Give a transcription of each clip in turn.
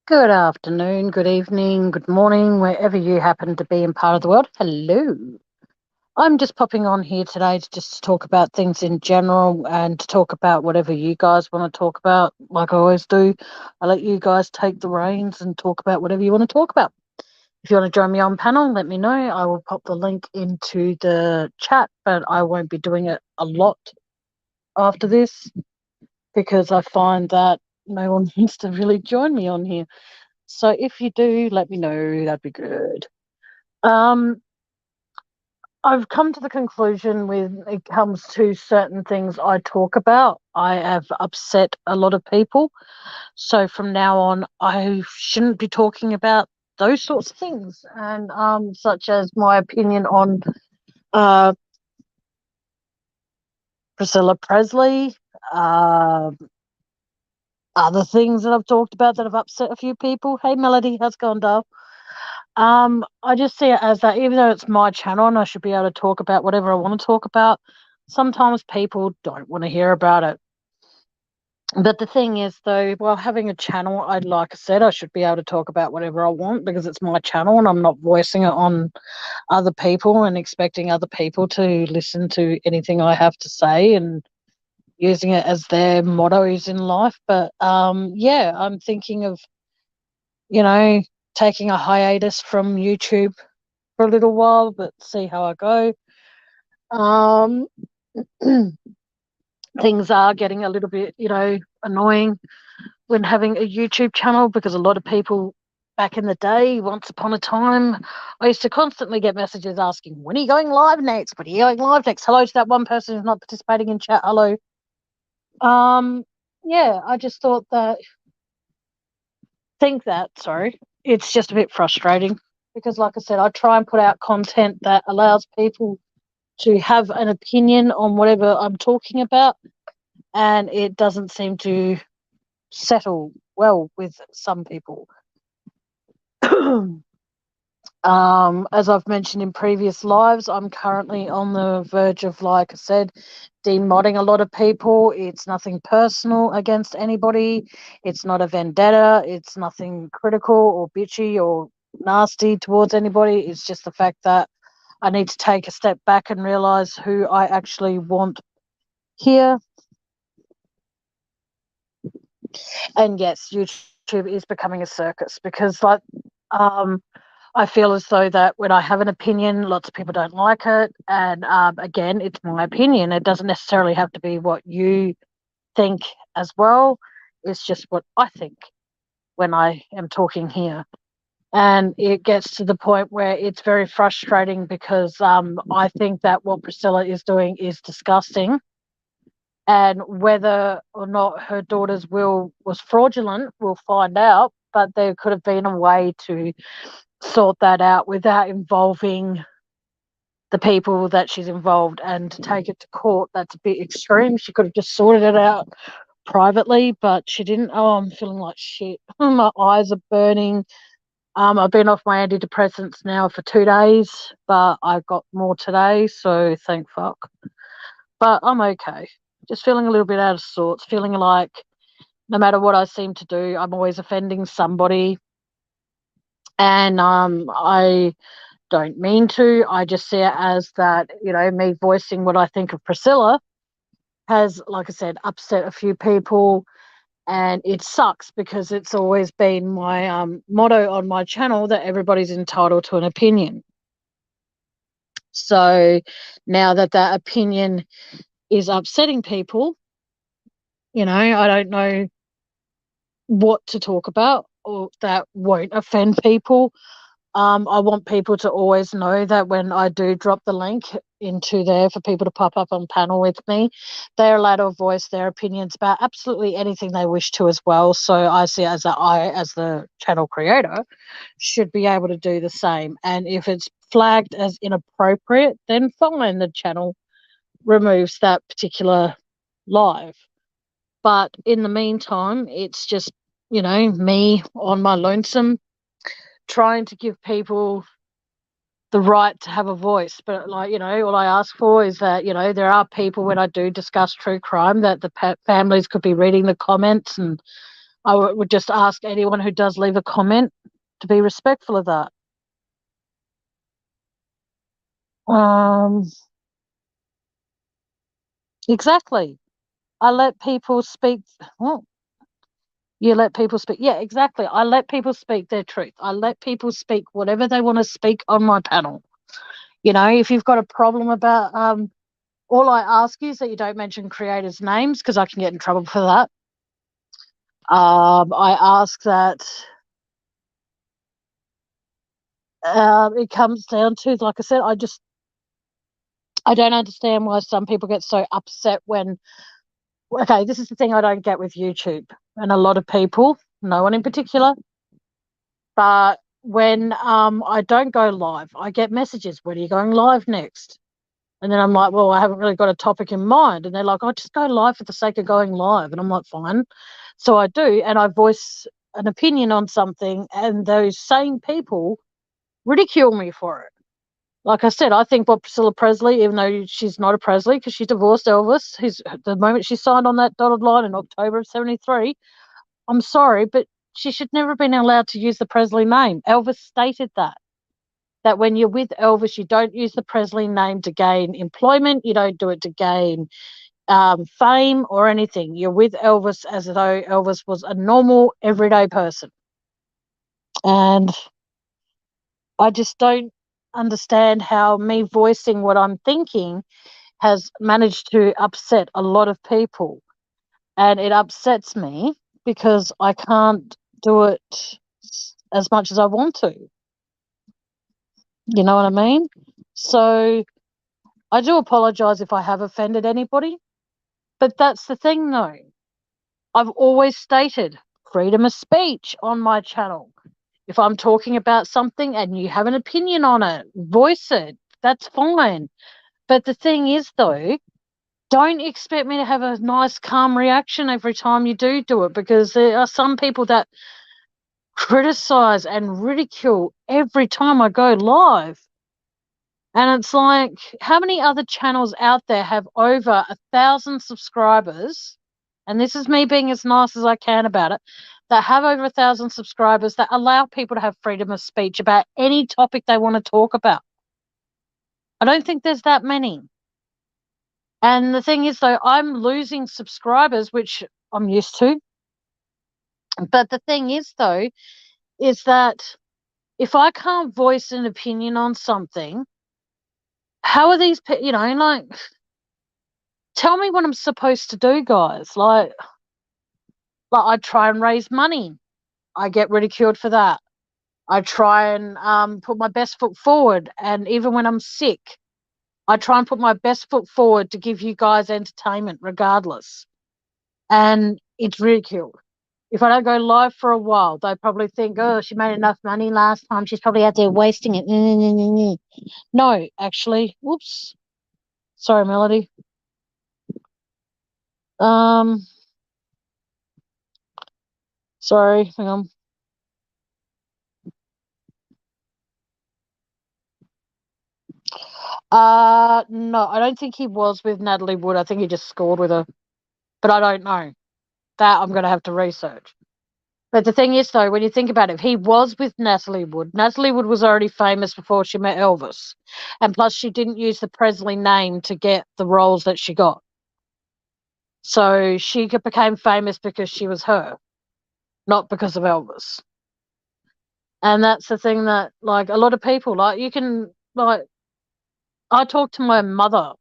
Good afternoon, good evening, good morning, wherever you happen to be in part of the world. Hello. I'm just popping on here today to just talk about things in general and to talk about whatever you guys want to talk about. Like I always do, I let you guys take the reins and talk about whatever you want to talk about. If you want to join me on panel, let me know. I will pop the link into the chat, but I won't be doing it a lot after this because I find that no one wants to really join me on here. So if you do, let me know. That'd be good. Um, I've come to the conclusion when it comes to certain things I talk about, I have upset a lot of people. So from now on, I shouldn't be talking about those sorts of things, and such as my opinion on uh, Priscilla Presley, uh, other things that I've talked about that have upset a few people. Hey, Melody, how's it going, Dale? I just see it as that even though it's my channel and I should be able to talk about whatever I want to talk about, sometimes people don't want to hear about it. But the thing is, though, while having a channel, like I said, I should be able to talk about whatever I want because it's my channel and I'm not voicing it on other people and expecting other people to listen to anything I have to say and using it as their mottos in life. But yeah, I'm thinking of, you know, taking a hiatus from YouTube for a little while, but see how I go. Um, things are getting a little bit, annoying when having a YouTube channel because a lot of people back in the day, once upon a time, I used to constantly get messages asking, when are you going live next? When are you going live next? Hello to that one person who's not participating in chat. Hello. Um, yeah, I just thought sorry, it's just a bit frustrating because, like I said, I try and put out content that allows people to have an opinion on whatever I'm talking about, and it doesn't seem to settle well with some people. As I've mentioned in previous lives, I'm currently on the verge of, like I said, demodding a lot of people. It's nothing personal against anybody. It's not a vendetta. It's nothing critical or bitchy or nasty towards anybody. It's just the fact that I need to take a step back and realize who I actually want here. And yes, YouTube is becoming a circus because, um, I feel as though that when I have an opinion, lots of people don't like it. And again, it's my opinion. It doesn't necessarily have to be what you think as well. It's just what I think when I am talking here. And it gets to the point where it's very frustrating because I think that what Priscilla is doing is disgusting. And whether or not her daughter's will was fraudulent, we'll find out. But there could have been a way to sort that out without involving the people that she's involved, and to take it to court, that's a bit extreme. She could have just sorted it out privately, but she didn't. Oh, I'm feeling like shit. My eyes are burning. I've been off my antidepressants now for 2 days, but I got more today, so thank fuck. But I'm okay. Just feeling a little bit out of sorts, feeling like no matter what I seem to do, I'm always offending somebody. And I don't mean to. I just see it as that, me voicing what I think of Priscilla has, like I said, upset a few people. And it sucks because it's always been my motto on my channel that everybody's entitled to an opinion. So now that that opinion is upsetting people, I don't know what to talk about or that won't offend people. I want people to always know that when I do drop the link into there for people to pop up on panel with me, they're allowed to voice their opinions about absolutely anything they wish to as well. So I see it as that I, as the channel creator, should be able to do the same. And if it's flagged as inappropriate, then fine, the channel removes that particular live. But in the meantime, it's just, me on my lonesome trying to give people the right to have a voice. But all I ask for is that, there are people when I do discuss true crime that the families could be reading the comments and I would just ask anyone who does leave a comment to be respectful of that. Exactly. I let people speak. Oh, you let people speak. Yeah, exactly. I let people speak their truth. I let people speak whatever they want to speak on my panel. You know, if you've got a problem about, all I ask is that you don't mention creators' names because I can get in trouble for that. I ask that it comes down to, like I said, I don't understand why some people get so upset when, okay, this is the thing I don't get with YouTube and a lot of people, no one in particular, but when I don't go live, I get messages, when are you going live next? And then I'm like, well, I haven't really got a topic in mind. And they're like, oh, just go live for the sake of going live. And I'm like, fine. So I do, and I voice an opinion on something, and those same people ridicule me for it. Like I said, I think what Priscilla Presley, even though she's not a Presley because she divorced Elvis, the moment she signed on that dotted line in October of 73, I'm sorry, but she should never have been allowed to use the Presley name. Elvis stated that when you're with Elvis, you don't use the Presley name to gain employment. You don't do it to gain fame or anything. You're with Elvis as though Elvis was a normal, everyday person. And I just don't understand how me voicing what I'm thinking has managed to upset a lot of people. And it upsets me because I can't do it as much as I want to. You know what I mean? So I do apologise if I have offended anybody. But that's the thing, though. I've always stated freedom of speech on my channel. If I'm talking about something and you have an opinion on it, voice it. That's fine. But the thing is, though, don't expect me to have a nice, calm reaction every time you do it, because there are some people that criticize and ridicule every time I go live. And it's like, how many other channels out there have over 1,000 subscribers? And this is me being as nice as I can about it, that have over 1,000 subscribers that allow people to have freedom of speech about any topic they want to talk about. I don't think there's that many. And the thing is, though, I'm losing subscribers, which I'm used to. But the thing is, though, is that if I can't voice an opinion on something, how are these, like, tell me what I'm supposed to do, guys. Like I try and raise money. I get ridiculed for that. I try and put my best foot forward. And even when I'm sick, I try and put my best foot forward to give you guys entertainment regardless. And it's ridiculed. If I don't go live for a while, they probably think, oh, she made enough money last time. She's probably out there wasting it. No, actually, whoops. Sorry, Melody. Sorry, hang on. No, I don't think he was with Natalie Wood. I think he just scored with her. But I don't know. That I'm going to have to research. But the thing is, though, when you think about it, he was with Natalie Wood. Natalie Wood was already famous before she met Elvis. And plus, she didn't use the Presley name to get the roles that she got. So she became famous because she was her, not because of Elvis. And that's the thing that, like, a lot of people, like, you can, like, I talked to my mother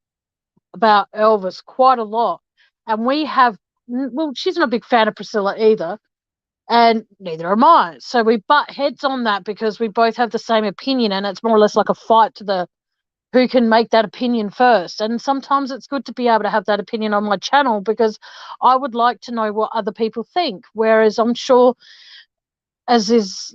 about Elvis quite a lot. And we have, well, she's not a big fan of Priscilla either. And neither am I. So we butt heads on that because we both have the same opinion, and it's more or less like a fight to the who can make that opinion first. And sometimes it's good to be able to have that opinion on my channel because I would like to know what other people think. Whereas I'm sure, as is,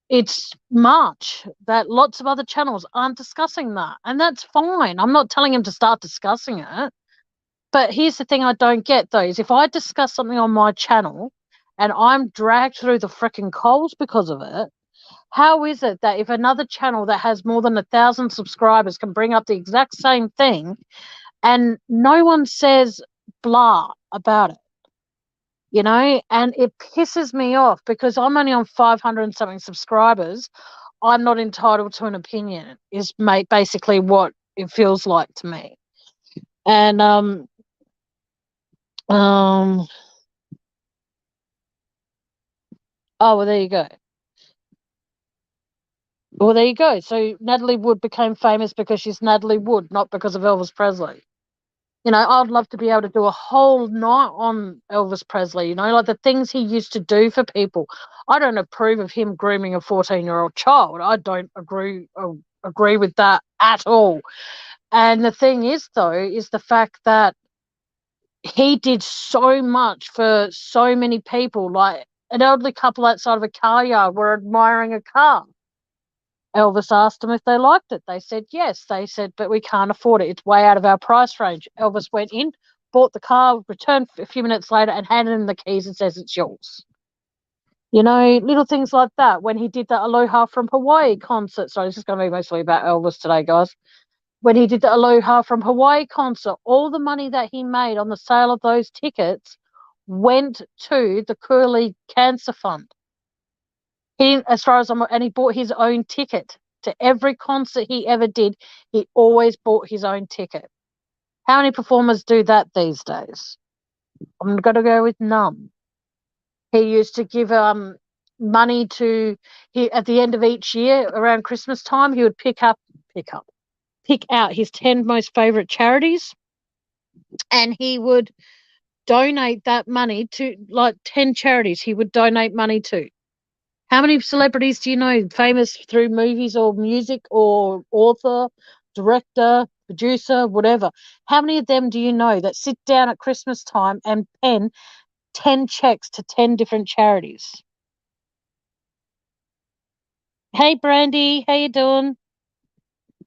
it's March, that lots of other channels aren't discussing that. And that's fine. I'm not telling them to start discussing it. But here's the thing I don't get, though, is if I discuss something on my channel and I'm dragged through the freaking coals because of it, how is it that if another channel that has more than 1,000 subscribers can bring up the exact same thing and no one says blah about it? and it pisses me off because I'm only on 500 and something subscribers. I'm not entitled to an opinion, is basically what it feels like to me. And oh well, there you go. Well, there you go. So Natalie Wood became famous because she's Natalie Wood, not because of Elvis Presley. I'd love to be able to do a whole night on Elvis Presley, like the things he used to do for people. I don't approve of him grooming a 14-year-old child. I don't agree with that at all. And the thing is, though, is the fact that he did so much for so many people. Like an elderly couple outside of a car yard were admiring a car. Elvis asked them if they liked it. They said yes. They said, but we can't afford it. It's way out of our price range. Elvis went in, bought the car, returned a few minutes later and handed him the keys and says it's yours. Little things like that. When he did the Aloha from Hawaii concert. Sorry, this is going to be mostly about Elvis today, guys. When he did the Aloha from Hawaii concert, all the money that he made on the sale of those tickets went to the Curly Cancer Fund. As far as and he bought his own ticket to every concert he ever did. He always bought his own ticket. How many performers do that these days? I'm going to go with none. He used to give money at the end of each year around Christmas time. He would pick out his 10 most favorite charities, and he would donate that money to like 10 charities. He would donate money to. How many celebrities do you know famous through movies or music or author, director, producer, whatever? How many of them do you know that sit down at Christmas time and pen 10 checks to 10 different charities? Hey, Brandy, how you doing?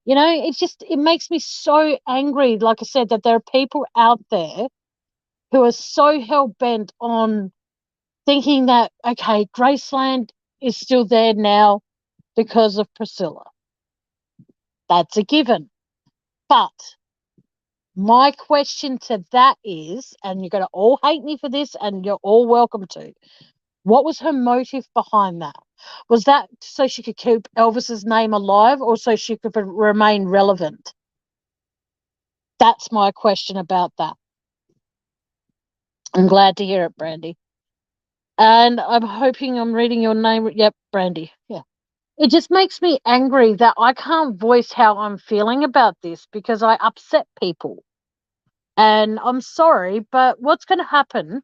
It makes me so angry, like I said, that there are people out there who are so hell-bent on thinking that, okay, Graceland is still there now because of Priscilla. That's a given. But my question to that is, and you're going to all hate me for this, and you're all welcome to, what was her motive behind that? Was that so she could keep Elvis's name alive or so she could remain relevant? That's my question about that. I'm glad to hear it, Brandy. And I'm hoping I'm reading your name. Yep, Brandy. Yeah. It just makes me angry that I can't voice how I'm feeling about this because I upset people. And I'm sorry, but what's going to happen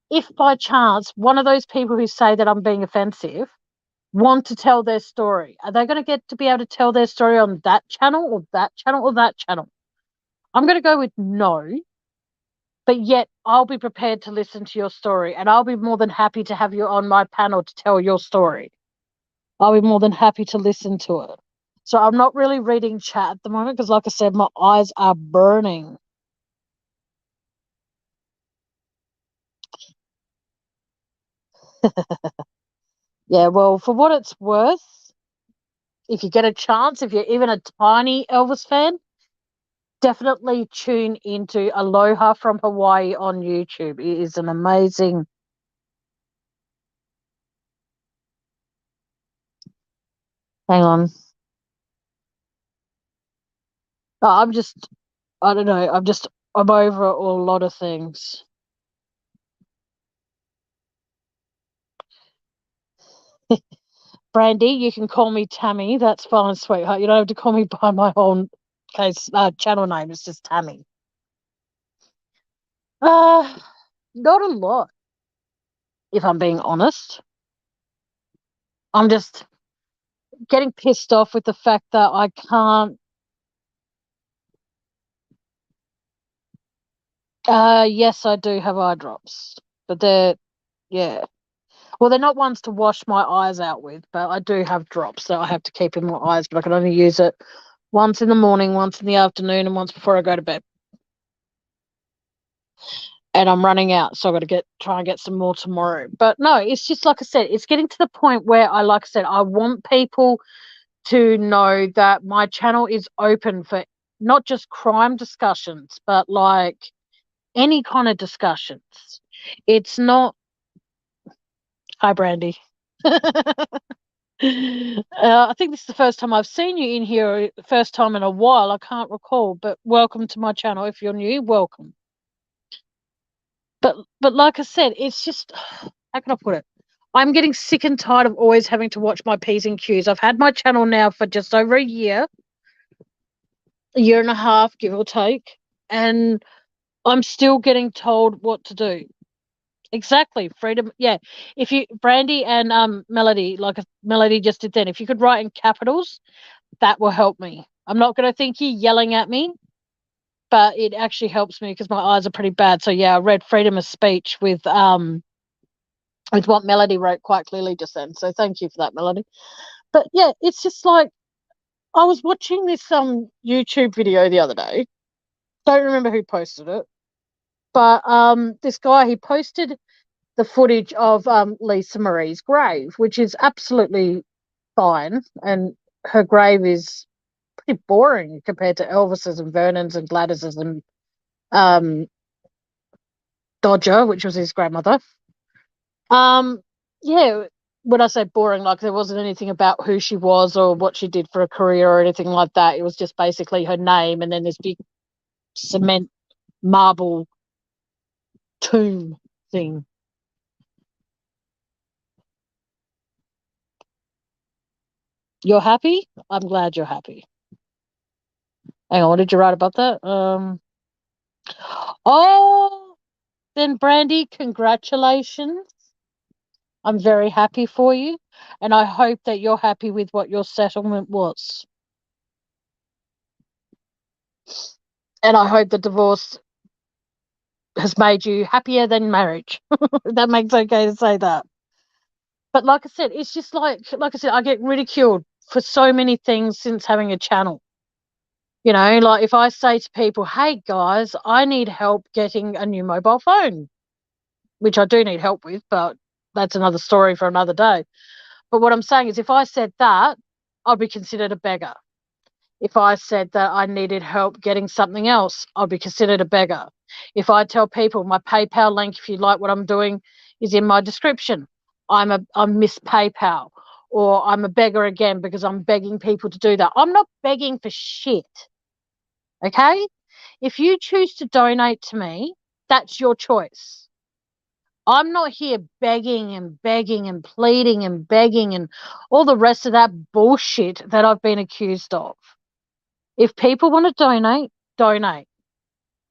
if by chance one of those people who say that I'm being offensive want to tell their story? Are they going to get to be able to tell their story on that channel or that channel or that channel? I'm going to go with no, but yet I'll be prepared to listen to your story, and I'll be more than happy to have you on my panel to tell your story. I'll be more than happy to listen to it. So I'm not really reading chat at the moment because, like I said, my eyes are burning. Yeah, well, for what it's worth, if you get a chance, if you're even a tiny Elvis fan, definitely tune into Aloha from Hawaii on YouTube. It is an amazing. Hang on. Oh, I don't know. I'm over a lot of things. Brandy, you can call me Tammy. That's fine, sweetheart. You don't have to call me by my own channel name. It's just Tammy. Not a lot, if I'm being honest. I'm just getting pissed off with the fact that I can't. Yes, I do have eye drops, but yeah. Well, they're not ones to wash my eyes out with, but I do have drops that I have to keep in my eyes, but I can only use it once in the morning, once in the afternoon, and once before I go to bed. And I'm running out, so I've got to try and get some more tomorrow. But no, it's just like I said, it's getting to the point where I want people to know that my channel is open for not just crime discussions, but like any kind of discussions. It's not Hi, Brandy. I think this is the first time I've seen you in here, first time in a while. I can't recall, but welcome to my channel. If you're new, welcome. But like I said, it's just, how can I put it? I'm getting sick and tired of always having to watch my P's and Q's. I've had my channel now for just over a year and a half, give or take, and I'm still getting told what to do. Exactly, freedom. Yeah, if you, Brandy and Melody, like Melody just did then, if you could write in capitals, that will help me. I'm not going to think you're yelling at me, but it actually helps me because my eyes are pretty bad. So yeah, I read freedom of speech with what Melody wrote quite clearly just then. So thank you for that, Melody. But yeah, it's just like I was watching this YouTube video the other day. Don't remember who posted it, but this guy, he posted the footage of Lisa Marie's grave, which is absolutely fine, and her grave is pretty boring compared to Elvis's and Vernon's and Gladys's and Dodger, which was his grandmother. Yeah, when I say boring, like there wasn't anything about who she was or what she did for a career or anything like that. It was just basically her name and then this big cement marble tomb thing. You're happy? I'm glad you're happy. Hang on, what did you write about that? Oh, then Brandy, congratulations. I'm very happy for you, and I hope that you're happy with what your settlement was. And I hope the divorce has made you happier than marriage. That makes okay to say that. But like I said, it's just like I said, I get ridiculed for so many things since having a channel. You know, like if I say to people, hey guys, I need help getting a new mobile phone, which I do need help with, but that's another story for another day. But what I'm saying is if I said that, I'd be considered a beggar. If I said that I needed help getting something else, I'd be considered a beggar. If I tell people my PayPal link, if you like what I'm doing, is in my description, I'm Miss PayPal, or I'm a beggar again because I'm begging people to do that. I'm not begging for shit. Okay? If you choose to donate to me, that's your choice. I'm not here begging and begging and pleading and begging and all the rest of that bullshit that I've been accused of. If people want to donate, donate.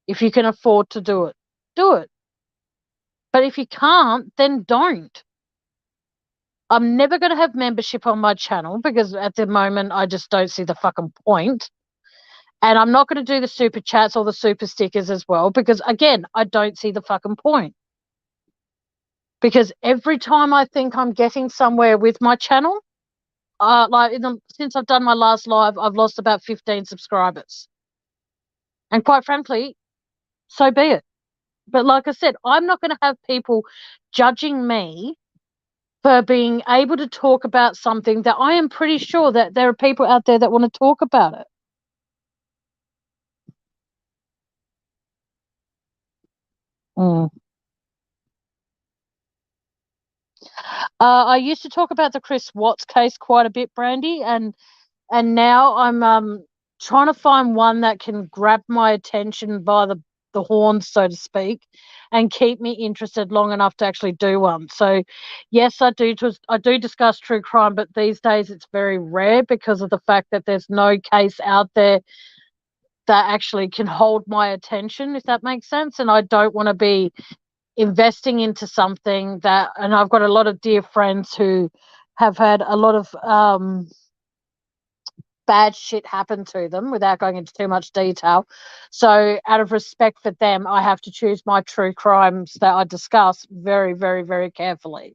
If you can afford to do it, do it. But if you can't, then don't. I'm never going to have membership on my channel because at the moment I just don't see the fucking point. And I'm not going to do the super chats or the super stickers as well because, again, I don't see the fucking point. Because every time I think I'm getting somewhere with my channel, since I've done my last live, I've lost about 15 subscribers. And quite frankly, so be it. But like I said, I'm not going to have people judging me for being able to talk about something that I am pretty sure that there are people out there that want to talk about it. Mm. I used to talk about the Chris Watts case quite a bit, Brandy, and now I'm trying to find one that can grab my attention by the horns, so to speak, and keep me interested long enough to actually do one. So, yes, I do discuss true crime, but these days it's very rare because of the fact that there's no case out there that actually can hold my attention, if that makes sense. And I don't want to be investing into something that, and I've got a lot of dear friends who have had a lot of bad shit happen to them without going into too much detail. So out of respect for them, I have to choose my true crimes that I discuss very, very, very carefully.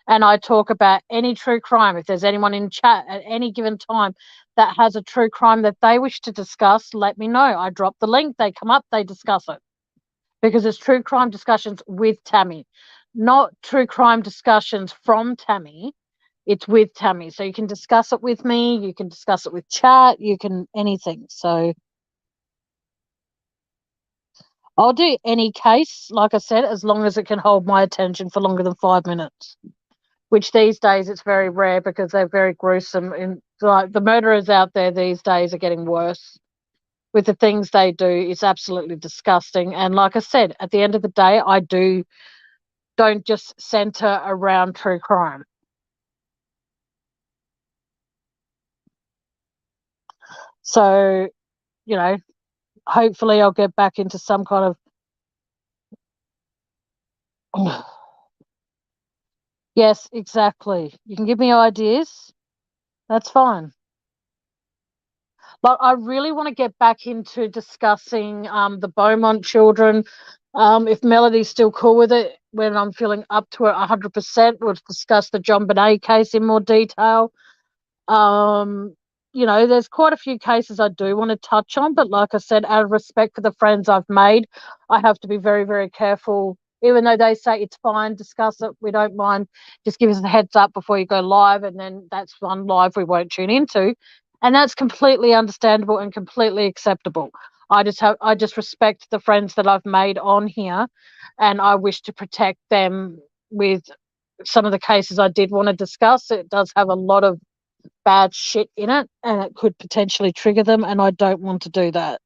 And I talk about any true crime. If there's anyone in chat at any given time that has a true crime that they wish to discuss, let me know. I drop the link, they come up, they discuss it. Because it's true crime discussions with Tammy, not true crime discussions from Tammy. It's with Tammy. So you can discuss it with me, you can discuss it with chat, you can anything. So I'll do any case, like I said, as long as it can hold my attention for longer than 5 minutes. which these days it's very rare because they're very gruesome. And like the murderers out there these days are getting worse with the things they do. It's absolutely disgusting. And like I said, at the end of the day, don't just center around true crime. So, you know, hopefully I'll get back into some kind of yes, exactly. You can give me ideas. That's fine. But I really want to get back into discussing the Beaumont children. If Melody's still cool with it, when I'm feeling up to it 100%, we'll discuss the JonBenét case in more detail. Um, you know, there's quite a few cases I do want to touch on, but like I said, out of respect for the friends I've made, I have to be very, very careful. Even though they say it's fine, discuss it, we don't mind. Just give us a heads up before you go live, and then that's one live we won't tune into, and that's completely understandable and completely acceptable. I just respect the friends that I've made on here, and I wish to protect them with some of the cases I did want to discuss. It does have a lot of bad shit in it and it could potentially trigger them, and I don't want to do that.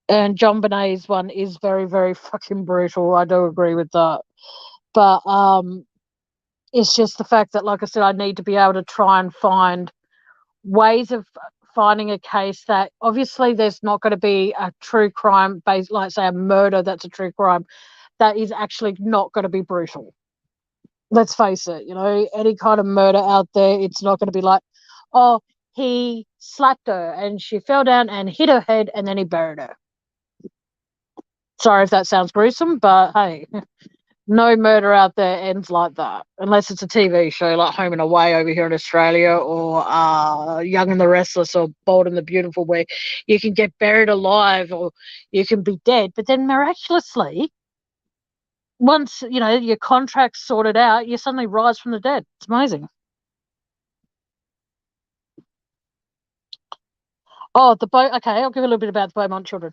And JonBenét's one is very, very fucking brutal. I do agree with that. But it's just the fact that, like I said, I need to be able to try and find ways of finding a case that obviously there's not going to be a true crime based, like say a murder that's a true crime, that is actually not going to be brutal. Let's face it, you know, any kind of murder out there, it's not going to be like, oh, he slapped her and she fell down and hit her head and then he buried her. Sorry if that sounds gruesome, but hey, no murder out there ends like that, unless it's a TV show like Home and Away over here in Australia, or Young and the Restless, or Bold and the Beautiful, where you can get buried alive or you can be dead, but then miraculously, once you know your contract's sorted out, you suddenly rise from the dead. It's amazing. Oh, okay, I'll give a little bit about the Beaumont children.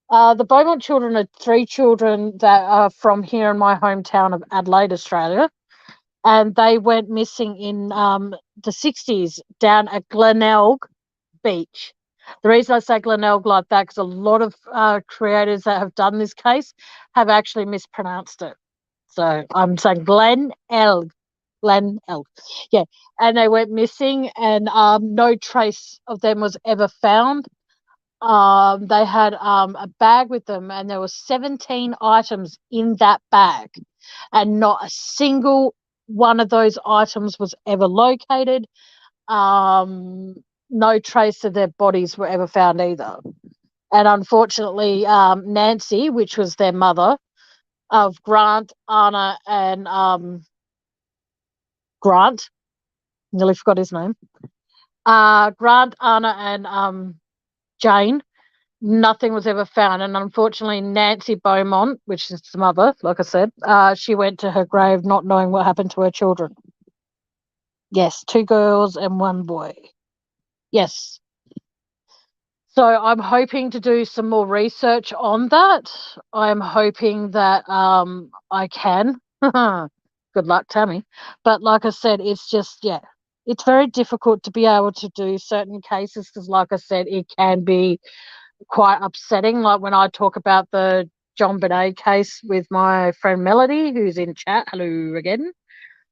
The Beaumont children are three children that are from here in my hometown of Adelaide, Australia, and they went missing in the 60s down at Glenelg Beach. The reason I say Glenelg like that, because a lot of creators that have done this case have actually mispronounced it. So I'm saying Glenelg. Glenelg. Yeah. And they went missing, and no trace of them was ever found. They had a bag with them, and there were 17 items in that bag, and not a single one of those items was ever located. No trace of their bodies were ever found either. And unfortunately, Nancy, which was their mother, of Grant, Anna, and Grant, nearly forgot his name. Grant, Anna, and Jane, nothing was ever found. And unfortunately, Nancy Beaumont, which is the mother, like I said, she went to her grave not knowing what happened to her children. Yes, two girls and one boy. Yes. So I'm hoping to do some more research on that. I'm hoping that I can. Good luck, Tammy. But like I said, it's just, yeah, it's very difficult to be able to do certain cases because, like I said, it can be quite upsetting. Like when I talk about the JonBenét case with my friend Melody, who's in chat, hello again.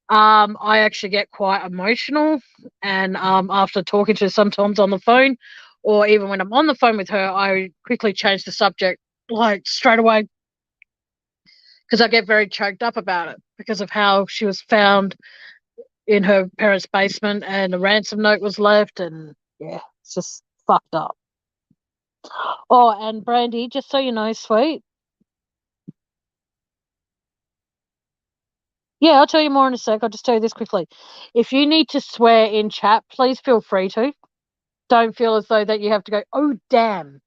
I actually get quite emotional, and after talking to her sometimes on the phone, or even when I'm on the phone with her, I quickly change the subject like straight away because I get very choked up about it because of how she was found in her parents' basement and a ransom note was left, and yeah, it's just fucked up. Oh, and Brandy, just so you know, sweet. Yeah, I'll tell you more in a sec. I'll just tell you this quickly. If you need to swear in chat, please feel free to. Don't feel as though that you have to go, oh, damn.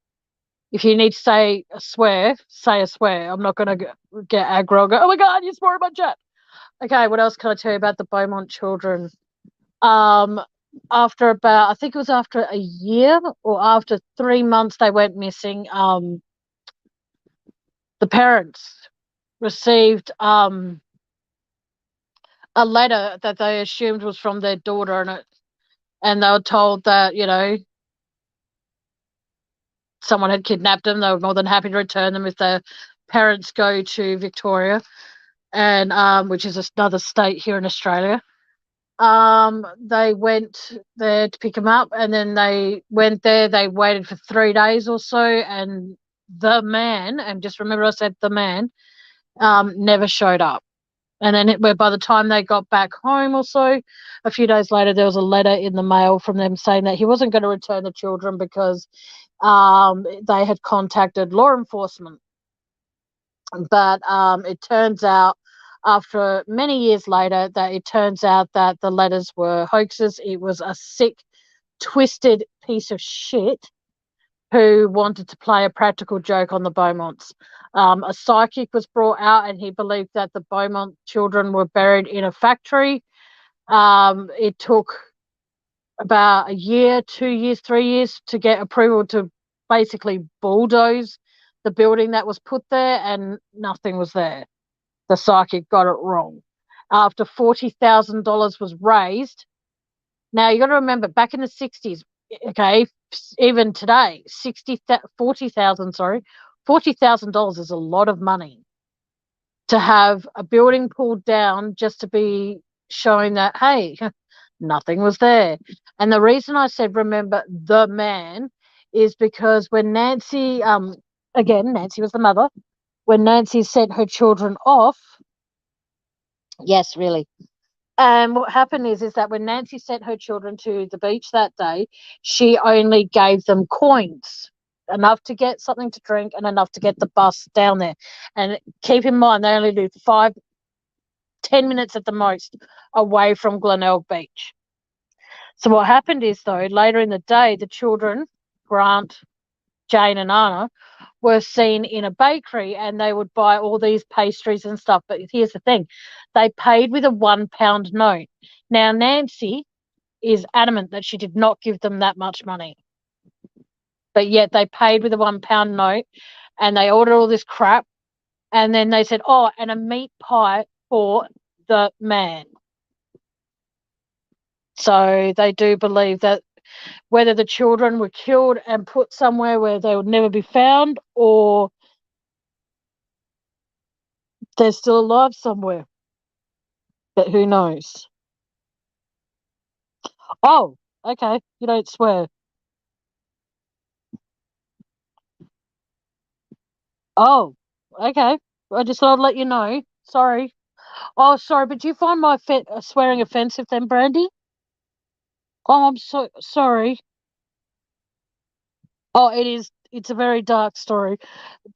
If you need to say a swear, say a swear. I'm not going to get aggro and go, oh my God, you swore in my chat. Okay, what else can I tell you about the Beaumont children? After about, I think it was after a year or after 3 months, they went missing. The parents received a letter that they assumed was from their daughter, and they were told that, someone had kidnapped them. They were more than happy to return them if their parents go to Victoria, and which is another state here in Australia. They went there to pick them up, and then they went there. They waited for 3 days or so, and the man, and just remember I said the man, never showed up. And then by the time they got back home or so, a few days later, there was a letter in the mail from them saying that he wasn't going to return the children because they had contacted law enforcement. But it turns out, after many years later, that it turns out that the letters were hoaxes. It was a sick, twisted piece of shit who wanted to play a practical joke on the Beaumonts. A psychic was brought out, and he believed that the Beaumont children were buried in a factory. It took about a year, 2 years, 3 years to get approval to basically bulldoze the building that was put there, and nothing was there. The psychic got it wrong. After $40,000 was raised, now you got to remember, back in the 60s, okay, even today, 40,000, sorry, $40,000 is a lot of money to have a building pulled down just to be showing that, hey, nothing was there. And the reason I said remember the man is because when Nancy, again, Nancy was the mother, when Nancy sent her children off, yes, really. And what happened is that when Nancy sent her children to the beach that day, she only gave them coins, enough to get something to drink and enough to get the bus down there. And keep in mind, they only live 5-10 minutes at the most away from Glenelg Beach. So what happened is, though, later in the day, the children, Grant, Jane and Anna, were seen in a bakery, and they would buy all these pastries and stuff. But here's the thing, they paid with a £1 note. Now, Nancy is adamant that she did not give them that much money, but yet they paid with a £1 note, and they ordered all this crap, and then they said, oh, and a meat pie for the man. So they do believe that whether the children were killed and put somewhere where they would never be found, or they're still alive somewhere, but who knows? Oh, okay, you don't swear. Oh, okay, I just thought I'd let you know. Sorry. Oh, sorry, but do you find my swearing offensive then, Brandy? Oh, I'm so sorry. Oh, it is. It's a very dark story.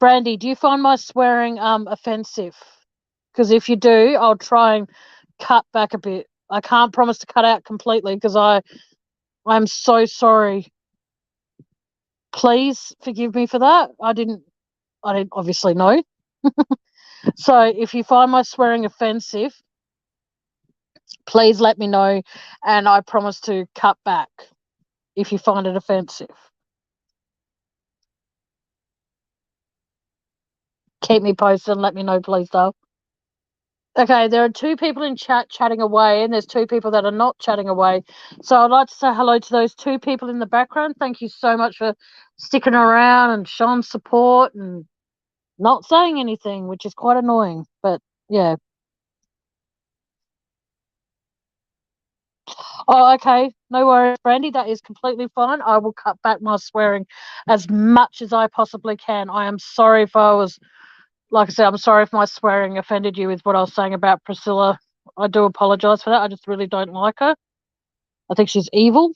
Brandy, do you find my swearing offensive? Because if you do, I'll try and cut back a bit. I can't promise to cut out completely because I'm so sorry. Please forgive me for that. I didn't obviously know. So if you find my swearing offensive, please let me know, and I promise to cut back if you find it offensive. Keep me posted and let me know, please, though. Okay, there are two people in chat chatting away, and there's two people that are not chatting away. So I'd like to say hello to those two people in the background. Thank you so much for sticking around and showing support and not saying anything, which is quite annoying. But yeah. Oh, okay. No worries, Brandy. That is completely fine. I will cut back my swearing as much as I possibly can. I am sorry if I was, like I said, I'm sorry if my swearing offended you with what I was saying about Priscilla. I do apologise for that. I just really don't like her. I think she's evil.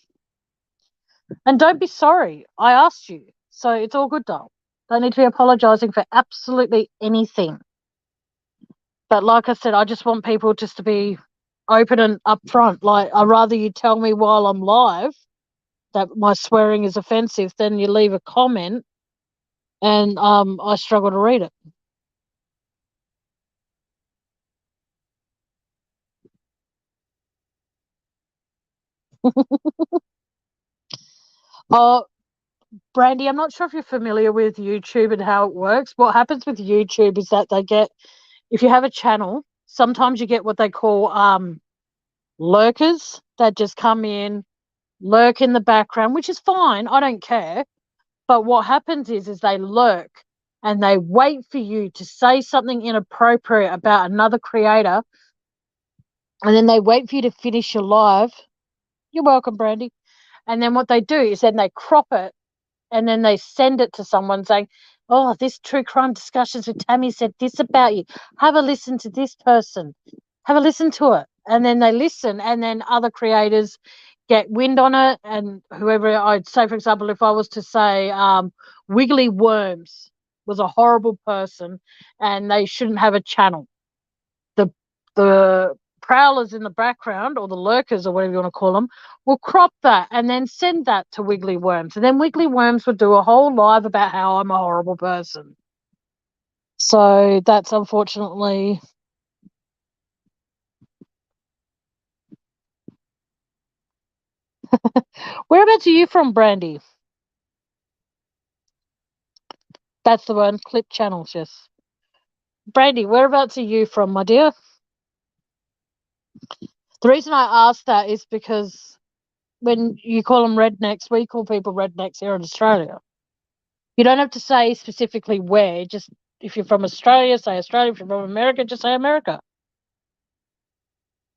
And don't be sorry. I asked you. So it's all good, doll. Don't need to be apologising for absolutely anything. But like I said, I just want people just to be open and upfront. Like, I'd rather you tell me while I'm live that my swearing is offensive than you leave a comment and I struggle to read it. Oh, Brandy, I'm not sure if you're familiar with YouTube and how it works. What happens with YouTube is that if you have a channel, sometimes you get what they call lurkers that just come in, lurk in the background, which is fine. I don't care. But what happens is they lurk and they wait for you to say something inappropriate about another creator, and then they wait for you to finish your live. You're welcome, Brandy. And then what they do is then they crop it and then they send it to someone saying, oh, this true crime discussions with Tammy said this about you. Have a listen to this person. Have a listen to it. And then they listen, and then other creators get wind on it. And whoever I'd say, for example, if I was to say Wiggly Worms was a horrible person and they shouldn't have a channel, the prowlers in the background, or the lurkers, or whatever you want to call them, will crop that and then send that to Wiggly Worms. And then Wiggly Worms would do a whole live about how I'm a horrible person. So that's unfortunately... Whereabouts are you from, Brandy? That's the one. Clip channels, yes. Brandy, whereabouts are you from, my dear? The reason I asked that is because when you call them rednecks, we call people rednecks here in Australia. You don't have to say specifically where. Just if you're from Australia, say Australia. If you're from America, just say America.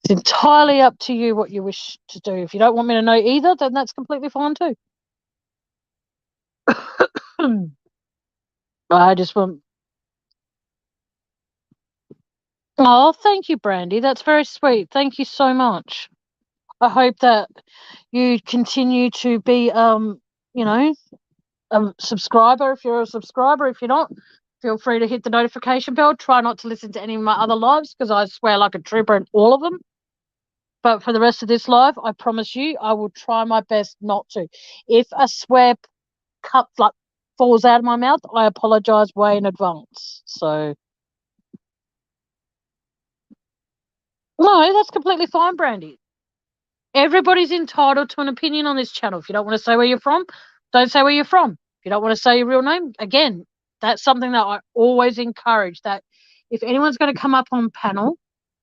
It's entirely up to you what you wish to do. If you don't want me to know either, then that's completely fine too. I just want... Oh, thank you, Brandy. That's very sweet. Thank you so much. I hope that you continue to be, you know, a subscriber if you're a subscriber. If you're not, feel free to hit the notification bell. Try not to listen to any of my other lives because I swear like a trooper in all of them. But for the rest of this live, I promise you, I will try my best not to. If a swear cup like falls out of my mouth, I apologize way in advance. So no, that's completely fine, Brandy. Everybody's entitled to an opinion on this channel. If you don't want to say where you're from, don't say where you're from. If you don't want to say your real name, again, that's something that I always encourage, that if anyone's going to come up on panel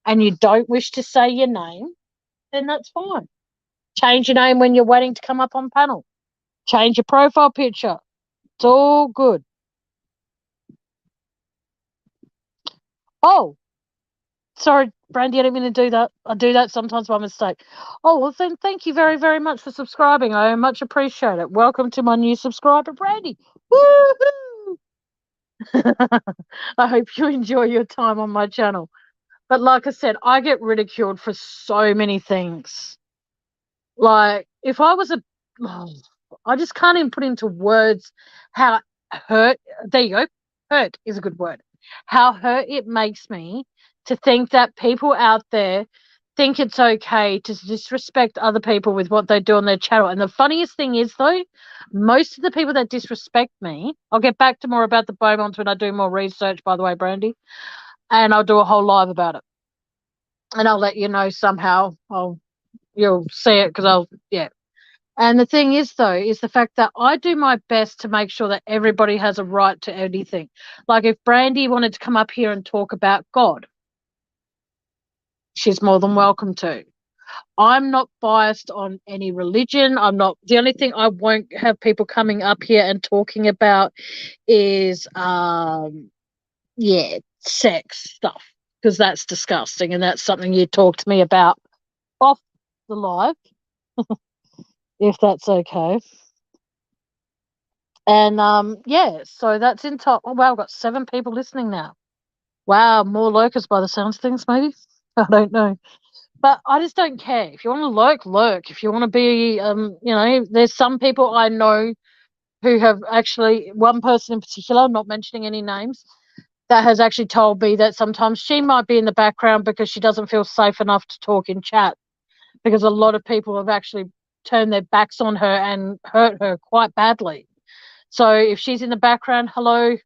and you don't wish to say your name, then that's fine. Change your name when you're waiting to come up on panel. Change your profile picture. It's all good. Oh, sorry, Brandy, I didn't mean to do that. I do that sometimes by mistake. Oh, well, then thank you very, very much for subscribing. I much appreciate it. Welcome to my new subscriber, Brandy. Woohoo! I hope you enjoy your time on my channel. But like I said, I get ridiculed for so many things. Like, if I was I just can't even put into words how hurt... There you go. Hurt is a good word. How hurt it makes me to think that people out there think it's okay to disrespect other people with what they do on their channel. And the funniest thing is, though, most of the people that disrespect me... I'll get back to more about the Beaumonts when I do more research, by the way, Brandy, and I'll do a whole live about it. And I'll let you know somehow. You'll see it because yeah. And the thing is, though, is the fact that I do my best to make sure that everybody has a right to anything. Like if Brandy wanted to come up here and talk about God, she's more than welcome to. I'm not biased on any religion. I'm not... The only thing I won't have people coming up here and talking about is, sex stuff, because that's disgusting and that's something you talk to me about off the live, if that's okay. And so that's in top. Oh wow, I've got 7 people listening now. Wow, more lurkers by the sounds of things, maybe. I don't know. But I just don't care. If you want to lurk. If you want to be, there's some people I know who have actually... one person in particular, I'm not mentioning any names, that has actually told me that sometimes she might be in the background because she doesn't feel safe enough to talk in chat, because a lot of people have actually turned their backs on her and hurt her quite badly. So if she's in the background, hello,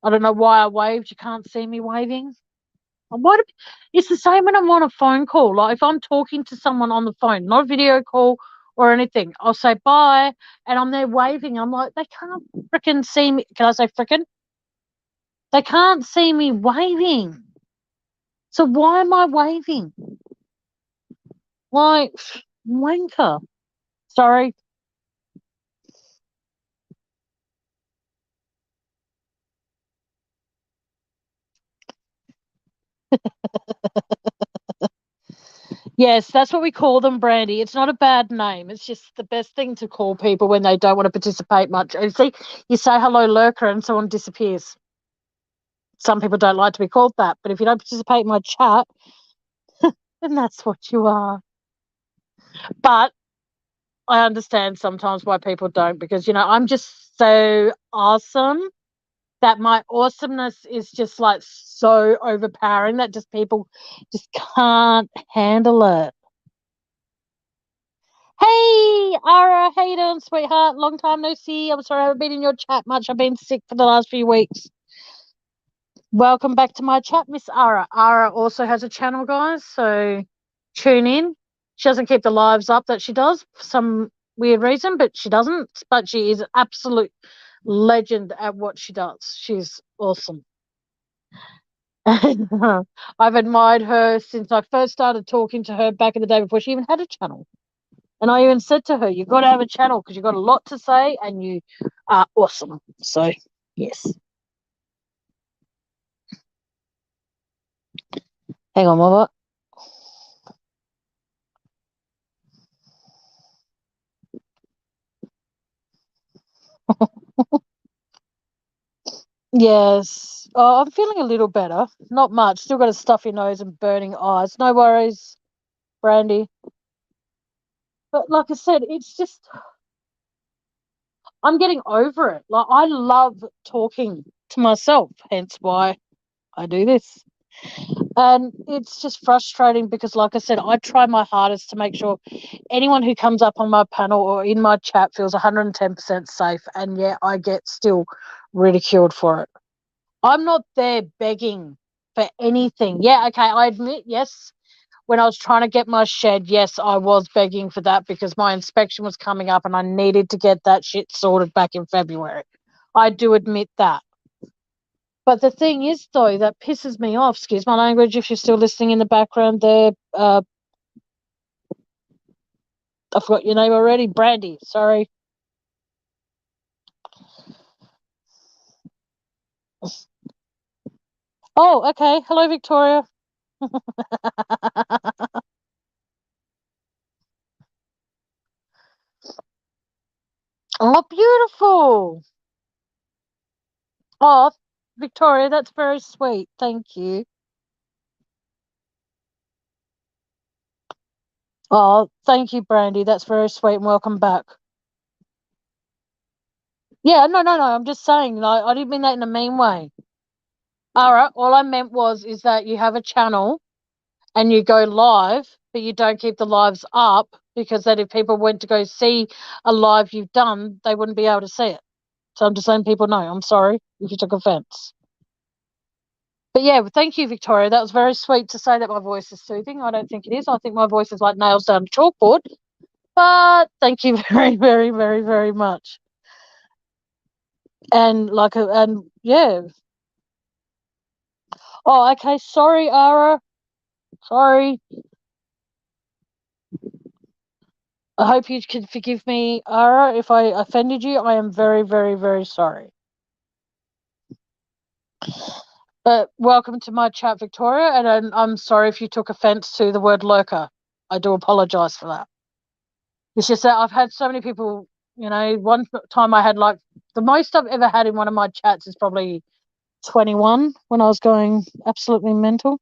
I don't know why I waved. You can't see me waving. It's the same when I'm on a phone call. Like if I'm talking to someone on the phone, not a video call or anything, I'll say bye and I'm there waving. I'm like, they can't frickin' see me. Can I say frickin'? They can't see me waving. So why am I waving? Like, wanker. Sorry. Yes, that's what we call them, Brandy. It's not a bad name. It's just the best thing to call people when they don't want to participate much. And see, you say hello, lurker, and someone disappears. Some people don't like to be called that, but if you don't participate in my chat, then that's what you are. But I understand sometimes why people don't, because, I'm just so awesome that my awesomeness is just like so overpowering that just people just can't handle it. Hey, Ara, how you doing, sweetheart? Long time no see. I'm sorry I haven't been in your chat much. I've been sick for the last few weeks. Welcome back to my chat, Miss Ara. Ara also has a channel, guys, so tune in. She doesn't keep the lives up that she does for some weird reason, but she doesn't. But she is an absolute legend at what she does. She's awesome. I've admired her since I first started talking to her back in the day before she even had a channel. And I even said to her, you've got to have a channel because you've got a lot to say and you are awesome. So, yes. Hang on, Mama. Yes. Oh, I'm feeling a little better. Not much. Still got a stuffy nose and burning eyes. No worries, Brandy. But like I said, it's just, I'm getting over it. Like, I love talking to myself, hence why I do this. And it's just frustrating because, like I said, I try my hardest to make sure anyone who comes up on my panel or in my chat feels 110% safe. And yet I get still ridiculed for it. I'm not there begging for anything. Yeah, okay, I admit, yes, when I was trying to get my shed, yes, I was begging for that because my inspection was coming up and I needed to get that shit sorted back in February. I do admit that. But the thing is, though, that pisses me off, excuse my language if you're still listening in the background there. I forgot your name already. Brandy, sorry. Oh, okay. Hello, Victoria. Oh, beautiful. Oh, Victoria, that's very sweet. Thank you. Oh, thank you, Brandy. That's very sweet and welcome back. Yeah, no. I'm just saying, I didn't mean that in a mean way. All right. All I meant is that you have a channel and you go live, but you don't keep the lives up because then if people went to go see a live you've done, they wouldn't be able to see it. So I'm just letting people know. I'm sorry if you took offense. But yeah, thank you, Victoria. That was very sweet to say that my voice is soothing. I don't think it is. I think my voice is like nails down a chalkboard. But thank you very, very, very, very much. And yeah. Oh, okay. Sorry, Ara. Sorry. I hope you can forgive me, Ara, if I offended you. I am very, very, very sorry. But welcome to my chat, Victoria, and I'm sorry if you took offence to the word lurker. I do apologise for that. It's just that I've had so many people, one time I had like the most I've ever had in one of my chats is probably 21 when I was going absolutely mental.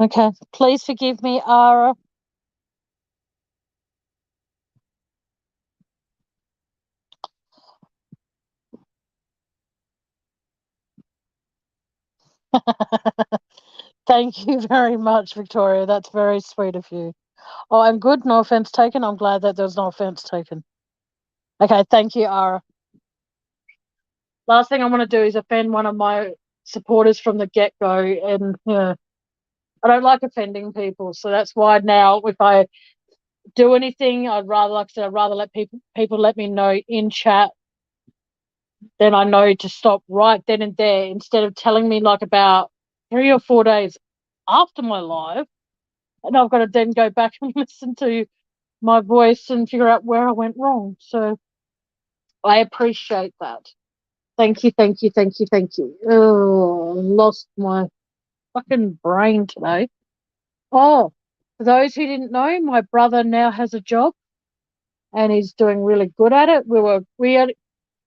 Okay, please forgive me, Ara. Thank you very much, Victoria. That's very sweet of you. Oh, I'm good. No offense taken. I'm glad that there's no offense taken. Okay, thank you, Ara. Last thing I want to do is offend one of my supporters from the get-go, and I don't like offending people, so that's why now if I do anything, I'd rather, like I said, I'd rather let people let me know in chat then I know to stop right then and there instead of telling me like about 3 or 4 days after my live. And I've got to then go back and listen to my voice and figure out where I went wrong. So I appreciate that. Thank you, thank you, thank you, thank you. Oh, lost my fucking brain today. Oh, for those who didn't know, my brother now has a job and he's doing really good at it.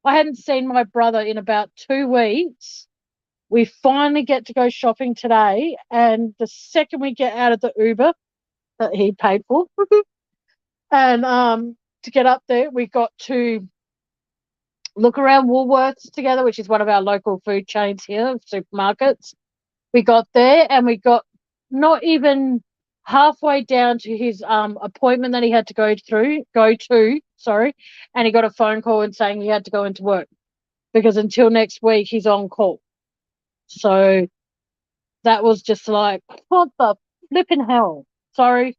I hadn't seen my brother in about 2 weeks. We finally get to go shopping today, and the second we get out of the Uber that he paid for, and to get up there, we got to look around Woolworths together, which is one of our local food chains here, supermarkets. We got there and we got not even halfway down to his appointment that he had to go to, sorry, and he got a phone call and saying he had to go into work because until next week he's on call. So that was just like, what the flipping hell? Sorry.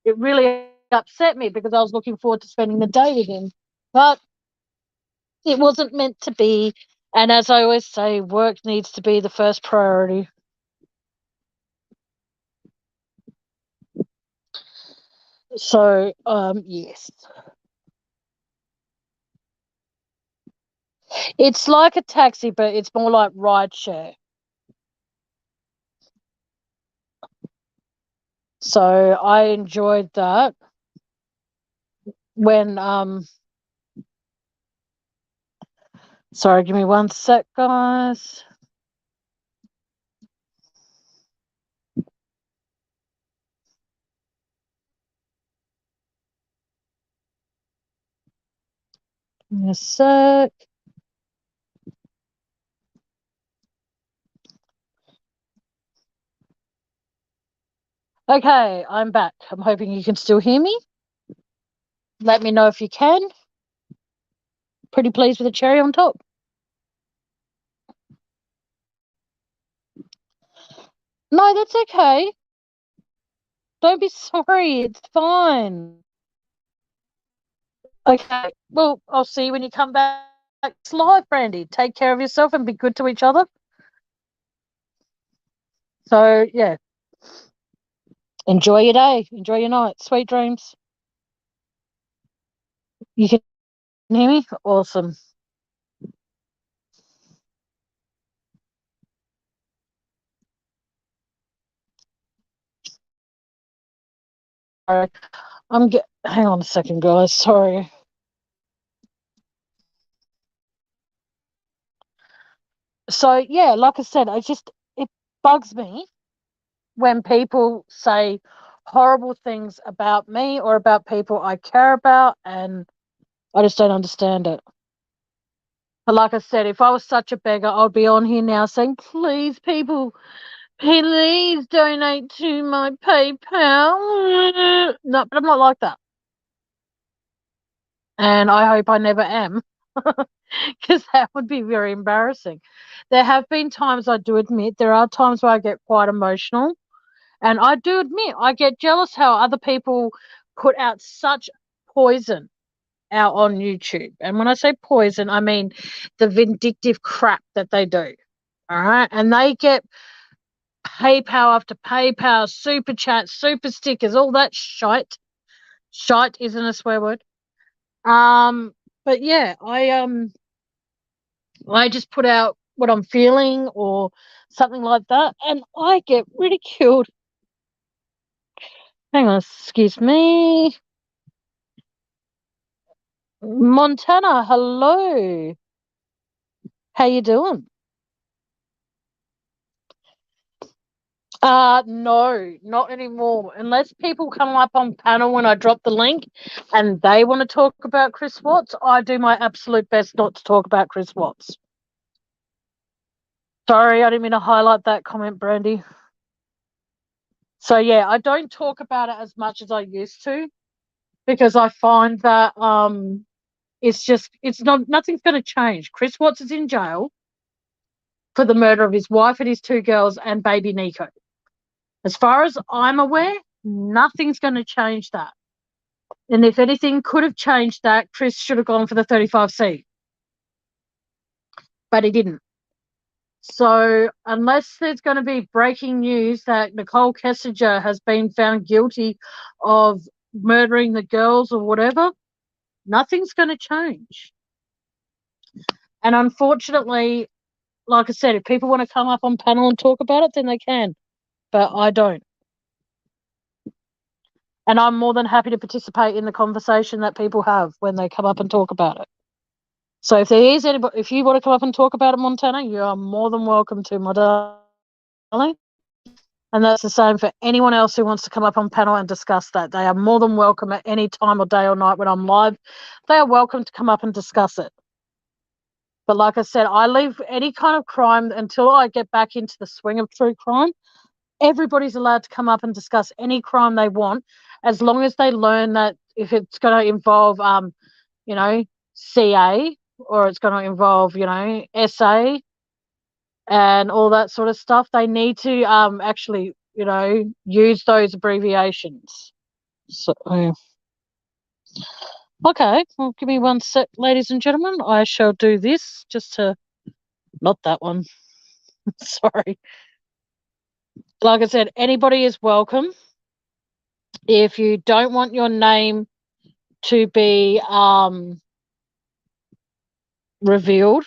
It really upset me because I was looking forward to spending the day with him. But it wasn't meant to be. And as I always say, work needs to be the first priority. So, yes. It's like a taxi, but it's more like rideshare. So I enjoyed that when sorry, give me one sec, guys. Give me a sec. Okay, I'm back. I'm hoping you can still hear me. Let me know if you can. Pretty pleased with the cherry on top. No, that's okay. Don't be sorry. It's fine. Okay. Well, I'll see you when you come back. It's live, Brandy. Take care of yourself and be good to each other. So, yeah. Enjoy your day. Enjoy your night. Sweet dreams. You can hear me? Awesome. All right. Hang on a second, guys. Sorry. So, yeah, like I said, it bugs me when people say horrible things about me or about people I care about, and I just don't understand it. But like I said, if I was such a beggar, I'd be on here now saying, please, people, please donate to my PayPal. No, but I'm not like that. And I hope I never am, because that would be very embarrassing. There have been times, I do admit, there are times where I get quite emotional. And I do admit, I get jealous how other people put out such poison out on YouTube. And when I say poison, I mean the vindictive crap that they do. All right. And they get PayPal after PayPal, super chats, super stickers, all that shite. Shite isn't a swear word. But yeah, I just put out what I'm feeling or something like that, and I get ridiculed. Hang on, excuse me. Montana, hello. How you doing? No, not anymore. Unless people come up on panel when I drop the link and they want to talk about Chris Watts, I do my absolute best not to talk about Chris Watts. Sorry, I didn't mean to highlight that comment, Brandy. So yeah, I don't talk about it as much as I used to because I find that nothing's going to change. Chris Watts is in jail for the murder of his wife and his 2 girls and baby Nico. As far as I'm aware, nothing's going to change that. And if anything could have changed that, Chris should have gone for the 35 seat. But he didn't. So unless there's going to be breaking news that Nicole Kessinger has been found guilty of murdering the girls or whatever, nothing's going to change. And unfortunately, like I said, if people want to come up on panel and talk about it, then they can. But I don't. And I'm more than happy to participate in the conversation that people have when they come up and talk about it. So if there is anybody, if you want to come up and talk about it, Montana, you are more than welcome to, my darling. And that's the same for anyone else who wants to come up on panel and discuss that. They are more than welcome at any time or day or night when I'm live. They are welcome to come up and discuss it. But like I said, I leave any kind of crime until I get back into the swing of true crime. Everybody's allowed to come up and discuss any crime they want, as long as they learn that if it's going to involve, you know, CA, or it's going to involve, you know, SA and all that sort of stuff, they need to actually, you know, use those abbreviations. So, okay, well, give me one sec, ladies and gentlemen. I shall do this just to, not that one. Sorry. Like I said, anybody is welcome. If you don't want your name to be revealed,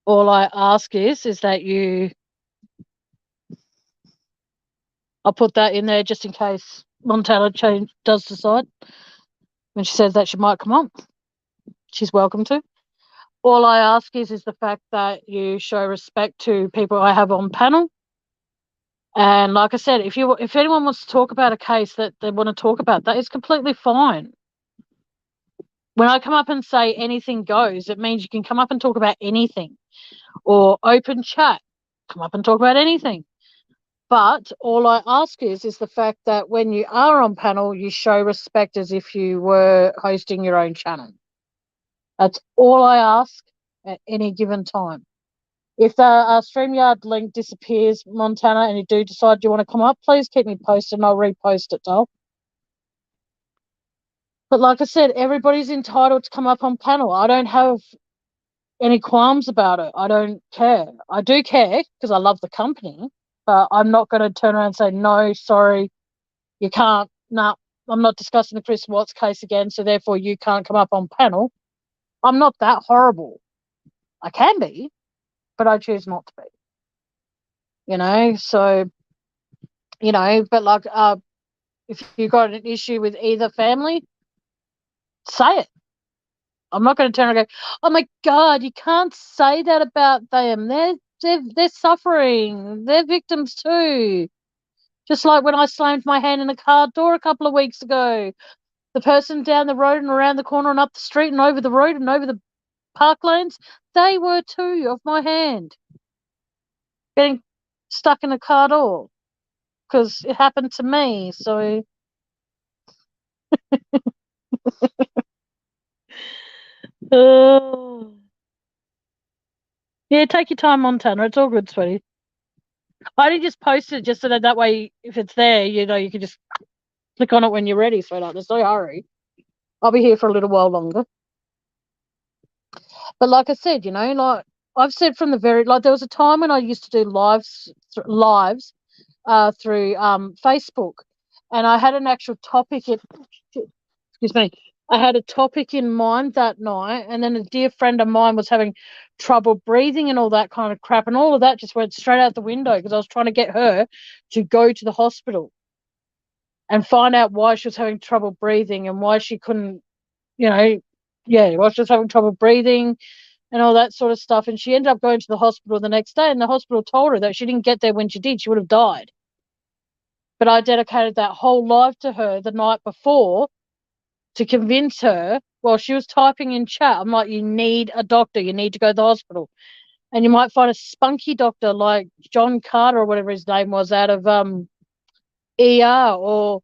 all I ask is that I'll put that in there just in case Montana does decide when she says that she might come on. She's welcome to. All I ask is the fact that you show respect to people I have on panel. And like I said, if anyone wants to talk about a case that they want to talk about, that is completely fine. When I come up and say anything goes, it means you can come up and talk about anything, or open chat, come up and talk about anything. But all I ask is the fact that when you are on panel, you show respect as if you were hosting your own channel. That's all I ask at any given time. If the StreamYard link disappears, Montana, and you do decide you want to come up, please keep me posted and I'll repost it, doll. But like I said, everybody's entitled to come up on panel. I don't have any qualms about it. I don't care. I do care because I love the company, but I'm not going to turn around and say, no, sorry, you can't. No, I'm not discussing the Chris Watts case again, so therefore you can't come up on panel. I'm not that horrible. I can be, but I choose not to be. You know, so, you know, but like, if you've got an issue with either family, say it. I'm not going to turn around and go, oh my God, you can't say that about them. They're suffering. They're victims too. Just like when I slammed my hand in a car door a couple of weeks ago. The person down the road and around the corner and up the street and over the road and over the park lanes, they were too of my hand. Getting stuck in a car door. Because it happened to me, so... Yeah, take your time, Montana. It's all good, sweetie. I only just posted it just so that way, if it's there, you know, you can just click on it when you're ready, sweetheart. There's no hurry. I'll be here for a little while longer. But like I said, you know, like I've said from the very, like there was a time when I used to do lives through Facebook, and I had an actual topic. Excuse me. I had a topic in mind that night, and then a dear friend of mine was having trouble breathing and all that kind of crap, and all of that just went straight out the window because I was trying to get her to go to the hospital and find out why she was having trouble breathing and why she couldn't, you know, why she was having trouble breathing and all that sort of stuff. And she ended up going to the hospital the next day, and the hospital told her that she didn't get there when she did, she would have died. But I dedicated that whole live to her the night before to convince her while she was typing in chat. I'm like, you need a doctor. You need to go to the hospital. And you might find a spunky doctor like John Carter or whatever his name was out of ER, or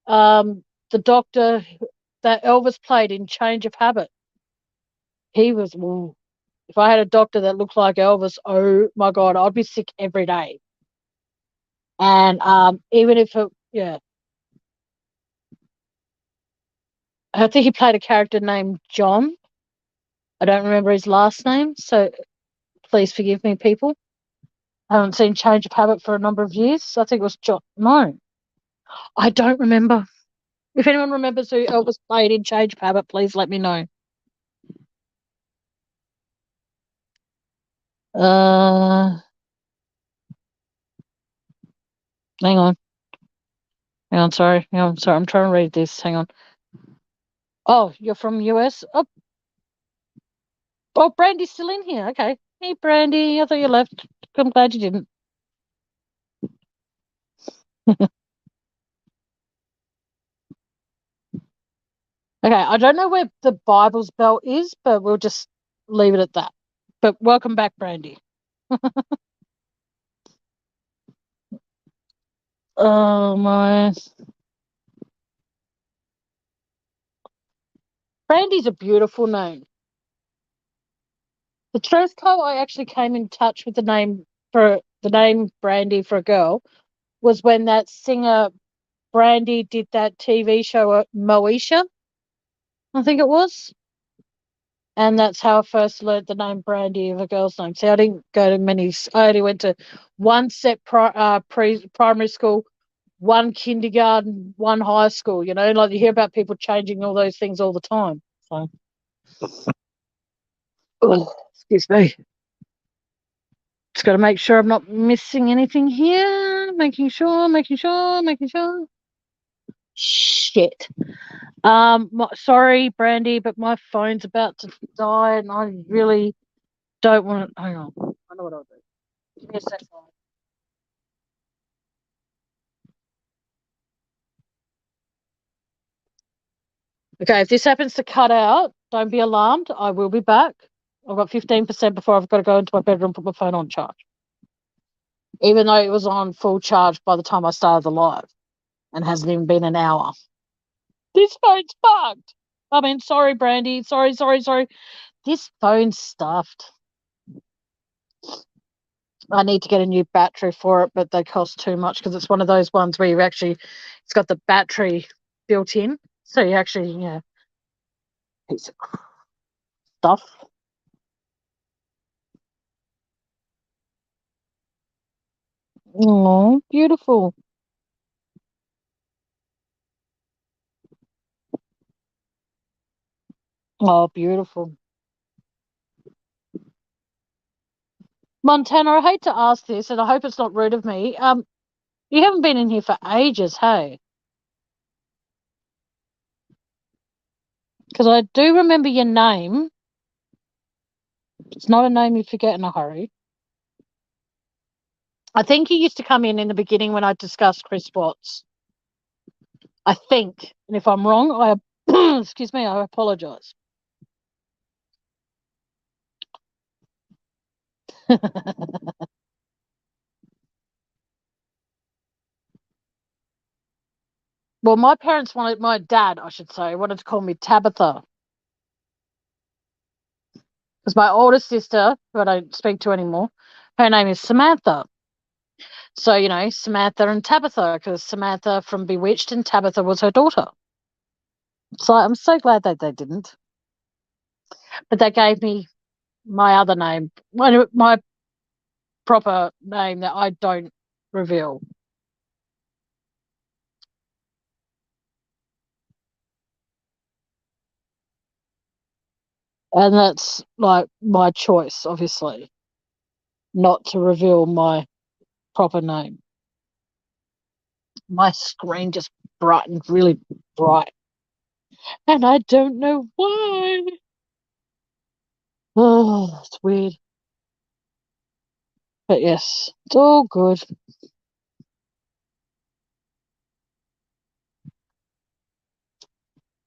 the doctor that Elvis played in Change of Habit. He was, ooh, if I had a doctor that looked like Elvis, oh my God, I'd be sick every day. And even if it, yeah. I think he played a character named John. I don't remember his last name, so please forgive me, people. I haven't seen Change of Habit for a number of years. I think it was John. No, I don't remember. If anyone remembers who Elvis played in Change of Habit, please let me know. Uh, hang on. Hang on, sorry. Hang on, sorry. I'm trying to read this. Hang on. Oh, you're from US? Oh, Brandy's still in here. Okay. Hey, Brandy. I thought you left. I'm glad you didn't. Okay, I don't know where the Bible's belt is, but we'll just leave it at that. But welcome back, Brandy. Oh my. Brandy's a beautiful name. The truth, though, I actually came in touch with the name Brandy for a girl was when that singer Brandy did that TV show Moesha, I think it was. And that's how I first learned the name Brandy of a girl's name. See, I didn't go to many. I only went to one set primary school, one kindergarten, one high school. You know, like you hear about people changing all those things all the time. So, excuse me. Just got to make sure I'm not missing anything here. Making sure. Shit. Sorry, Brandy, but my phone's about to die, and I really don't want to. Hang on. I know what I'll do. Give me a second. Okay, if this happens to cut out, don't be alarmed. I will be back. I've got 15% before I've got to go into my bedroom and put my phone on charge. Even though it was on full charge by the time I started the live and hasn't even been an hour. This phone's fucked. I mean, sorry, Brandy. Sorry. This phone's stuffed. I need to get a new battery for it, but they cost too much because it's one of those ones where it's got the battery built in. So you actually, piece of stuff. Oh, beautiful. Oh, beautiful. Montana, I hate to ask this, and I hope it's not rude of me. You haven't been in here for ages, hey? Because I do remember your name. It's not a name you forget in a hurry. I think you used to come in the beginning when I discussed Chris Watts. I think, and if I'm wrong, excuse me, I apologise. Well, my dad, I should say, wanted to call me Tabitha. Because my older sister, who I don't speak to anymore, her name is Samantha. So, Samantha and Tabitha, because Samantha from Bewitched and Tabitha was her daughter. So I'm so glad that they didn't. But they gave me my other name, my proper name that I don't reveal. And that's like my choice, obviously, not to reveal my proper name. My screen just brightened really bright. And I don't know why. Oh, it's weird. But yes, it's all good.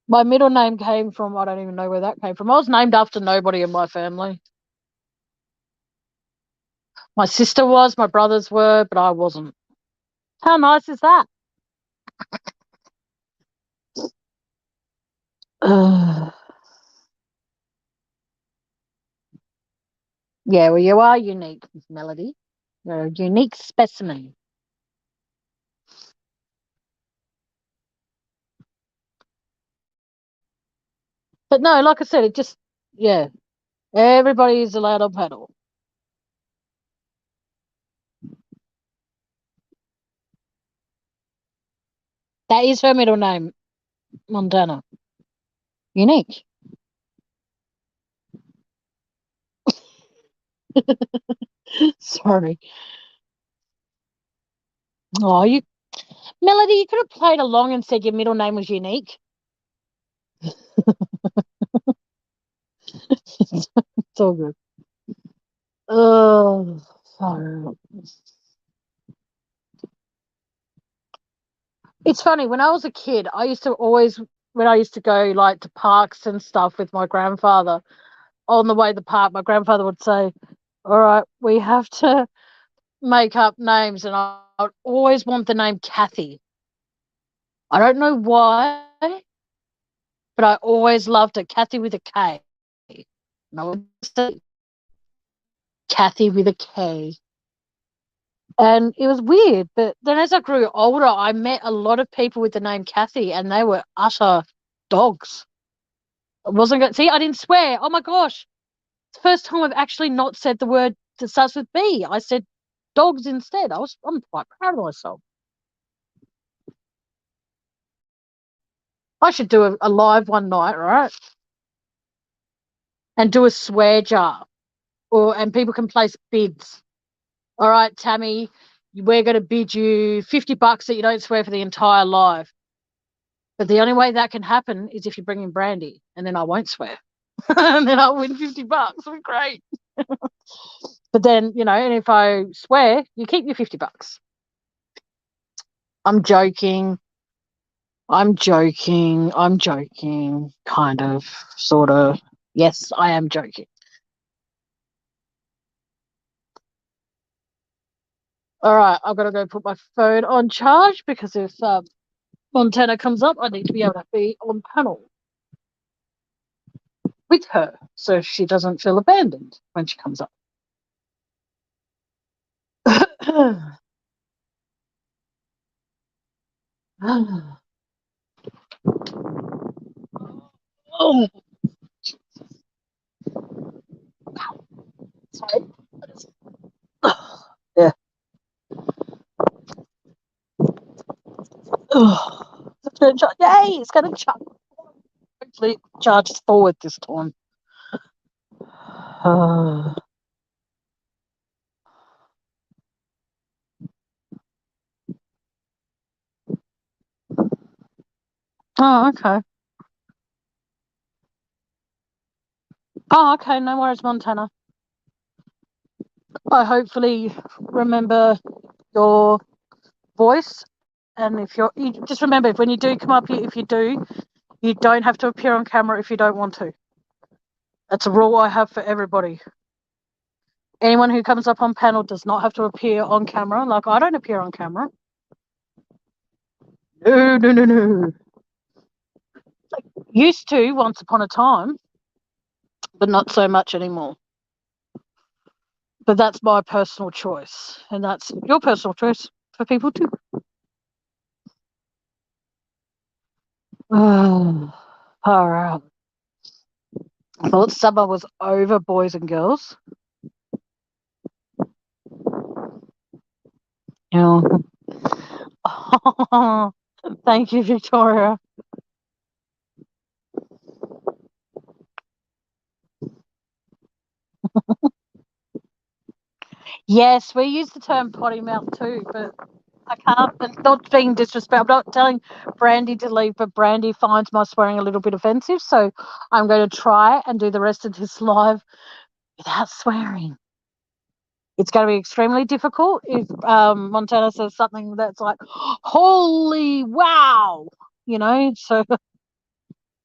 My middle name came from, I don't even know where that came from. I was named after nobody in my family. My sister was, my brothers were, but I wasn't. How nice is that? Yeah, well, you are unique, Melody. You're a unique specimen. But no, like I said, it just, yeah, everybody is allowed on panel. That is her middle name, Montana. Unique. Sorry. Oh, you, Melody, you could have played along and said your middle name was unique. It's all good. Oh, sorry. It's funny, when I was a kid, I used to always, when I used to go like to parks and stuff with my grandfather, on the way to the park, my grandfather would say, all right, we have to make up names. And I'd always want the name Kathy. I don't know why, but I always loved it. Kathy with a K. And I would say Kathy with a K. And it was weird. But then as I grew older, I met a lot of people with the name Kathy, and they were utter dogs. I wasn't going to see, I didn't swear. Oh my gosh. It's the first time I've actually not said the word that starts with B. I said dogs instead. I'm quite proud of myself. I should do a live one night, right? And do a swear jar. And people can place bids. All right, Tammy, we're going to bid you $50 that you don't swear for the entire live. But the only way that can happen is if you bring in brandy, and then I won't swear. And then I'll win $50. Great. But then, and if I swear, you keep your $50. I'm joking. I'm joking. I'm joking. Kind of, sort of. Yes, I am joking. All right, I've got to go put my phone on charge because if Montana comes up, I need to be able to be on panel with her so she doesn't feel abandoned when she comes up. Oh, sorry. Yeah. Yay, it's going to charge. Hopefully, it charges forward this time. Oh, okay. Oh, okay. No worries, Montana. I hopefully remember your voice. And if you just remember, if when you do come up here, if you do, you don't have to appear on camera if you don't want to. That's a rule I have for everybody. Anyone who comes up on panel does not have to appear on camera. Like, I don't appear on camera. No, no, no, no. Like, used to once upon a time, but not so much anymore. But that's my personal choice, and that's your personal choice for people too. Oh, all right. I thought summer was over, boys and girls. Yeah. Oh, thank you, Victoria. Yes, we use the term potty mouth too, but I can't. And not being disrespectful. I'm not telling Brandy to leave, but Brandy finds my swearing a little bit offensive. So I'm going to try and do the rest of this live without swearing. It's going to be extremely difficult if Montana says something that's like, holy wow, So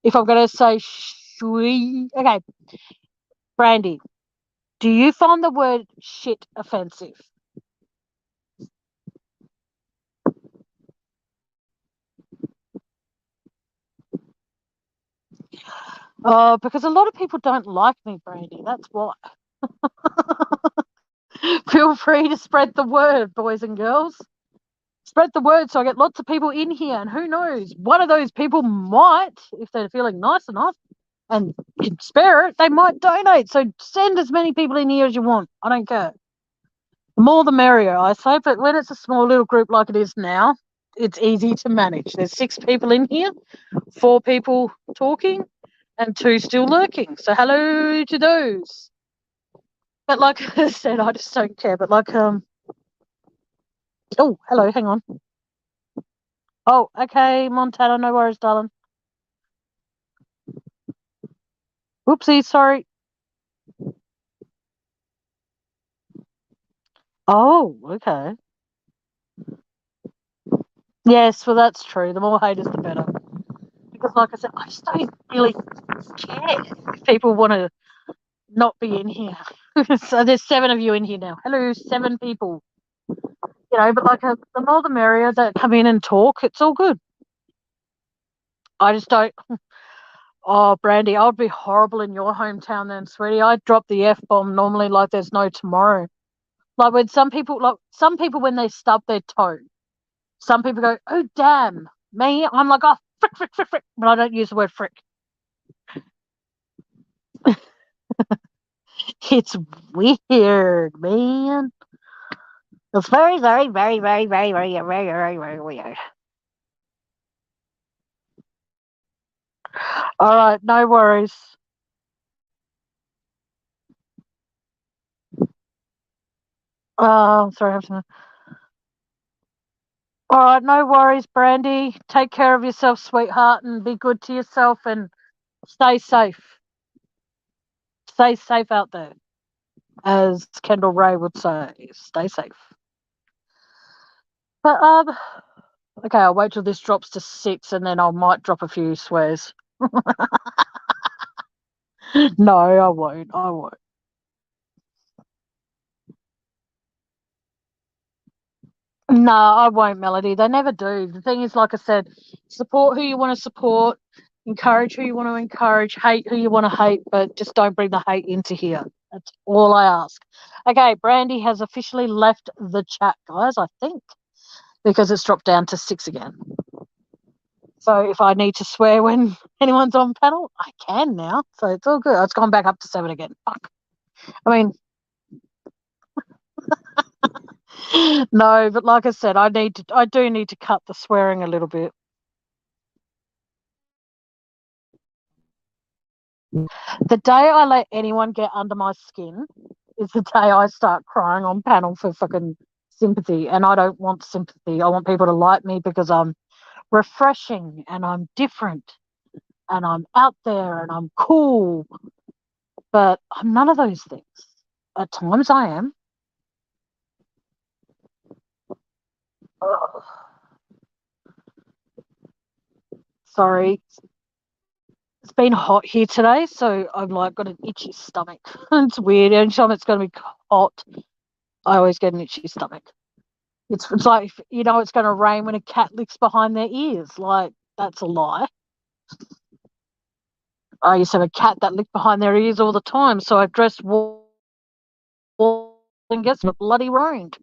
if I'm going to say shui, okay, Brandy, do you find the word shit offensive? Oh, because a lot of people don't like me, Brandy. That's why. Feel free to spread the word, boys and girls. Spread the word so I get lots of people in here. And who knows, one of those people might, if they're feeling nice enough, and can spare it, they might donate. So send as many people in here as you want. I don't care. The more the merrier, I say. But when it's a small little group like it is now, it's easy to manage. There's 6 people in here, 4 people talking, and 2 still lurking. So hello to those. But like I said, I just don't care. But like oh, hello, hang on. Oh, okay, Montana, no worries, darling. Oopsie, sorry. Oh, okay. Yes, well, that's true. The more haters, the better. Because, like I said, I just don't really care if people want to not be in here. So there's 7 of you in here now. Hello, 7 people. You know, but like the more the merrier that come in and talk, it's all good. I just don't. Oh, Brandy, I would be horrible in your hometown then, sweetie. I'd drop the F bomb normally like there's no tomorrow. Like when some people when they stub their toe, some people go, "Oh damn!" Me, I'm like, "Oh frick, frick, frick, frick," but I don't use the word frick. It's weird, man. It's very, very, very, very, very, very, very, very, very weird. All right, no worries. Sorry, I have to. All right, no worries, Brandy. Take care of yourself, sweetheart, and be good to yourself and stay safe. Stay safe out there, as Kendall Ray would say. Stay safe. But okay, I'll wait till this drops to 6, and then I might drop a few swears. No, I won't. I won't. No, I won't, Melody. They never do. The thing is, like I said, support who you want to support, encourage who you want to encourage, hate who you want to hate, but just don't bring the hate into here. That's all I ask. Okay, Brandy has officially left the chat, guys, I think, because it's dropped down to 6 again. So if I need to swear when anyone's on panel, I can now. So it's all good. It's gone back up to 7 again. Fuck. I mean, no, but like I said, I do need to cut the swearing a little bit. The day I let anyone get under my skin is the day I start crying on panel for fucking sympathy. And I don't want sympathy. I want people to like me because I'm refreshing and I'm different and I'm out there and I'm cool. But I'm none of those things. At times I am. Ugh. Sorry. It's been hot here today, so I'm like got an itchy stomach. It's weird. Anytime it's going to be hot, I always get an itchy stomach. It's like it's going to rain when a cat licks behind their ears. Like that's a lie. I used to have a cat that licked behind their ears all the time, so I dressed warm and gets bloody rained.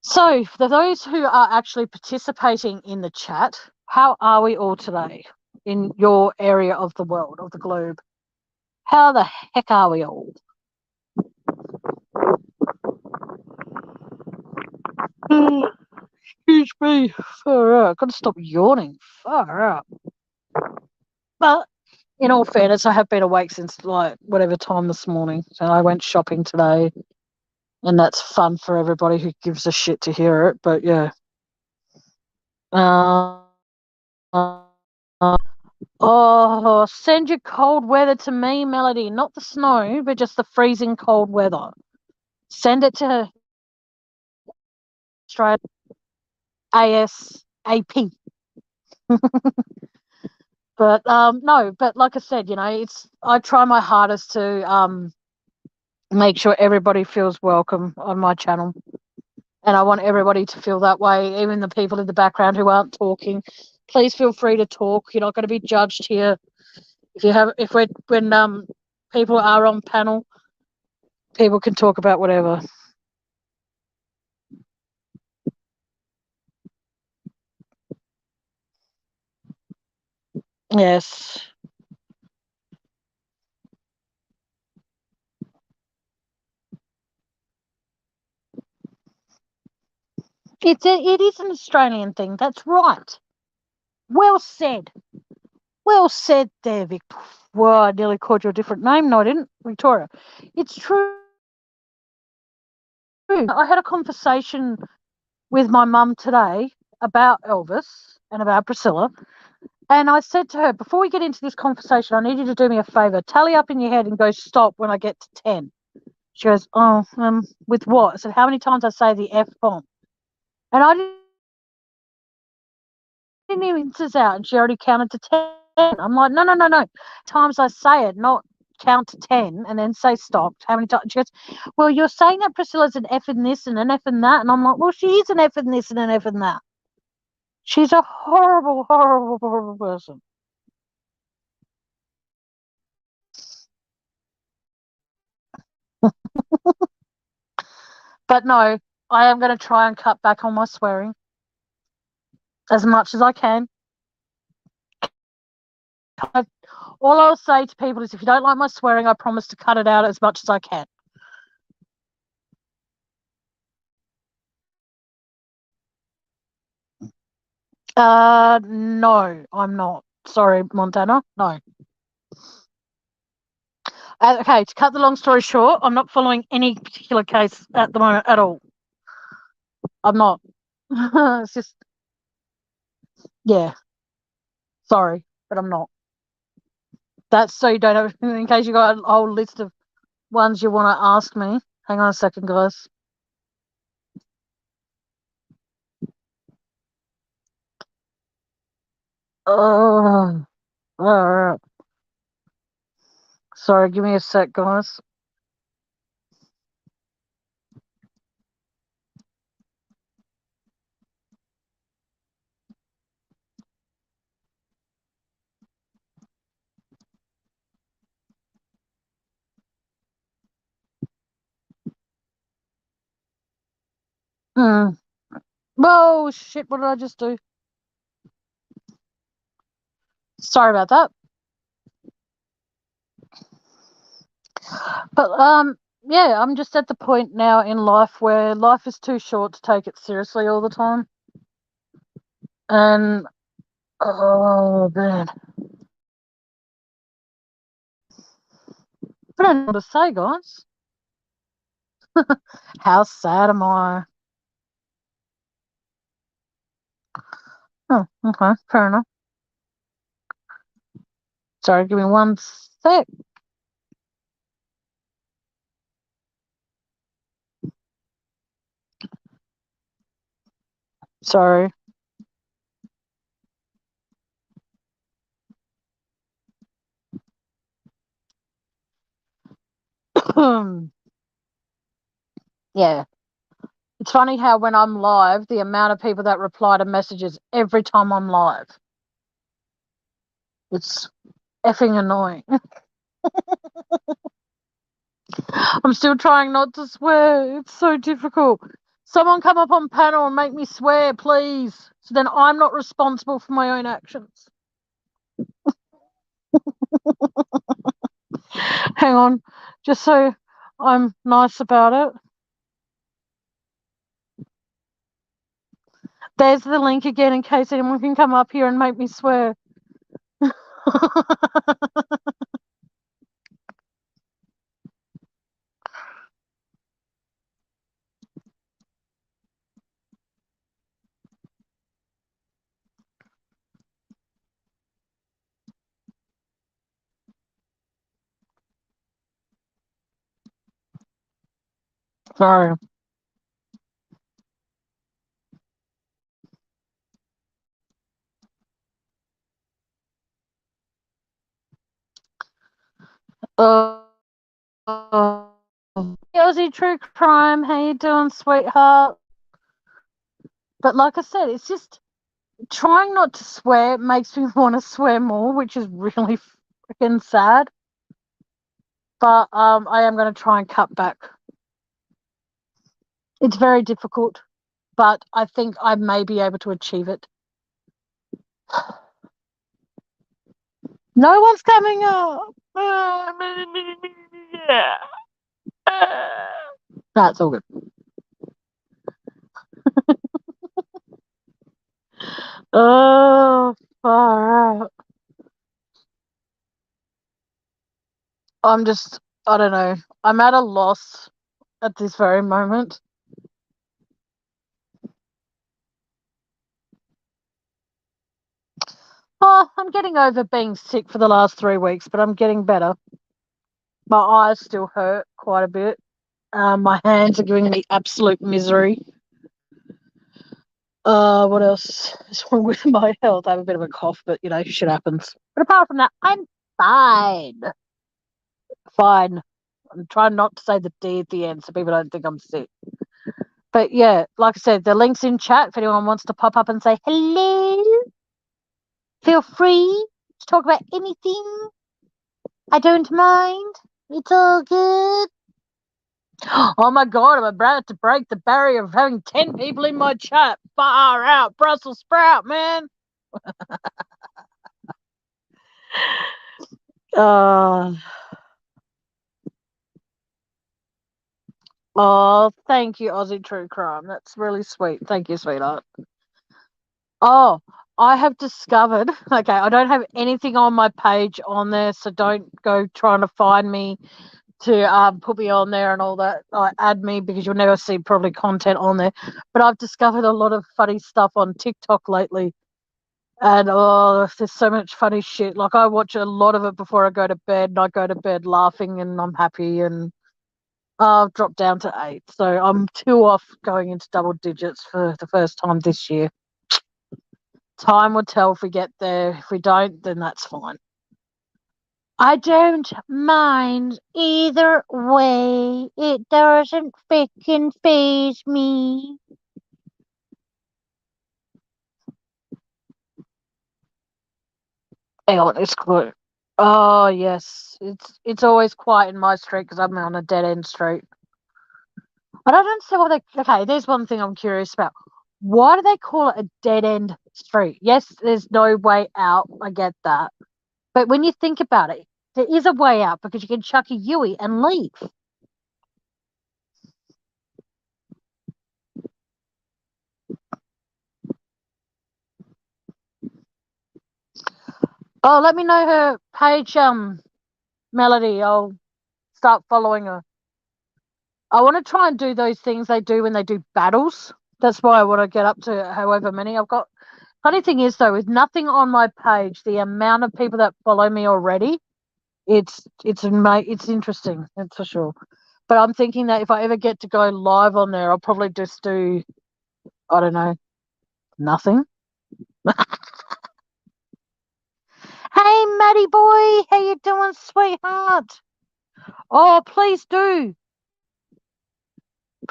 So for those who are actually participating in the chat, how are we all today in your area of the world, of the globe? How the heck are we all? Excuse me. Far out. Gotta stop yawning. Far out. But in all fairness, I have been awake since like whatever time this morning. So I went shopping today, and that's fun for everybody who gives a shit to hear it. But yeah. Uh, oh, send your cold weather to me, Melody. Not the snow, but just the freezing cold weather. Send it to Australia ASAP. But no, but like I said, I try my hardest to make sure everybody feels welcome on my channel. And I want everybody to feel that way, even the people in the background who aren't talking. Please feel free to talk. You're not going to be judged here. When people are on panel, people can talk about whatever. Yes. It is an Australian thing. That's right. Well said. Well said there, Vic. Well, I nearly called you a different name. No, I didn't. Victoria. It's true. I had a conversation with my mum today about Elvis and about Priscilla. And I said to her, before we get into this conversation, I need you to do me a favour. Tally up in your head and go stop when I get to 10. She goes, oh, with what? I said, how many times I say the F bomb? And I didn't even this out, and she already counted to 10. I'm like, no. Times I say it, not count to 10 and then say stop. How many times? She goes, well, you're saying that Priscilla's an F in this and an F in that. And I'm like, well, she is an F in this and an F in that. She's a horrible, horrible, horrible person. But no, I am going to try and cut back on my swearing as much as I can. All I'll say to people is if you don't like my swearing, I promise to cut it out as much as I can. No, I'm not. Sorry, Montana. No. Okay, to cut the long story short, I'm not following any particular case at the moment at all. I'm not. It's just, yeah. Sorry, but I'm not. That's so you don't have, in case you got a whole list of ones you want to ask me. Hang on a second, guys. Oh, all right. Sorry, give me a sec, guys. Hmm. Whoa, shit! What did I just do? Sorry about that. But yeah, I'm just at the point now in life where life is too short to take it seriously all the time. And oh man, I don't know what to say, guys. How sad am I? Oh, okay, fair enough. Sorry, give me one sec. Sorry. Yeah. It's funny how when I'm live, the amount of people that reply to messages every time I'm live. It's effing annoying. I'm still trying not to swear. It's so difficult. Someone come up on panel and make me swear, please. So then I'm not responsible for my own actions. Hang on, just so I'm nice about it. There's the link again in case anyone can come up here and make me swear. Sorry. Uh, Aussie True Crime, how you doing, sweetheart? But like I said, it's just trying not to swear makes me want to swear more, which is really freaking sad. But I am going to try and cut back. It's very difficult, but I think I may be able to achieve it. No one's coming up. That's all good. Oh, far out. I don't know. I'm at a loss at this very moment. Oh, I'm getting over being sick for the last 3 weeks, but I'm getting better. My eyes still hurt quite a bit. My hands are giving me absolute misery. What else is wrong with my health? I have a bit of a cough, but shit happens. But apart from that, I'm fine. Fine. I'm trying not to say the D at the end so people don't think I'm sick. But yeah, like I said, the link's in chat if anyone wants to pop up and say hello. Feel free to talk about anything. I don't mind. It's all good. Oh my god, I'm about to break the barrier of having 10 people in my chat. Far out, Brussels sprout, man. Oh, thank you, Aussie True Crime. That's really sweet. Thank you, sweetheart. Oh, I have discovered, okay, I don't have anything on my page on there, so don't go trying to find me to put me on there and all that, add me, because you'll never see probably content on there. But I've discovered a lot of funny stuff on TikTok lately. And there's so much funny shit. Like, I watch a lot of it before I go to bed, and I go to bed laughing and I'm happy, and I've dropped down to 8. So I'm 2 off going into double digits for the first time this year. Time will tell if we get there. If we don't, then that's fine. I don't mind either way. It doesn't freaking faze me. Hang on, it's good. Oh yes, it's always quiet in my street because I'm on a dead end street. I don't understand why they. Okay, there's one thing I'm curious about. Why do they call it a dead end street? Yes, there's no way out. I get that, but when you think about it, there is a way out because you can chuck a Yui and leave. Oh, let me know her page, Melody. I'll start following her. I want to try and do those things they do when they do battles. That's why I want to get up to however many I've got. Funny thing is, though, with nothing on my page, the amount of people that follow me already, it's interesting. That's for sure. But I'm thinking that if I ever get to go live on there, I'll probably just do, I don't know, nothing. Hey, Maddie boy, how you doing, sweetheart? Oh, please do.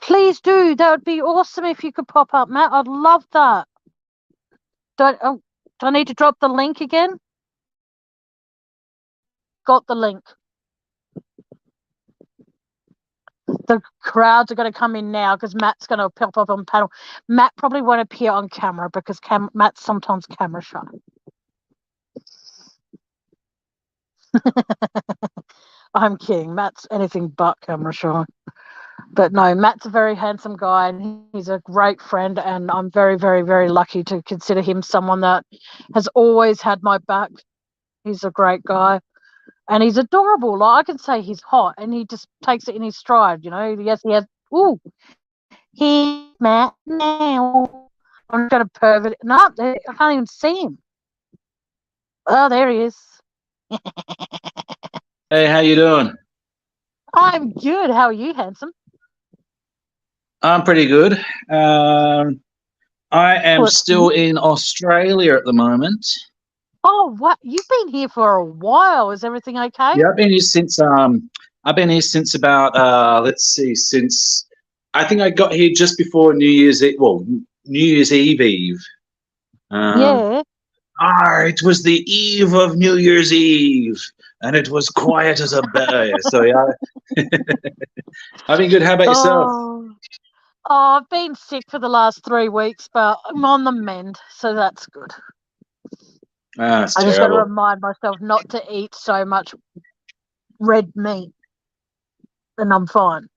Please do. That would be awesome if you could pop up, Matt. I'd love that. Do I need to drop the link again? Got the link. The crowds are going to come in now because Matt's going to pop up on panel. Matt probably won't appear on camera because Matt's sometimes camera shy. I'm kidding. Matt's anything but camera shy. But no, Matt's a very handsome guy and he's a great friend, and I'm very, very, very lucky to consider him someone that has always had my back. He's a great guy and he's adorable. Like, I can say he's hot and he just takes it in his stride, Yes, he has. Ooh, here's Matt now. I'm going to pervert. No, I can't even see him. Oh, there he is. Hey, how you doing? I'm good. How are you, handsome? I'm pretty good. I am still in Australia at the moment. Oh, what? You've been here for a while. Is everything okay? Yeah, I've been here since about let's see, since I think I got here just before New Year's Eve. Well, New Year's Eve. Yeah. It was the eve of New Year's Eve, and it was quiet as a bear. So yeah, I've been good. How about yourself? Oh, I've been sick for the last 3 weeks, but I'm on the mend, so that's good. It's I just got to terrible. remind myself not to eat so much red meat, and I'm fine.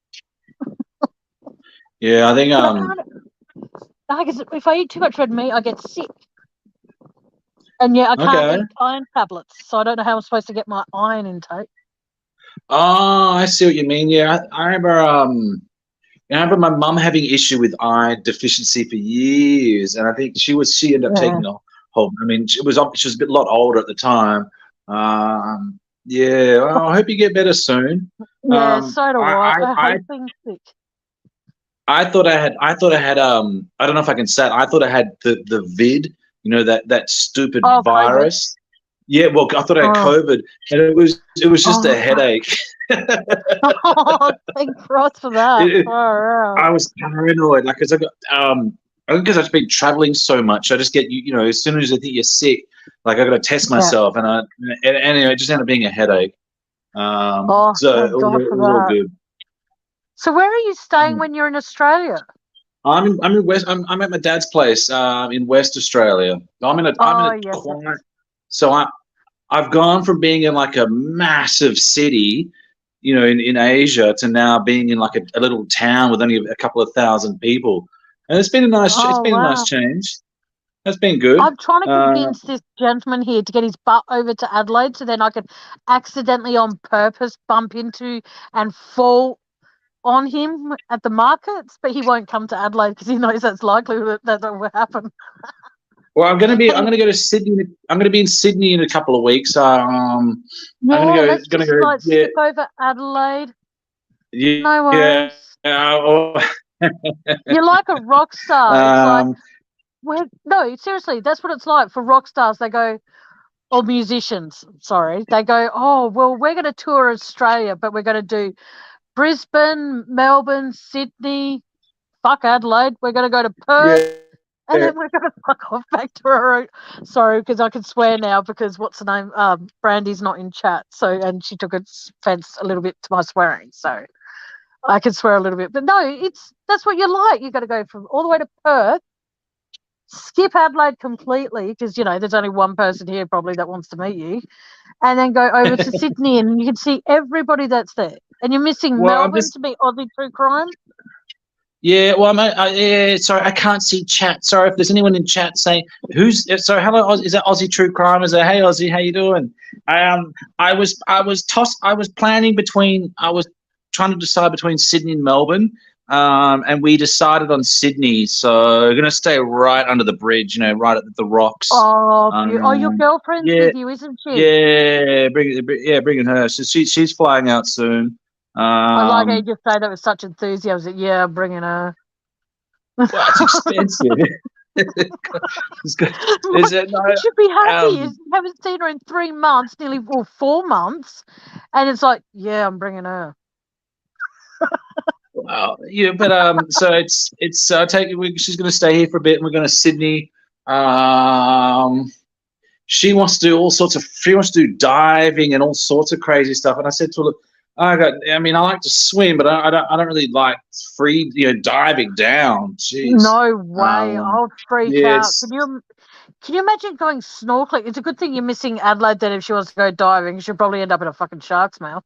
Yeah, I think But I can't. Like, if I eat too much red meat, I get sick. And yeah, I can't okay. eat iron tablets, so I don't know how I'm supposed to get my iron intake. Oh, I see what you mean. Yeah, I remember. I remember my mum having issue with iron deficiency for years, and I think she ended up Yeah, taking a whole. I mean, she was a lot older at the time. Yeah, well, I hope you get better soon. yeah. So do I. I I hate being sick. I thought I had I don't know if I can say it. I thought I had the vid, that stupid Oh, COVID. virus. Yeah, well, I thought I had Oh, COVID, and it was just a oh, fuck. headache. Oh, thank Christ for that. It, Far out. I was paranoid, like, because I think because I've been traveling so much, I just get as soon as I think you're sick, like I got to test Yeah. myself, and anyway, it just ended up being a headache. Oh, So thank God it for was all that. good. So, where are you staying when you're in Australia? I'm in West. I'm at my dad's place in West Australia. I'm in Oh, a yes. quiet. So I've gone from being in like a massive city, in Asia, to now being in like a little town with only a couple of thousand people, and it's Oh, been a nice wow. change. That's been good. I'm trying to Uh, convince this gentleman here to get his butt over to Adelaide so then I could accidentally on purpose bump into and fall on him at the markets, but he won't come to Adelaide because he knows that's likely that will happen. well, I'm But gonna go to Sydney. I'm gonna be in Sydney in a couple of weeks. I'm yeah, let's gonna just go. like Yeah, skip over Adelaide. yeah. No Yeah. worries. You're like a rock star. It's like, Um, no, seriously, that's what it's like for rock stars. They go, or musicians, sorry, they go, oh, well, we're going to tour Australia, but we're going to do Brisbane, Melbourne, Sydney, fuck Adelaide. We're going to go to Perth, yeah. and then we're going to fuck off back to our own. Sorry, because I can swear now because what's the name? Brandy's not in chat, so and she took offense a little bit to my swearing, so I can swear a little bit. But no, that's what you like. You got to go from all the way to Perth, skip Adelaide completely because there's only one person here probably that wants to meet you, and then go over to Sydney and you can see everybody that's there. And you're missing Well, I'm Melbourne just to meet Aussie True Crime. Yeah, well, yeah, sorry, I can't see chat. Sorry if there's anyone in chat saying sorry, hello, is that Aussie True Crime? Is that, hey Aussie, how you doing? I was planning between, I was trying to decide between Sydney and Melbourne, and we decided on Sydney, so we're gonna stay right under the bridge, right at the rocks. Oh, your girlfriend's Yeah, with you, isn't she? bringing her. So she's flying out soon. I like how you just say that with such enthusiasm. I was like, yeah, I'm bringing her. Well, it's expensive. Is it no, You should be happy. You um, haven't seen her in 3 months, nearly 4 months, and it's like, yeah, I'm bringing her. well, yeah, but so it's she's going to stay here for a bit, and we're going to Sydney. She wants to do she wants to do diving and all sorts of crazy stuff, and I said to her, look, I mean, I like to swim, but I don't really like free, diving down. Jeez. No way. I'll freak Yeah, out. Can you imagine going snorkeling? It's a good thing you're missing Adelaide then if she wants to go diving. She'll probably end up in a fucking shark's mouth.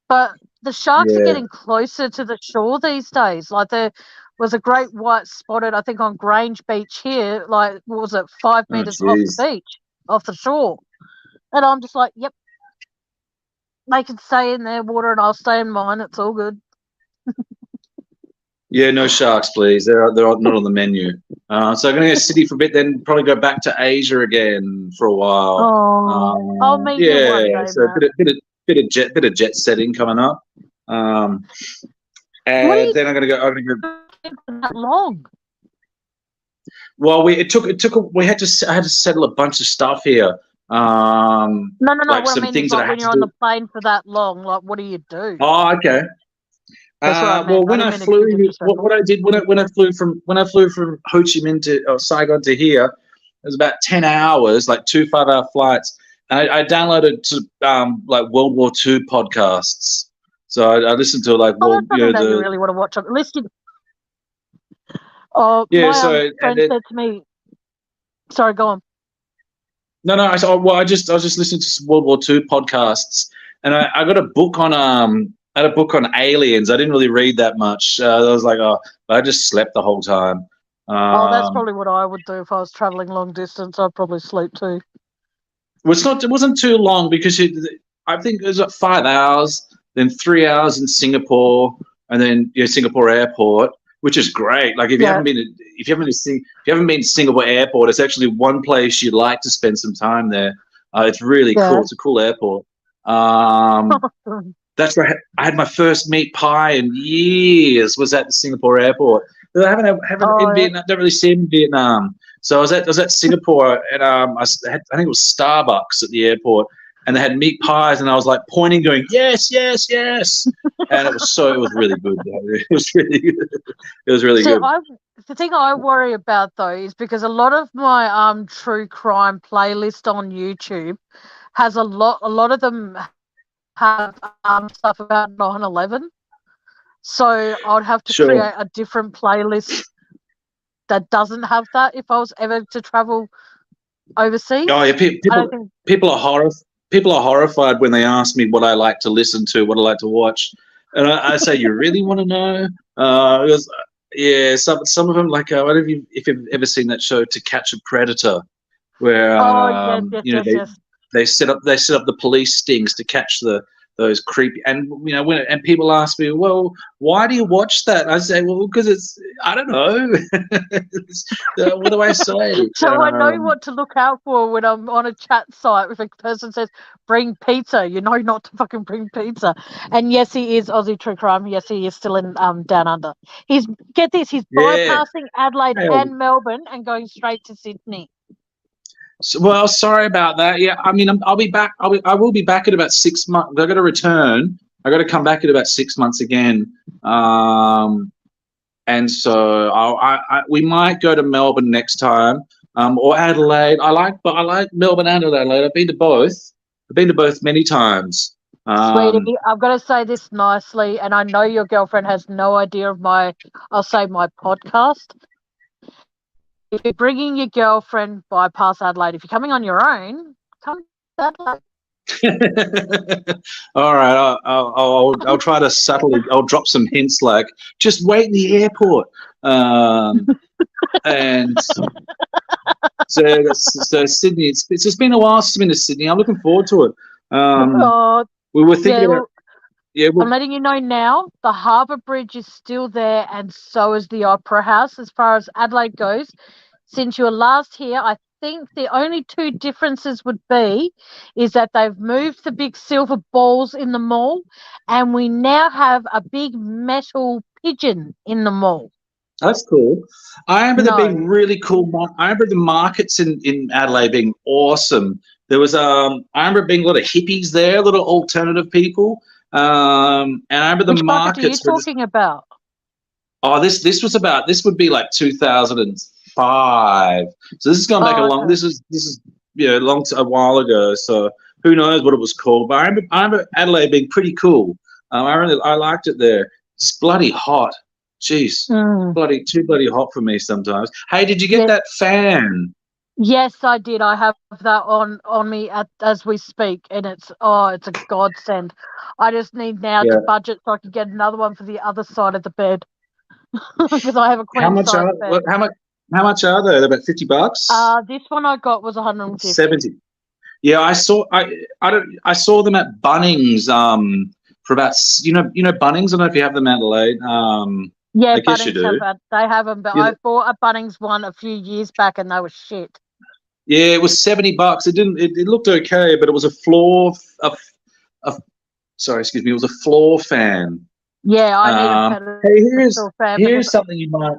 But the sharks are yeah. getting closer to the shore these days. Like there was a great white spotted, I think, on Grange Beach here, like, what was it, 5 meters off the Jeez. beach, off the shore. And I'm just like, yep, they can stay in their water and I'll stay in mine. It's all good. Yeah, no sharks, please. They're not on the menu. So I'm going to go to Sydney for a bit, then probably go back to Asia again for a while. Oh, I'll meet you one Yeah, day, so Matt. bit of jet setting coming up. What are And you then I'm going to go. doing for that long? Well, we had to settle a bunch of stuff here. No. Like What I some mean is, things that like, I when had to you're on the do. plane for that long, like, what do you do? Oh, okay. That's what I meant. Well, I when didn't I mean it to be flew, disrespectful. what I did when I flew from Ho Chi Minh to Saigon to here, it was about 10 hours, like 2 5-hour flights, and I downloaded like World War II podcasts. So I listened to like Oh, that's something that you really want to watch. At least yeah. my So and friend then said to me, sorry, go on. No, I was just listening to some World War II podcasts, and I got a book on I had a book on aliens. I didn't really read that much. I was like, oh, I just slept the whole time. Oh, that's Um, probably what I would do if I was traveling long distance. I'd probably sleep too. well, it wasn't too long because I think it was like 5 hours, then 3 hours in Singapore, and then Singapore Airport, which is great. Like Yeah, if you haven't been to Singapore Airport, it's actually one place you'd like to spend some time there. It's really yeah. cool. It's a cool airport. Um, that's where I had my first meat pie in years. Was at the Singapore Airport. I haven't in Oh, Vietnam. Don't really see him in Vietnam. So I was at Singapore, and I think it was Starbucks at the airport, and they had meat pies, and I was like pointing, going yes, yes, yes, and it was really good. It was really good. It was really see, good. the thing I worry about though is because a lot of my true crime playlist on YouTube has a lot of them have stuff about 9/11. So I'd have to Sure. create a different playlist that doesn't have that if I was ever to travel overseas. Oh yeah, I don't think. people are people are horrified when they ask me what I like to listen to, what I like to watch, and I say, "You really want to know?" Because, yeah, some of them like, what have you if you've ever seen that show To Catch a Predator, where Oh yes, yes, yes, yes. they set up the police stings to catch those creepy and and people ask me, well, why do you watch that? I say, well, because it's I don't know. What do I say? So I know what to look out for when I'm on a chat site. If a person says "bring pizza," you know not to fucking bring pizza. And yes, he is Aussie true crime. Yes, he is still in Down Under. He's get this. He's Yeah. bypassing Adelaide Hell, and Melbourne and going straight to Sydney. well, sorry about that. Yeah, I mean, I'll be back. I will be back in about 6 months. I got to return. I got to come back in about 6 months again. And so we might go to Melbourne next time, or Adelaide. I like Melbourne and Adelaide. I've been to both. I've been to both many times. Sweetie, I've got to say this nicely, and I know your girlfriend has no idea of my podcast. If you're bringing your girlfriend bypass Adelaide, if you're coming on your own, come to Adelaide. All right, I'll try to subtly. I'll drop some hints like just wait in the airport, and so Sydney. It's just been a while since I've been to Sydney. I'm looking forward to it. Oh, We were thinking yeah, about I'm letting you know now, the Harbour Bridge is still there, and so is the Opera House as far as Adelaide goes. Since you were last here, I think the only two differences would be is that they've moved the big silver balls in the mall, and we now have a big metal pigeon in the mall. That's cool. I remember there No. being really cool. I remember the markets in Adelaide being awesome. There was I remember being a lot of hippies there, a lot of alternative people. And I remember the Which market are you markets were just, talking about? oh, this would be like 2005. So this has gone back a Oh, long. okay. This is a while ago. So who knows what it was called? But I remember Adelaide being pretty cool. I liked it there. It's bloody hot. Jeez, too bloody hot for me sometimes. Hey, did you get Yes, that fan? yes, I did. I have that on me as we speak, and it's a godsend. I just need now to Yeah. budget so I can get another one for the other side of the bed because I have a How queen much size are bed. how much are they? They're about $50. This one I got was 150. 70. Yeah, I saw them at Bunnings for about Bunnings. I don't know if you have them in Adelaide. Yeah, I guess you do. they have them, but Yeah, I bought a Bunnings one a few years back and they were shit. yeah, it was $70. It didn't. It looked okay, but it was a sorry, excuse me. It was a floor fan. Yeah, I need a Hey, pedestal fan because here's something you might.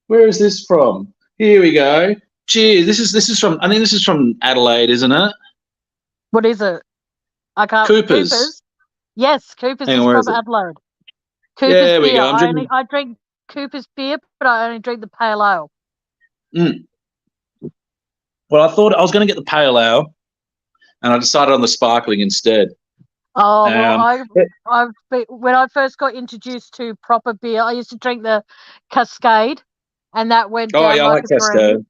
Where is this from? Here we go. Gee, this is from. I think this is from Adelaide, isn't it? what is it? I can't. Coopers. Yes, Coopers Hang on, is where from is it? Adelaide. Yeah, Cooper's there we beer. go. I'm drinking. I drink Cooper's beer, but I only drink the pale ale. Mm. Well, I thought I was going to get the pale ale, and I decided on the sparkling instead. Oh well, It- when I first got introduced to proper beer, I used to drink the Cascade, and that went oh down yeah, I like like a dream. Cascade.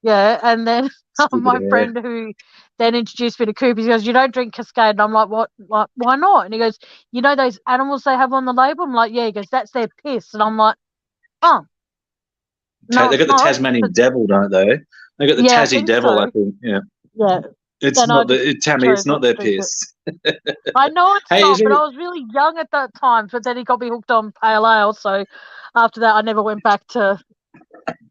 Yeah, and then Stupid my air. friend who then introduced me to Coop, he goes, "You don't drink Cascade." And I'm like, "What? Like, why not?" And he goes, "You know those animals they have on the label?" I'm like, "Yeah." He goes, "That's their piss." And I'm like, "Oh, no, They it's got the not." Tasmanian But devil, don't they? They got the yeah, I Tassie think devil, I so. think. Yeah, Yeah. it's Then I not just Tammy. It's chose not not to their drink it. piss. I know it's Hey, is not, there? but I was really young at that time. But then he got me hooked on pale ale, so after that, I never went back to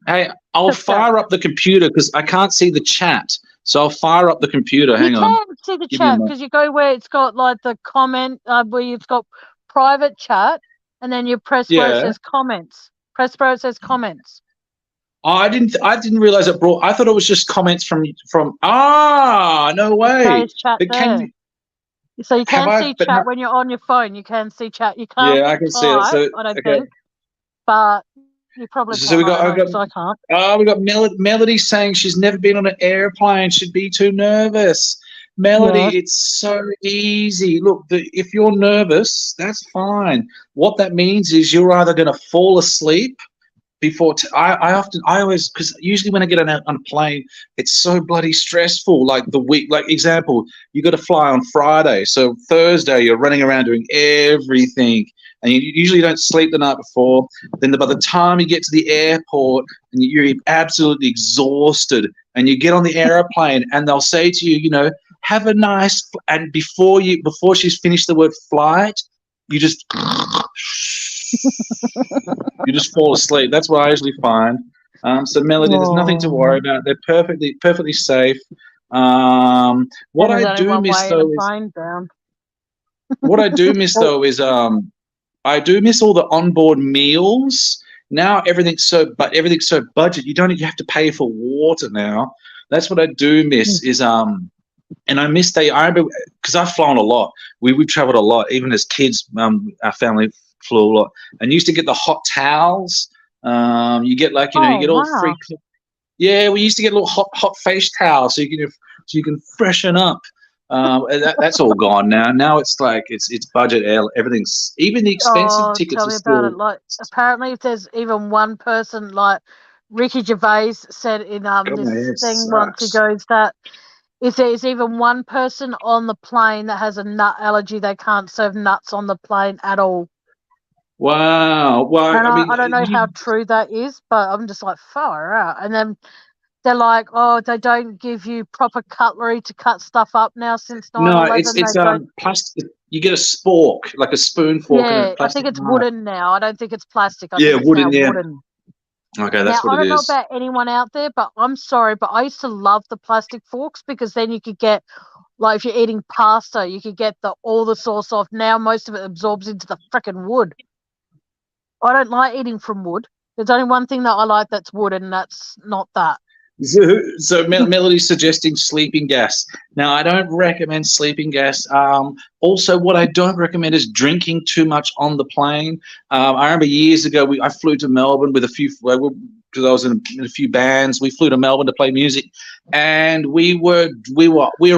Hey, I'll that. fire up the computer because I can't see the chat. So I'll fire up the computer. You Hang on. can see the Give me a chat moment. because you go where it's got like the comment where you've got private chat, and then you press where it Yeah. says comments. Press where it says comments. Oh, I didn't realize it brought. I thought it was just comments from. Ah, no It way. says chat But can there. you So you have can I? see But chat no. when you're on your phone. You can see chat. You can't Yeah, I can see it. type, So I don't okay. think, but you probably So can. we I got. don't I know got. because I can't. Oh, we got Melody saying she's never been on an airplane. She'd be too nervous. Yeah. Melody, it's so easy. Look, if you're nervous, that's fine. What that means is you're either going to fall asleep before I always, because usually when I get on a plane, it's so bloody stressful. Like the week, like example, you got to fly on Friday, so Thursday you're running around doing everything, and you usually don't sleep the night before. Then by the time you get to the airport, and you're absolutely exhausted, and you get on the airplane, and they'll say to you, have a nice, and before she's finished the word flight, you just you just fall asleep. That's what I usually find. So Melody, there's nothing to worry Oh. about. They're perfectly safe. What And there's I only do one miss way in a though is plane down. what I do miss Oh, though is I do miss all the onboard meals. Now everything's so budget. You have to pay for water now. That's what I do miss is and I remember because I've flown a lot. We've traveled a lot, even as kids. Our family flew a lot, and used to get the hot towels. You get you oh get all free. wow. Yeah, we used to get a little hot face towel so you can freshen up. And that's all gone now. Now it's like it's budget air. Everything's even the expensive Oh, tickets tell are me about it. still. Like, apparently, if there's even one person, like Ricky Gervais said in God, my this hair thing once, he sucks. goes that if there's even one person on the plane that has a nut allergy, they can't serve nuts on the plane at all. Wow. Well, And I mean, I don't know how true that is, but I'm just like, far out. And then they're like, oh, they don't give you proper cutlery to cut stuff up now since no, 9/11. They it's don't. plastic. You get a spork, like a spoon fork and a Yeah, I think plastic it's knife. wooden now. I don't think it's plastic. I Yeah, think it's now wooden. Yeah. wooden. Okay, Now, that's what I it don't know is. about anyone out there, but I'm sorry, but I used to love the plastic forks because then you could get, like, if you're eating pasta, you could get all the sauce off. Now, most of it absorbs into the freaking wood. I don't like eating from wood. There's only one thing that I like that's wood, and that's not that. So Melody's suggesting sleeping gas. Now, I don't recommend sleeping gas. Also, what I don't recommend is drinking too much on the plane. I remember years ago, I flew to Melbourne with a few, because I was in a few bands. We flew to Melbourne to play music, and we were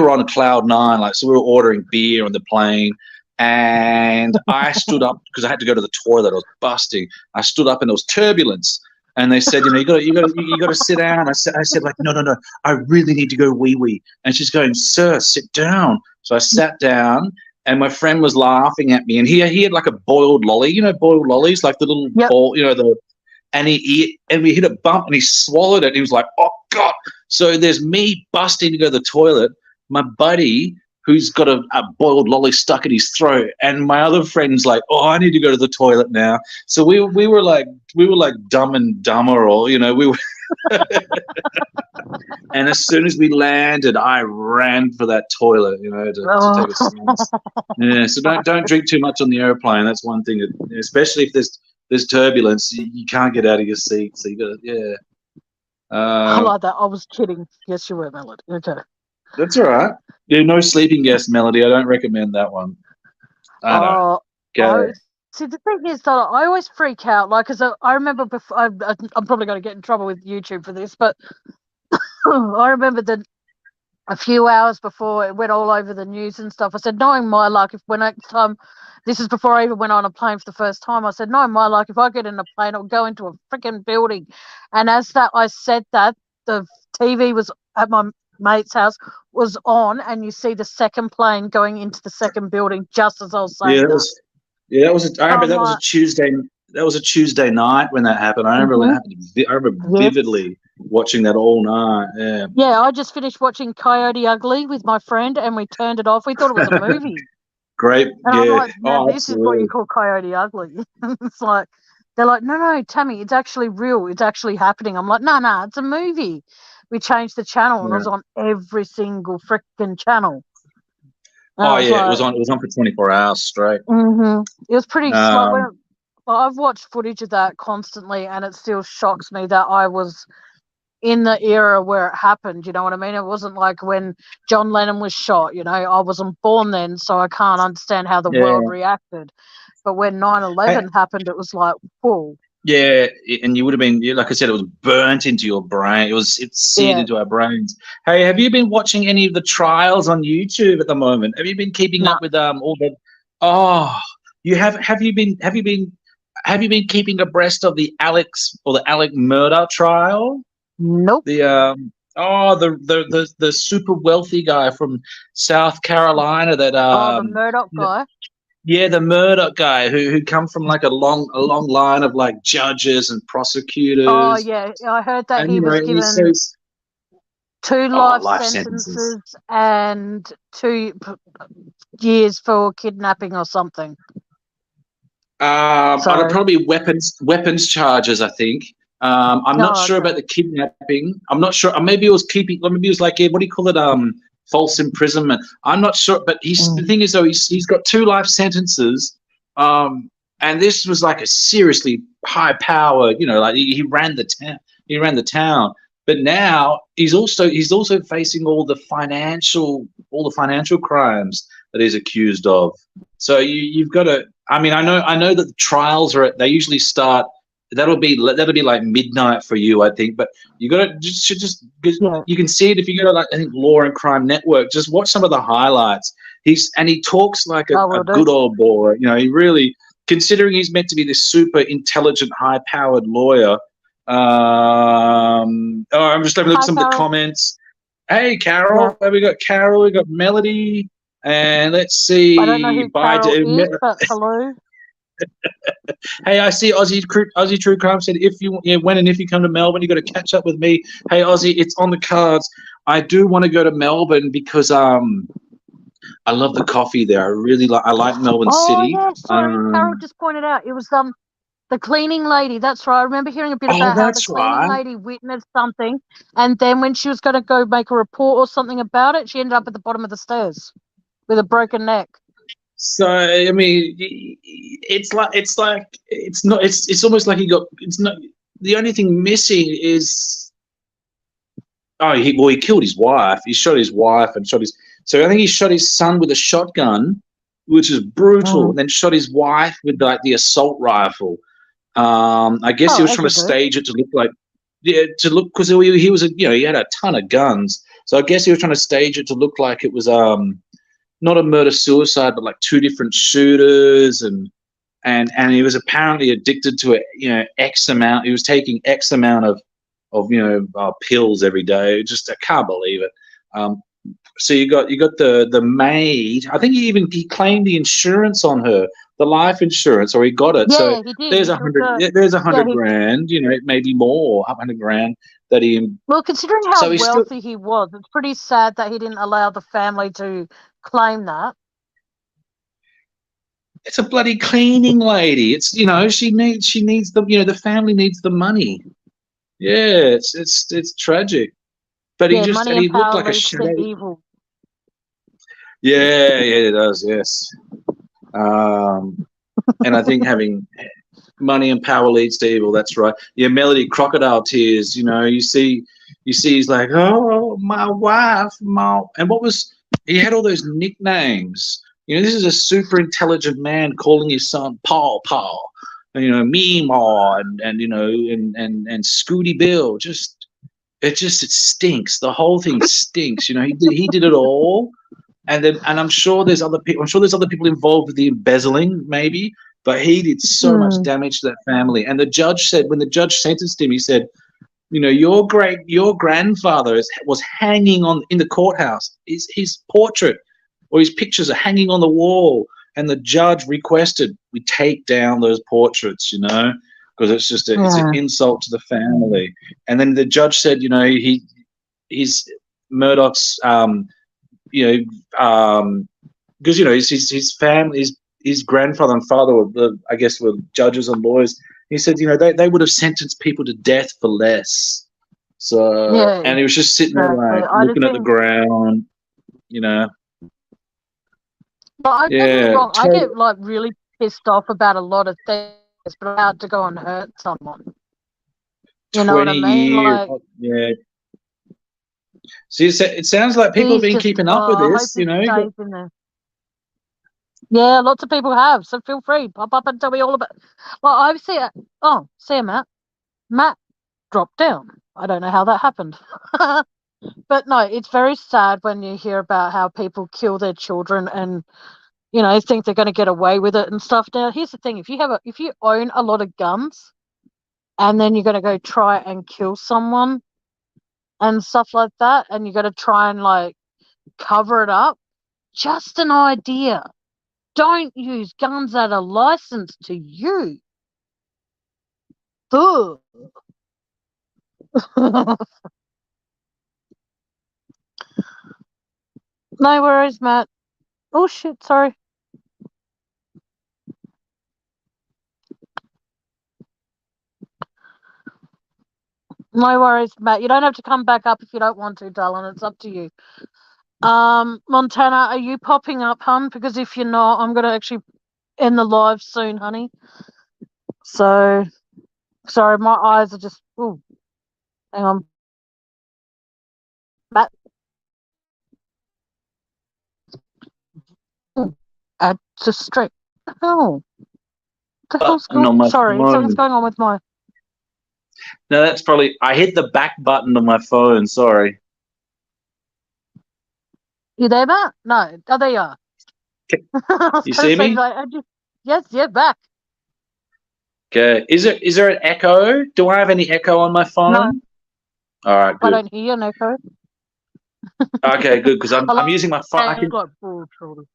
on cloud nine. Like, so we were ordering beer on the plane. And I stood up because I had to go to the toilet. I was busting. I stood up and there was turbulence. And they said, you got to sit down. I said, like, no, I really need to go wee wee. And she's going, sir, sit down. So I sat down, and my friend was laughing at me, and he had like a boiled lolly, boiled lollies, like the little Yep. ball, and we hit a bump, and he swallowed it. And he was like, oh god. So there's me busting to go to the toilet. My buddy, who's got a boiled lolly stuck in his throat, and my other friend's like, "Oh, I need to go to the toilet now." So we were like Dumb and Dumber, or we were. And as soon as we landed, I ran for that toilet, to Oh. take a snooze. Yeah, so don't drink too much on the airplane. That's one thing, especially if there's turbulence, you can't get out of your seat. So you got to, I yeah. like that. I was kidding. Yes, you were, Melody. Okay. That's all right. Yeah, no sleeping gas, Melody. I don't recommend that one. I don't. Oh, Go. see, the thing is that I always freak out. Like, because I remember before, I'm probably going to get in trouble with YouTube for this, but I remember that a few hours before it went all over the news and stuff, I said, knowing my luck, if when next time, this is before I even went on a plane for the first time, I said, knowing my luck, if I get in a plane, I'll go into a freaking building. And as that I said that, the TV was at my mate's house was on, and you see the second plane going into the second building just as I was saying that was. I remember that was like, a Tuesday. That was a Tuesday night when that happened. I remember when it happened. I remember vividly watching that all night. Yeah. Yeah, I just finished watching Coyote Ugly with my friend, and we turned it off. We thought it was a movie. Great. And yeah. I'm like, no, this absolutely. is what you call Coyote Ugly. It's like, they're like, no, Tammy, it's actually real. It's actually happening. I'm like, no, it's a movie. We changed the channel, and it was on every single freaking channel. And it was on. It was on for 24 hours straight. Mm-hmm. It was pretty slow. I've watched footage of that constantly, and it still shocks me that I was in the era where it happened. You know what I mean? It wasn't like when John Lennon was shot. You know, I wasn't born then, so I can't understand how the world reacted. But when 9/11 happened, it was like, whoa. Yeah, and you would have been, like I said, it was burnt into your brain. It's seared into our brains. Hey, have you been watching any of the trials on YouTube at the moment? Have you been keeping up with all the? Oh, you have. Have you been keeping abreast of the Alec murder trial? Nope. The super wealthy guy from South Carolina that the Murdoch guy. Yeah, the Murdoch guy who come from like a long line of like judges and prosecutors. Oh yeah, I heard that he was given 2 life sentences and 2 years for kidnapping or something. It'll probably weapons charges, I think. I'm not sure about the kidnapping. I'm not sure. Maybe it was like, what do you call it? False imprisonment. I'm not sure, but the thing is though, he's got 2 life sentences, and this was like a seriously high power. You know, like he ran the town. He ran the town, but now he's also facing all the financial crimes that he's accused of. So you've got to. I mean, I know that the trials they usually start. That'll be like midnight for you, I think. But you got to just you can see it if you go to like, I think, Law and Crime Network. Just watch some of the highlights. He talks like a good old boy. You know, he really, considering he's meant to be this super intelligent, high powered lawyer. I'm just having a look at some of the comments. Hey, Carol, we got Carol, we got Melody, and let's see. I don't know who Carol is, but hello. Hey, I see Aussie True Crime said when and if you come to Melbourne, you got to catch up with me. Hey, Aussie, it's on the cards. I do want to go to Melbourne because I love the coffee there. I like Melbourne City. Oh yeah, sorry, Carol just pointed out it was the cleaning lady. That's right. I remember hearing a bit about how the cleaning lady witnessed something, and then when she was going to go make a report or something about it, she ended up at the bottom of the stairs with a broken neck. So I mean, it's almost like it's not. The only thing missing is he killed his wife. He shot his wife and shot his. So I think he shot his son with a shotgun, which is brutal. And then shot his wife with like the assault rifle. I guess he was trying to stage it to look like because he was he had a ton of guns. So I guess he was trying to stage it to look like it was not a murder-suicide, but like 2 different shooters, and he was apparently addicted to it. X amount. He was taking X amount of pills every day. Just I can't believe it. So you got the maid. I think he claimed the insurance on her, the life insurance, or he got it. Yeah, so he did. There's $100 grand. Maybe more, $100,000 that he. Well, considering how wealthy he was, it's pretty sad that he didn't allow the family to claim that. It's a bloody cleaning lady. It's she needs the family needs the money. Yeah, it's tragic. But he looked like a shadow. Yeah, it does. Yes. And I think having money and power leads to evil. That's right. Yeah, Melody, crocodile tears. You see he's like, oh, my wife, and he had all those nicknames. This is a super intelligent man calling his son Paul, and Meemaw, and Scooty Bill. It stinks. The whole thing stinks. He did it all, and I'm sure there's other people. I'm sure there's other people involved with the embezzling, maybe, but he did so much damage to that family. And the judge said, when the judge sentenced him, he said, your grandfather was hanging in the courthouse. His portrait or his pictures are hanging on the wall, and the judge requested we take down those portraits, because it's just it's an insult to the family. And then the judge said, he's Murdoch's, because his family, his grandfather and father were judges and lawyers. He said, they would have sentenced people to death for less. So, and he was just sitting there looking at the ground, But don't get me wrong, I get really pissed off about a lot of things, but allowed to go and hurt someone. You know what I mean? Yeah. See, it sounds like people have been keeping up with this, Yeah, lots of people have, so feel free, pop up and tell me all about it. Well, I've seen it. Oh, see you, Matt. Matt dropped down. I don't know how that happened. But no, it's very sad when you hear about how people kill their children and, think they're going to get away with it and stuff. Now, here's the thing. If you own a lot of guns and then you're going to go try and kill someone and stuff like that, and you're going to try and, cover it up, just an idea. Don't use guns that are licensed to you. Ugh. No worries, Matt. Oh, shit, sorry. No worries, Matt. You don't have to come back up if you don't want to, darling. It's up to you. Montana, are you popping up, hun? Because if you're not, I'm going to actually end the live soon, honey. So, sorry, my eyes are just... Ooh. Hang on. Matt? Add to stream. Oh. What the hell's going on? Sorry, something's going on with my... No, that's probably... I hit the back button on my phone. Sorry. You there, Matt? No. Oh, there you are. You see me? Yes, back. Okay. Is there an echo? Do I have any echo on my phone? No. All right, good. I don't hear an echo. Okay, good, because I'm using my phone. I've got broad shoulders.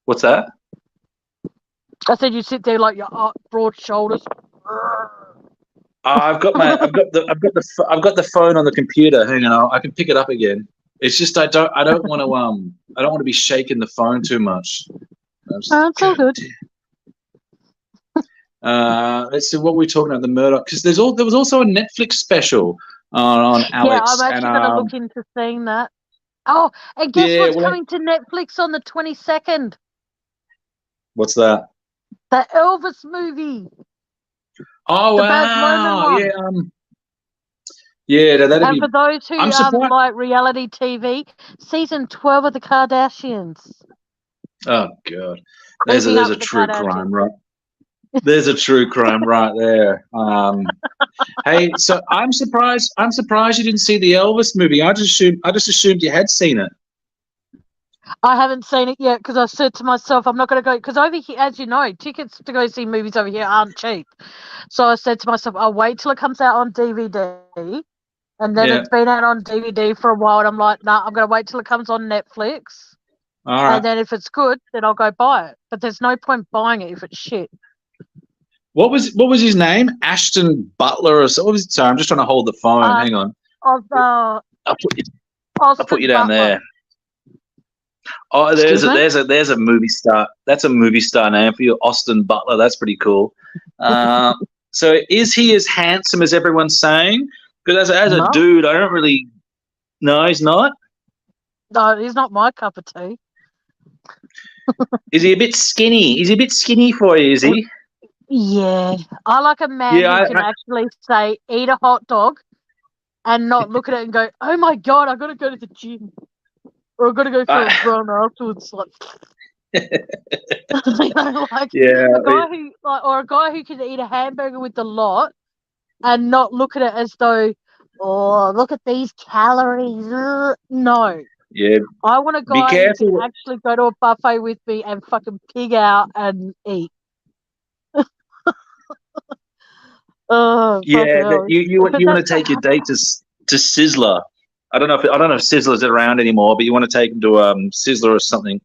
What's that? I said you sit there like your broad shoulders. I've got the phone on the computer. Hang on, I can pick it up again. It's just I don't want to be shaking the phone too much. That's all good. Let's see what we're talking about, the Murdoch, because there was also a Netflix special on Alex. Yeah, I'm actually going to look into seeing that. Oh, and guess what's coming to Netflix on the 22nd? What's that? The Elvis movie. Oh, wow. Yeah. That'd and be... for those who like reality TV, season 12 of the Kardashians. Oh, God. There's a true crime, right? There's a true crime right there. Hey, so I'm surprised you didn't see the Elvis movie. I just assumed you had seen it. I haven't seen it yet because I said to myself, I'm not going to go, because over here, as you know, tickets to go see movies over here aren't cheap. So I said to myself, I'll wait till it comes out on DVD. And then it's been out on DVD for a while, and I'm like, nah, I'm going to wait till it comes on Netflix. All right. And then if it's good, then I'll go buy it. But there's no point buying it if it's shit. What was his name? Ashton Butler or so? Sorry, I'm just trying to hold the phone. Hang on. I'll put you down there. Oh, there's a movie star. That's a movie star name for you, Austin Butler. That's pretty cool. So is he as handsome as everyone's saying? Because as a dude, I don't really... No, he's not? No, he's not my cup of tea. Is he a bit skinny? Is he a bit skinny for you, is he? Yeah. I like a man who can actually say, eat a hot dog and not look at it and go, oh, my God, I've got to go to the gym. Or I've got to go for a run afterwards. A guy who can eat a hamburger with the lot and not look at it as though, oh, look at these calories. No. Yeah. I want a guy who can actually go to a buffet with me and fucking pig out and eat. Oh, fucking Yeah, hell. you But want to that's take your date to Sizzler. I don't know if Sizzler's around anymore, but you want to take them to Sizzler or something.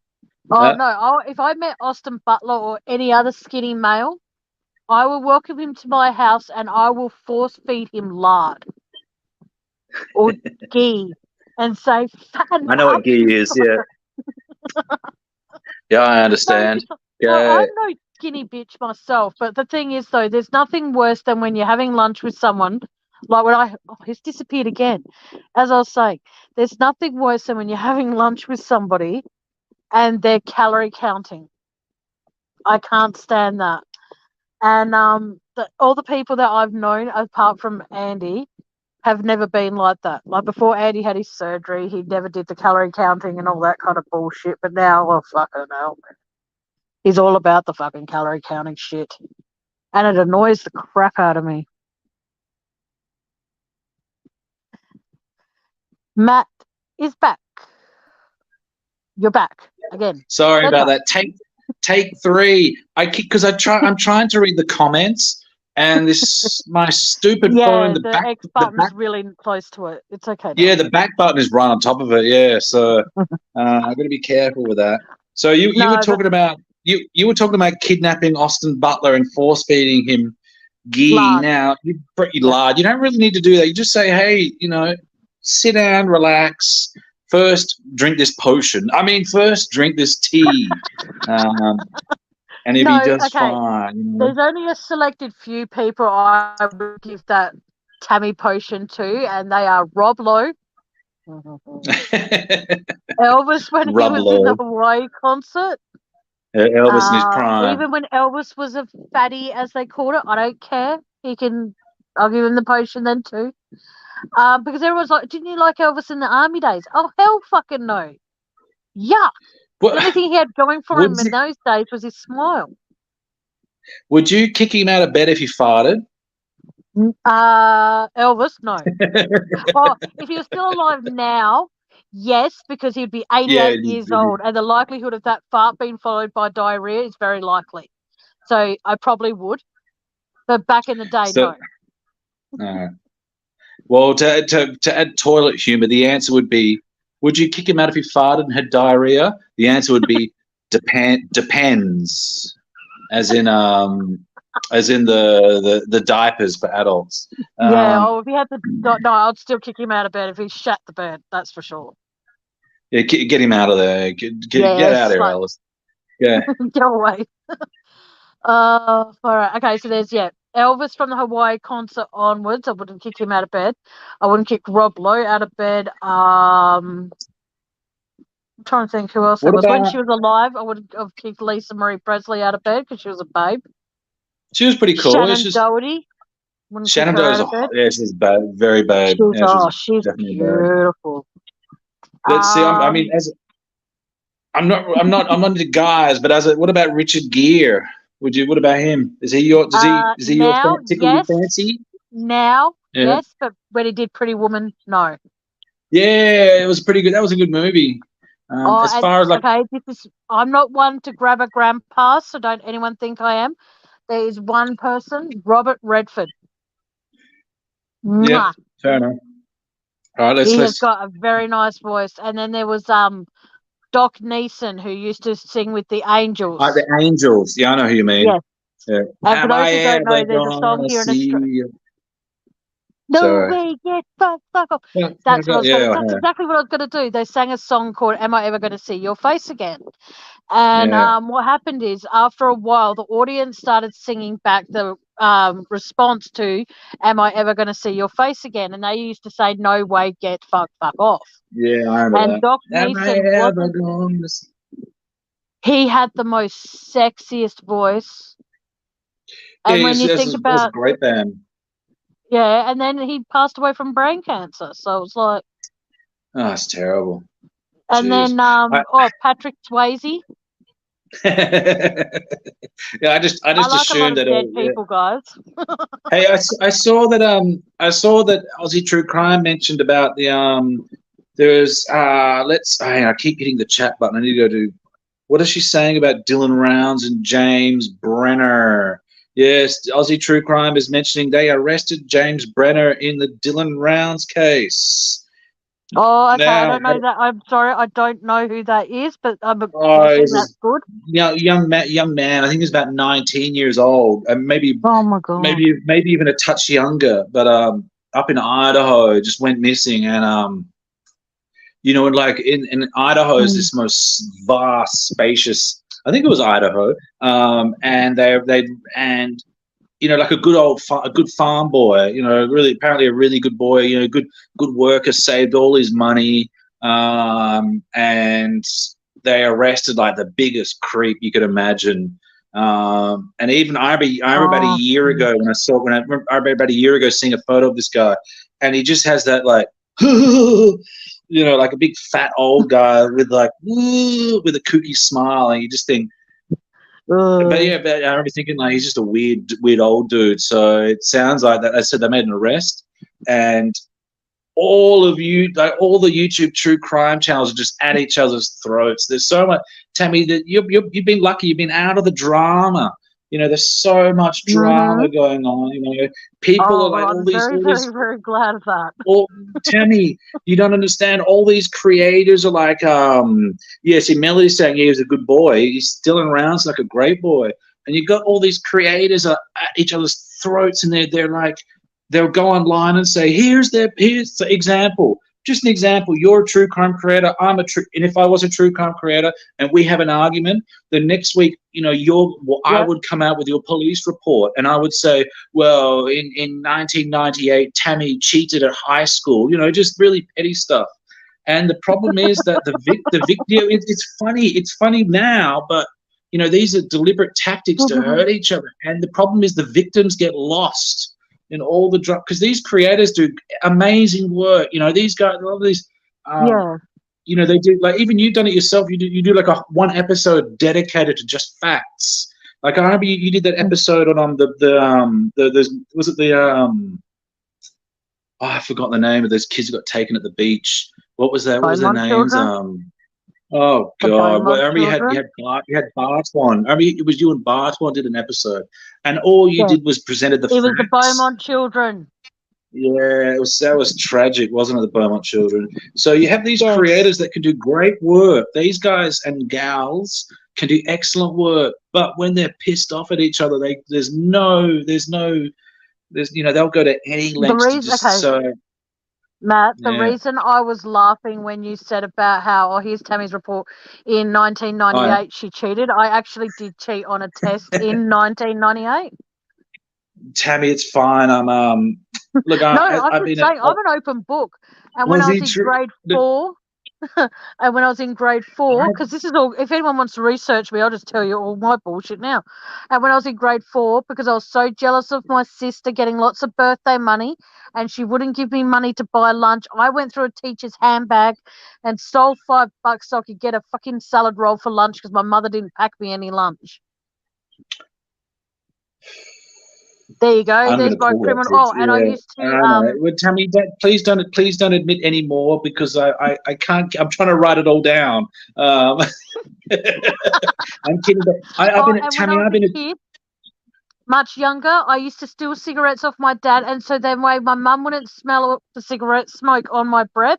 oh no, if I met Austin Butler or any other skinny male, I will welcome him to my house and I will force feed him lard or ghee and say, fatten I know what up, you ghee is. Yeah, yeah, I understand. I'm Yeah, no skinny bitch myself, but the thing is, though, there's nothing worse than when you're having lunch with someone. Like he's disappeared again. As I was saying, there's nothing worse than when you're having lunch with somebody and they're calorie counting. I can't stand that. And all the people that I've known, apart from Andy, have never been like that. Like before Andy had his surgery, he never did the calorie counting and all that kind of bullshit. But now, oh fucking hell, he's all about the fucking calorie counting shit. And it annoys the crap out of me. Matt is back. You're back again. sorry Third about time. that. Take 3. I'm trying to read the comments, and this my stupid phone. Yeah, the X button's really close to it. It's okay. Yeah, the back button is right on top of it. Yeah, so I've got to be careful with that. So you were talking about you were talking about kidnapping Austin Butler and force feeding him ghee. Lard. Now you pretty lard. You don't really need to do that. You just say, hey, sit down, relax. First, drink this potion. First, drink this tea, and he'll be just fine. There's only a selected few people I would give that Tammy potion to, and they are Rob Lowe, Elvis when he was in the Hawaii concert. Elvis in his prime. Even when Elvis was a fatty, as they called it, I don't care. I'll give him the potion then too. Because everyone's like, didn't you like Elvis in the army days? Oh, hell fucking no. Yuck. The only thing he had going for him in those days was his smile. Would you kick him out of bed if he farted? Elvis, no. If he was still alive now, yes, because he'd be 88 years old, and the likelihood of that fart being followed by diarrhea is very likely. So I probably would. But back in the day, no. Well, to add toilet humor, the answer would be, would you kick him out if he farted and had diarrhea? The answer would be depends, as in the diapers for adults. If he had I'd still kick him out of bed if he shat the bed. That's for sure. Yeah, get him out of there. Get out of here, Alice. Yeah, go away. All right. Okay, so there's Elvis from the Hawaii concert onwards. I wouldn't kick him out of bed. I wouldn't kick Rob Lowe out of bed. I'm trying to think who else there was. When she was alive, I would have kicked Lisa Marie Presley out of bed because she was a babe. She was pretty cool. Shannon Doherty. Shannon Doherty, she's very babe. She's beautiful. Let's see. I'm not into guys, but what about Richard Gere? What about him? Is he your particular fancy? Now, yes, but when he did Pretty Woman, no. Yeah, it was pretty good. That was a good movie. I'm not one to grab a grandpa, so don't anyone think I am. There is one person, Robert Redford. Yeah, fair enough. All right, He's got a very nice voice. And then there was Doc Neeson, who used to sing with the Angels. The Angels. Yeah, I know who you mean. Yes. Yeah. And for those who don't know, there's a song here in Australia. No way, get fuck off. That's exactly what I was going to do. They sang a song called Am I Ever Going to See Your Face Again? And what happened is, after a while, the audience started singing back the response to Am I Ever Going to See Your Face Again? And they used to say, no way, get fuck off. Yeah, I remember and Doc Neeson, he had the most sexiest voice. And when you think about... a great band. Yeah, and then he passed away from brain cancer. So it was like... Oh, it's terrible. And then, Patrick Swayze. Yeah, I just assumed that dead people, guys. Hey, I saw that Aussie True Crime mentioned about the there's I keep hitting the chat button. I need to go to what is she saying about Dylan Rounds and James Brenner? Yes, Aussie True Crime is mentioning they arrested James Brenner in the Dylan Rounds case. Oh, okay. I Now, don't know that. I'm sorry, I don't know who that is, but I'm guessing this that's is good. young man. I think he's about 19 years old, and maybe Oh my god. maybe even a touch younger. But up in Idaho, just went missing, and and like in Idaho is Mm. this most vast, spacious. I think it was Idaho, and and like a good farm boy, really apparently a really good boy, good worker, saved all his money, and they arrested like the biggest creep you could imagine. And even I remember about a Oh, year ago I remember about a year ago seeing a photo of this guy, and he just has that like, like a big fat old guy with like with a kooky smile, and you just think. But ugh. yeah, but I remember thinking like he's just a weird old dude. So it sounds like that. I said they made an arrest, and all the YouTube true crime channels are just at each other's throats. There's so much, Tammy, that you've been lucky. You've been out of the drama. There's so much Mhm. drama going on. People are Oh, well, like I'm very, all very, these. very glad of that. Well, Tammy, you don't understand. All these creators are like, see, Melody's saying he was a good boy. He's still around, it's like a great boy. And you got all these creators at each other's throats, and they're like, they'll go online and say, here's the example. Just an example. You're a true crime creator. And if I was a true crime creator and we have an argument, the next week, I Yep. would come out with your police report, and I would say, well, in 1998, Tammy cheated at high school. Just really petty stuff. And the problem is that the victim. It's funny. It's funny now, but these are deliberate tactics to hurt each other. And the problem is the victims get lost in all the drop, because these creators do amazing work. These guys, a lot of these. Um, Yeah. they do, like, even you've done it yourself. You do like a one episode dedicated to just facts. Like I remember you did that episode on was it the I forgot the name of those kids who got taken at the beach. What was that? What was their Beaumont names? children. Oh The God! Well, I Beaumont remember children. you had Bartwan. I mean, it was you and Bartwan did an episode, and all you Yeah. did was presented the It was the facts. Beaumont children. Yeah, that was tragic, wasn't it, the Beaumont children? So you have these Yes. creators that can do great work. These guys and gals can do excellent work, but when they're pissed off at each other, they'll go to any The lengths to reason, just okay, so Matt, the yeah. reason I was laughing when you said about how, oh, here's Tammy's report, in I 1998 she cheated. I actually did cheat on a test in 1998. Tammy, it's fine. Look, No, I, I'm I've just been at saying, I'm an open book. And when was I was he in true? grade 4, and when I was in grade 4, because this is all, if anyone wants to research me, I'll just tell you all my bullshit now. And when I was in grade 4, because I was so jealous of my sister getting lots of birthday money and she wouldn't give me money to buy lunch, I went through a teacher's handbag and stole $5 so I could get a fucking salad roll for lunch because my mother didn't pack me any lunch. There you go. I'm going There's to my call that criminal. kid. Oh, and I Yeah, used to I know. Well, Tammy, please don't admit any more, because I can't. I'm trying to write it all down. Um, I'm kidding. But I've oh, been at and when Tammy. I was I've a been at kid, much younger, I used to steal cigarettes off my dad, and so then way my mum wouldn't smell the cigarette smoke on my breath,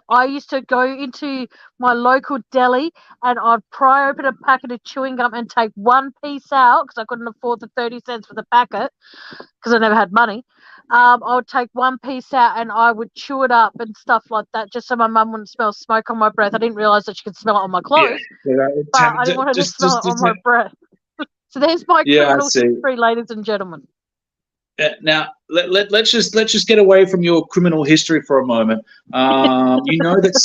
I used to go into my local deli and I'd pry open a packet of chewing gum and take one piece out because I couldn't afford the 30 cents for the packet because I never had money. I would take one piece out and I would chew it up and stuff like that, just so my mum wouldn't smell smoke on my breath. I didn't realise that she could smell it on my yeah. clothes, but Tammy, I didn't want her to smell it on just my breath. So there's my yeah. I criminal see. history, ladies and gentlemen. Now let's just get away from your criminal history for a moment. You know that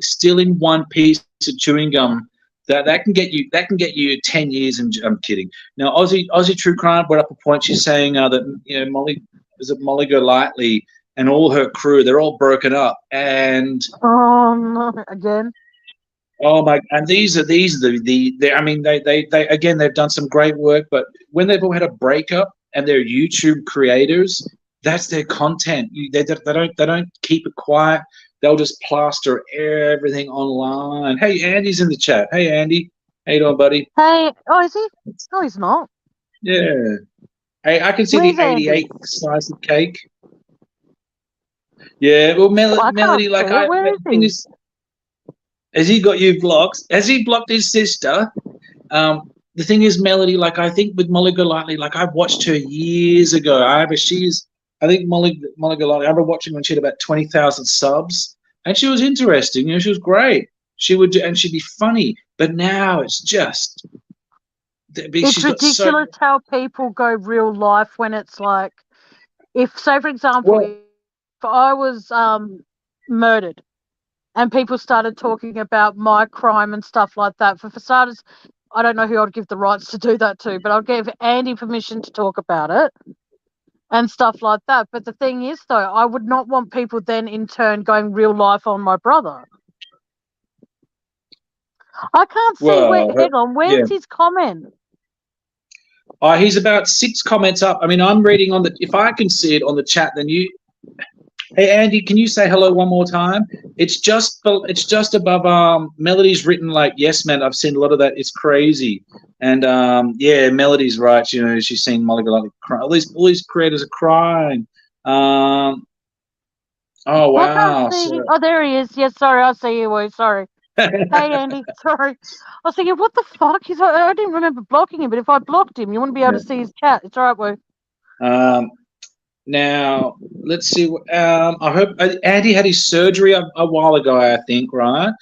stealing one piece of chewing gum, that can get you 10 years. And I'm kidding. Now Aussie True Crime brought up a point. She's saying that Molly Golightly and all her crew, they're all broken up, and Oh no, again. oh my! And these are I mean, they again, they've done some great work, but when they've all had a breakup and they're YouTube creators, that's their content. They don't keep it quiet. They'll just plaster everything online. Hey, Andy's in the chat. Hey, Andy, how you doing, buddy? Hey, oh, is he? No, he's not. Yeah. I can see Where's the Andy? 88 slice of cake. Yeah, well, I Melody, can't see it. Where the is thing he? is, has he got you blocked? Has he blocked his sister? The thing is, Melody, like I think with Molly Golightly, like I've watched her years ago. I think Molly Golightly. I remember watching when she had about 20,000 subs, and she was interesting. You know, she was great. And she'd be funny. But now it's just It's she's got so ridiculous how people go real life when it's like, if, say, for example, well. if I was murdered and people started talking about my crime and stuff like that, for starters, I don't know who I'd give the rights to do that to, but I'd give Andy permission to talk about it and stuff like that. But the thing is, though, I would not want people then in turn going real life on my brother. I can't see where. Well, Hang on, yeah. where's his comment? He's about 6 comments up. I mean, I'm reading on the. If I can see it on the chat, then you. Hey Andy, can you say hello one more time? It's just above Melody's written like yes man. I've seen a lot of that. It's crazy. And yeah, Melody's right. You know, she's seen Molly Golightly cry. All these creators are crying. Oh I can't wow. see. So Oh, there he is. Yes, sorry, I see you. Sorry. Hey Andy, sorry. I was thinking, what the fuck? I didn't remember blocking him, but if I blocked him, you wouldn't be able to see his chat. It's all right, Woo. Now let's see. I hope Andy had his surgery a while ago. I think, right?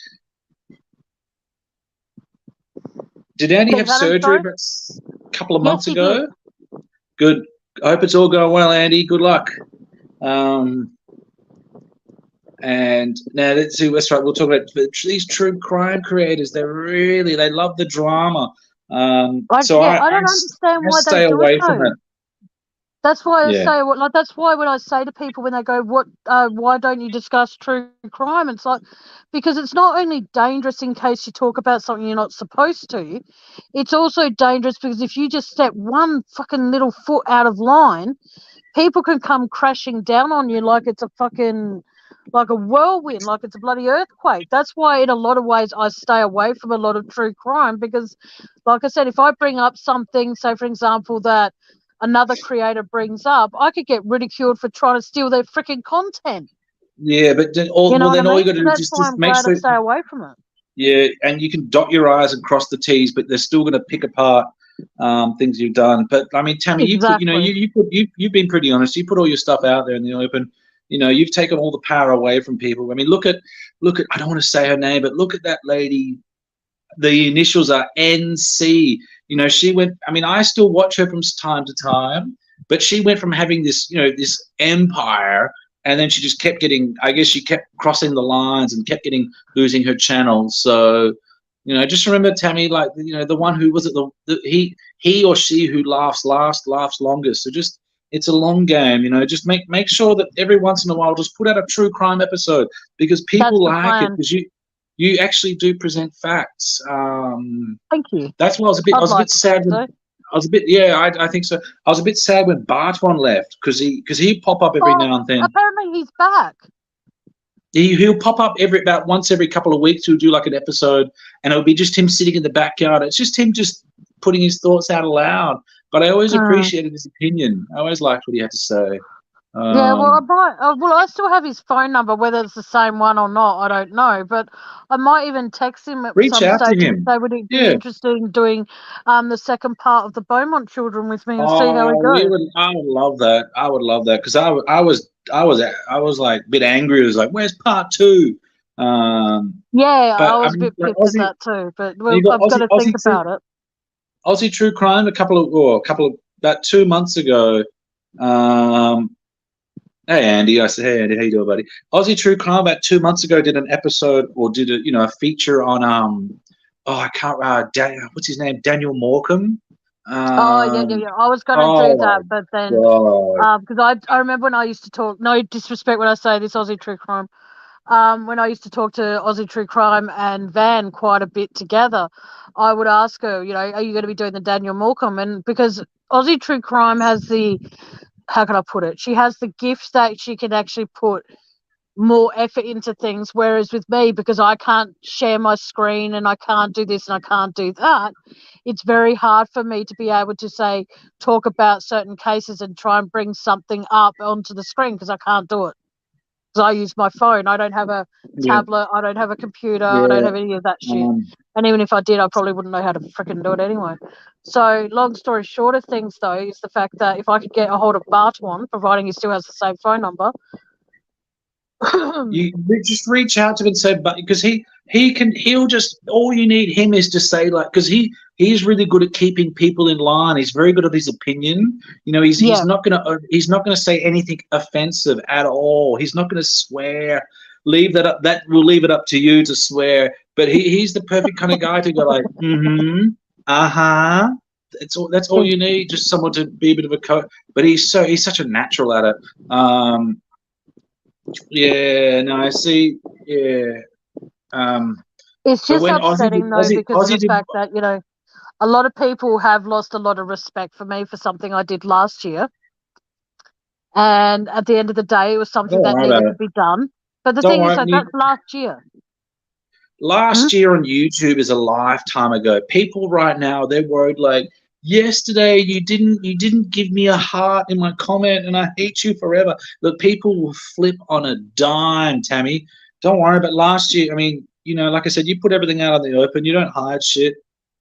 Did Andy Say have that, I'm surgery sorry? about a couple of Yes, months he did. ago? Good. I hope it's all going well, Andy. Good luck. And now let's see. That's right. We'll talk about these true crime creators. They love the drama. So I don't understand why they stay do it away from though. it. That's why I Yeah. say that's why when I say to people when they go, "What? Why don't you discuss true crime?" It's like, because it's not only dangerous in case you talk about something you're not supposed to. It's also dangerous because if you just step one fucking little foot out of line, people can come crashing down on you like it's a fucking, like a whirlwind, like it's a bloody earthquake. That's why in a lot of ways I stay away from a lot of true crime because, like I said, if I bring up something, say for example that another creator brings up, I could get ridiculed for trying to steal their freaking content. Yeah, but then You know what I all you mean? got to So do is that's why just I'm make glad I sure. stay away from it. Yeah, and you can dot your I's and cross the T's, but they're still going to pick apart things you've done. But I mean, Tammy, Exactly. you've been pretty honest. You put all your stuff out there in the open. You know, you've taken all the power away from people. I mean, look at. I don't want to say her name, but look at that lady. The initials are NC. You know, she went. I mean, I still watch her from time to time, but she went from having this, this empire, and then she just kept getting. I guess she kept crossing the lines and kept losing her channel. So, just remember, Tammy, like the one who was it he or she who laughs last laughs longest. So just it's a long game. Just make sure that every once in a while just put out a true crime episode because That's people the like it plan. because you actually do present facts. Thank you. That's why I I'd was a like bit to sad think when so. I was a bit I think so. I was a bit sad when Bartwan left because he'd pop up every Oh, now and then. apparently he's back. He'll pop up about once every couple of weeks. He'll do like an episode, and it'll be just him sitting in the backyard. It's just him just putting his thoughts out aloud. But I always appreciated his opinion. I always liked what he had to say. Yeah, well, I still have his phone number. Whether it's the same one or not, I don't know. But I might even text him at Reach some out to stage and him. say, would he be Yeah. interested in doing the second part of the Beaumont Children with me and see how we Oh, go? I would love that. I would love that because I was like a bit angry. It was like, where's part two? Yeah, I But I was a mean, bit like pissed at that too. But you got I've got to think about it. Aussie True Crime about 2 months ago. Hey Andy, I said, hey Andy, how you doing, buddy? Aussie True Crime about 2 months ago did an episode or did a feature on I can't what's his name, Daniel Morecambe. Yeah. I was going to do that, but then because I remember when I used to talk. No disrespect when I say this, Aussie True Crime. When I used to talk to Aussie True Crime and Van quite a bit together, I would ask her, are you going to be doing the Daniel Morecambe? And because Aussie True Crime has how can I put it? She has the gift that she can actually put more effort into things. Whereas with me, because I can't share my screen and I can't do this and I can't do that, it's very hard for me to be able to say, talk about certain cases and try and bring something up onto the screen because I can't do it. Because I use my phone. I don't have a tablet. I don't have a computer. I don't have any of that shit. And even if I did, I probably wouldn't know how to freaking do it anyway. So long story short of things, though, is the fact that if I could get a hold of Bartwan, providing he still has the same phone number. You just reach out to him and say, but because he'll just, all you need him is to say, like, because he's really good at keeping people in line. He's very good at his opinion. You know, he's not gonna say anything offensive at all. He's not gonna swear. Leave that up. That we'll leave it up to you to swear. But he's the perfect kind of guy to go like, That's all you need. Just someone to be a bit of a coach. But he's such a natural at it. Yeah, no, I see. Yeah. It's just upsetting though, because of the fact that, you know, a lot of people have lost a lot of respect for me for something I did last year. And at the end of the day, it was something that needed to be done. But the thing is, that's last year. Last year on YouTube is a lifetime ago. People right now, they're worried like, yesterday you didn't give me a heart in my comment and I hate you forever. Look, people will flip on a dime, Tammy. Don't worry about last year. I mean, you know, like I said, you put everything out in the open. You don't hide shit.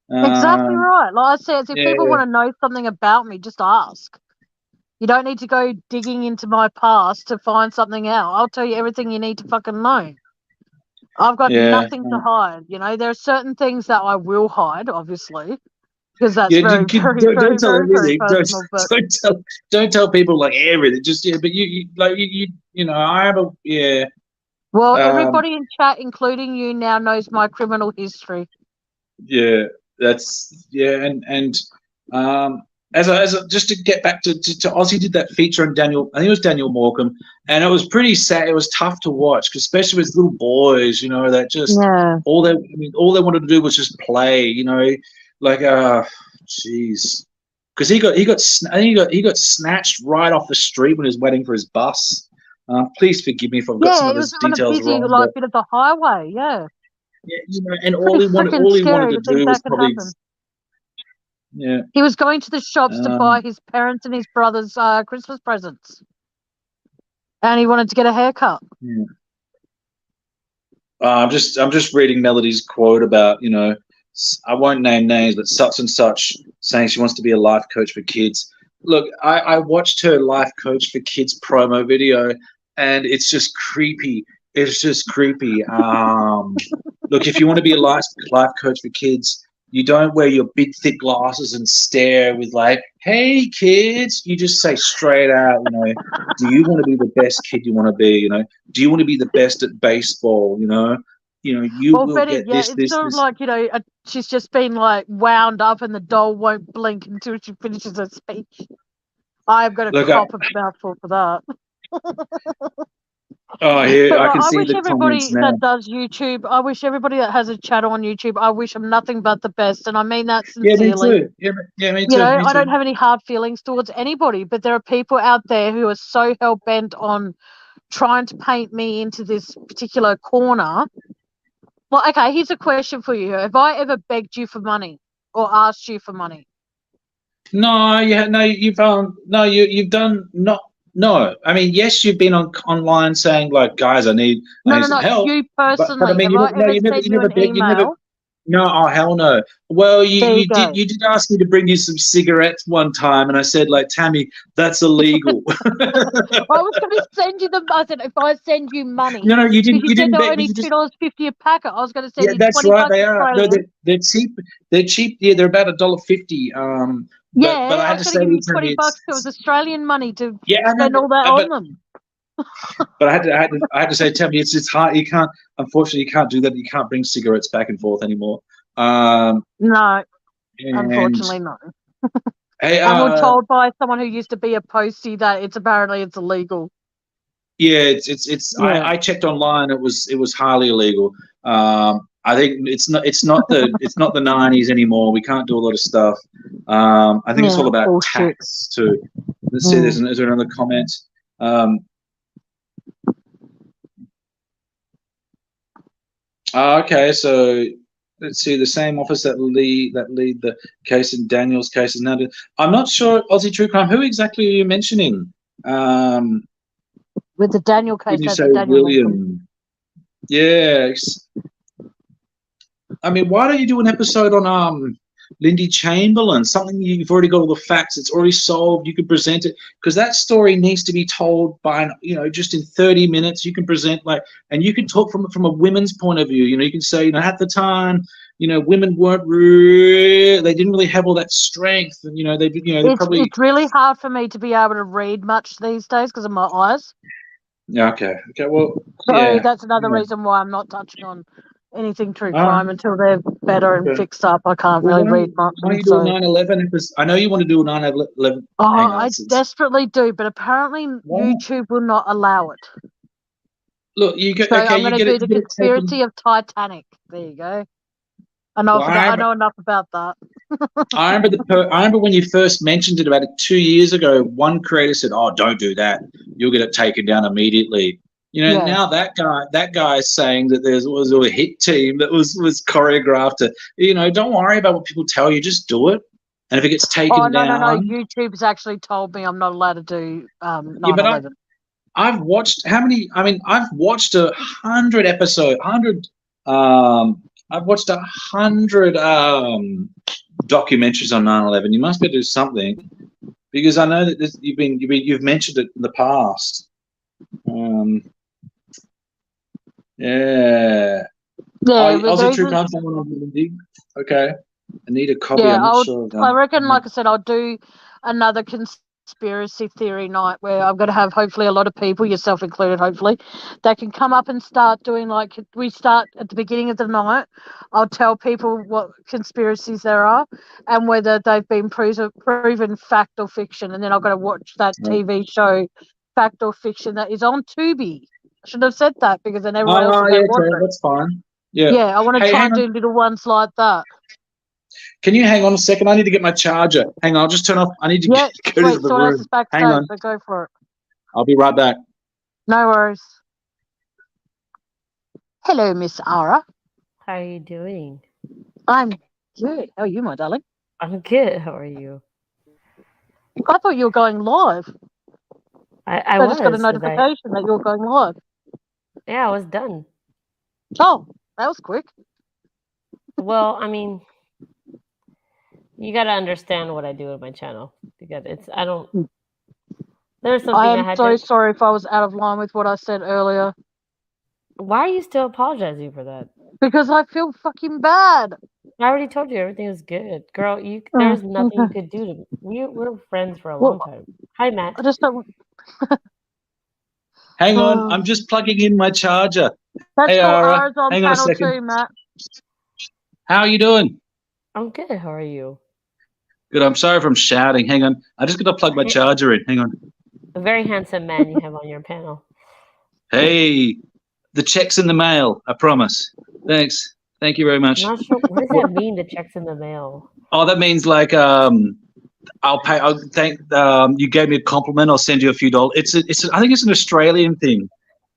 Exactly right. Like I said, if people want to know something about me, just ask. You don't need to go digging into my past to find something out. I'll tell you everything you need to fucking know. I've got nothing to hide. You know, there are certain things that I will hide, obviously. Because that's very personal. Don't tell people like everything. Just but you know, I have a Well, everybody in chat, including you, now knows my criminal history. Yeah, that's and as just to get back to Ozzy did that feature on Daniel. I think it was Daniel Morecambe, and it was pretty sad. It was tough to watch, cause especially with little boys, you know, that just all they wanted to do was just play, you know. Like, jeez, because he got snatched right off the street when he was waiting for his bus. Please forgive me if I've got some of those details wrong. Like bit of the highway, Yeah, you know, and all he wanted to do was probably. Yeah. He was going to the shops to buy his parents and his brother's Christmas presents, and he wanted to get a haircut. Yeah. I'm just reading Melody's quote about, you know, I won't name names, but such and such saying she wants to be a life coach for kids. Look, I watched her life coach for kids promo video, and it's just creepy. It's just creepy. Look, if you want to be a life coach for kids, you don't wear your big thick glasses and stare with like, "Hey kids," you just say straight out, you know, do you want to be the best kid you want to be? You know, do you want to be the best at baseball? You know, you will get this. It's sort of like, you know, she's just been like wound up, and the doll won't blink until she finishes her speech. I've got a cop a mouthful for that. Oh, yeah, I can see the comments now. I wish everybody that does YouTube, I wish everybody that has a channel on YouTube, I wish them nothing but the best, and I mean that sincerely. Yeah, me too. Me you know, too. I don't have any hard feelings towards anybody, but there are people out there who are so hell-bent on trying to paint me into this particular corner. Well, okay, here's a question for you. Have I ever begged you for money or asked you for money? No, you've done not. No, I mean, yes, you've been online saying like, guys, I need some help. You personally, but I mean, you never begged. No, oh hell no. Well, you did ask me to bring you some cigarettes one time, and I said like, Tammy, that's illegal. I was going to send you I said, if I send you money. No, you didn't. You didn't. They're only $2.50 a packet. I was going to send you that's 20 right. They are. No, Australian. they're cheap. They're cheap. Yeah, they're about $1.50. Yeah, but I was going to give you $20. It was Australian money to spend all that on them. But I had to say, Tammy, it's hard. Unfortunately, you can't do that. You can't bring cigarettes back and forth anymore. No, unfortunately not. Hey, I'm told by someone who used to be a postie that it's illegal. Yeah, it's. Yeah. I checked online. It was highly illegal. I think it's not the 90s anymore. We can't do a lot of stuff. I think it's all about tax too. Let's see. Is there another comment? Okay, so let's see. The same office that lead the case in Daniel's case is now. I'm not sure. Aussie True Crime. Who exactly are you mentioning? With the Daniel When case, you that's say the Daniel mentioned. William, yes. I mean, why don't you do an episode on Lindy Chamberlain? Something you've already got all the facts. It's already solved. You can present it because that story needs to be told by just in 30 minutes. You can present and you can talk from a women's point of view. You can say at the time. Women weren't they didn't really have all that strength, and they probably. It's really hard for me to be able to read much these days because of my eyes. Yeah. Okay. Well. So Yeah. that's another Yeah. reason why I'm not touching on anything true crime until they're better and Okay. fixed up. I can't Well, really read much. why don't you do a 9/11? I know you want to do a 9/11. Oh, Hang on. I desperately do, but apparently Why not? YouTube will not allow it. Look, you get So okay. I'm You going to get do it. the You get it taken. conspiracy of Titanic. There you go. I know, Well, I know enough about that. I remember when you first mentioned it about 2 years ago. One creator said, "Oh, don't do that. You'll get it taken down immediately." Yeah. Now that guy is saying that there was a hit team that was choreographed. Don't worry about what people tell you. Just do it. And if it gets taken no. down, YouTube's actually told me I'm not allowed to do yeah. But 9/11. I've watched how many? I mean, I've watched 100 episodes. I've watched 100 documentaries on 9/11. You must be able to do something because I know that you've mentioned it in the past. Yeah. Yeah, Aussie True Crime. Someone on Lindy. Okay. I need a copy. Yeah, I'm not sure of that. I reckon, like I said, I'll do another conspiracy theory night where I'm going to have hopefully a lot of people, yourself included, hopefully, that can come up and start doing we start at the beginning of the night. I'll tell people what conspiracies there are and whether they've been proven fact or fiction, and then I've got to watch that TV show, Fact or Fiction, that is on Tubi. I should have said that because then everyone else will go watch it. That's fine. Yeah. Yeah, I want to try and do little ones like that. Can you hang on a second? I need to get my charger. Hang on, I'll just turn off. I need to go to the room. Hang on. So go for it. I'll be right back. No worries. Hello, Miss Ara. How are you doing? I'm good. How are you, my darling? I'm good. How are you? I thought you were going live. I just got a notification that you're going live. Yeah, I was done. Oh, that was quick. Well, I mean, you got to understand what I do with my channel because there's something I am so sorry if I was out of line with what I said earlier. Why are you still apologizing for that? Because I feel fucking bad. I already told you everything was good. Girl, there's nothing you could do to me. We're friends for a long time. Hi, Matt. I just don't... Hang on, I'm just plugging in my charger. That's hey, Ara's on hang panel on a second. 2, Matt. How are you doing? I'm good. How are you? Good. I'm sorry if I'm shouting. Hang on. I just got to plug my charger in. Hang on. A very handsome man you have on your panel. Hey, the check's in the mail. I promise. Thanks. Thank you very much. I'm not sure. What does that mean, the check's in the mail? Oh, that means like I'll pay. I'll thank. You gave me a compliment. I'll send you a few dollars. I think it's an Australian thing.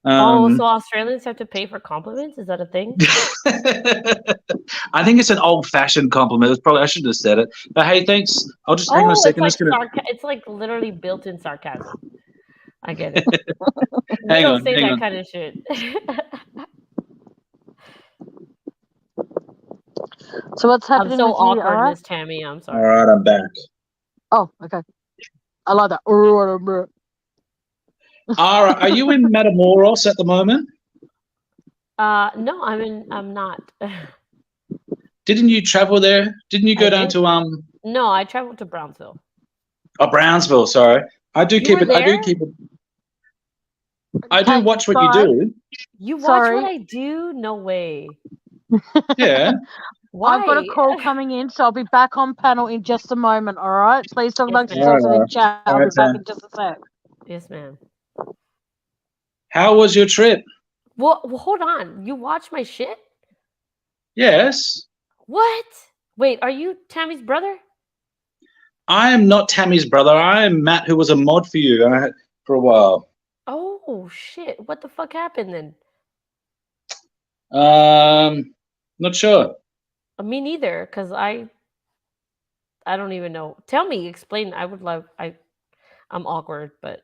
So Australians have to pay for compliments? Is that a thing? I think it's an old-fashioned compliment. I should have said it. But hey, thanks. I'll just hang on a second. It's like literally built-in sarcasm. I get it. hang don't on. Say hang that on. kind of shit. So what's happening? I'm so awkward, Miss Tammy. I'm sorry. All right, I'm back. Oh, okay. I like that. Ara, are you in Matamoros at the moment? No, I'm not. Didn't you travel there? Didn't you go down to No, I traveled to Brownsville. Oh, Brownsville. Sorry, I do keep it. I do keep it. I do watch what you do. You watch what I do? No way. Yeah. Why? I've got a call coming in, so I'll be back on panel in just a moment. All right. Please talk amongst yourselves in the chat. I'll be back in just a sec. Yes, ma'am. How was your trip? Well, hold on. You watch my shit? Yes. What? Wait, are you Tammy's brother? I am not Tammy's brother. I am Matt, who was a mod for you for a while. Oh, shit. What the fuck happened then? Not sure. Me neither, because I don't even know. Tell me, explain. I would love. I'm awkward, but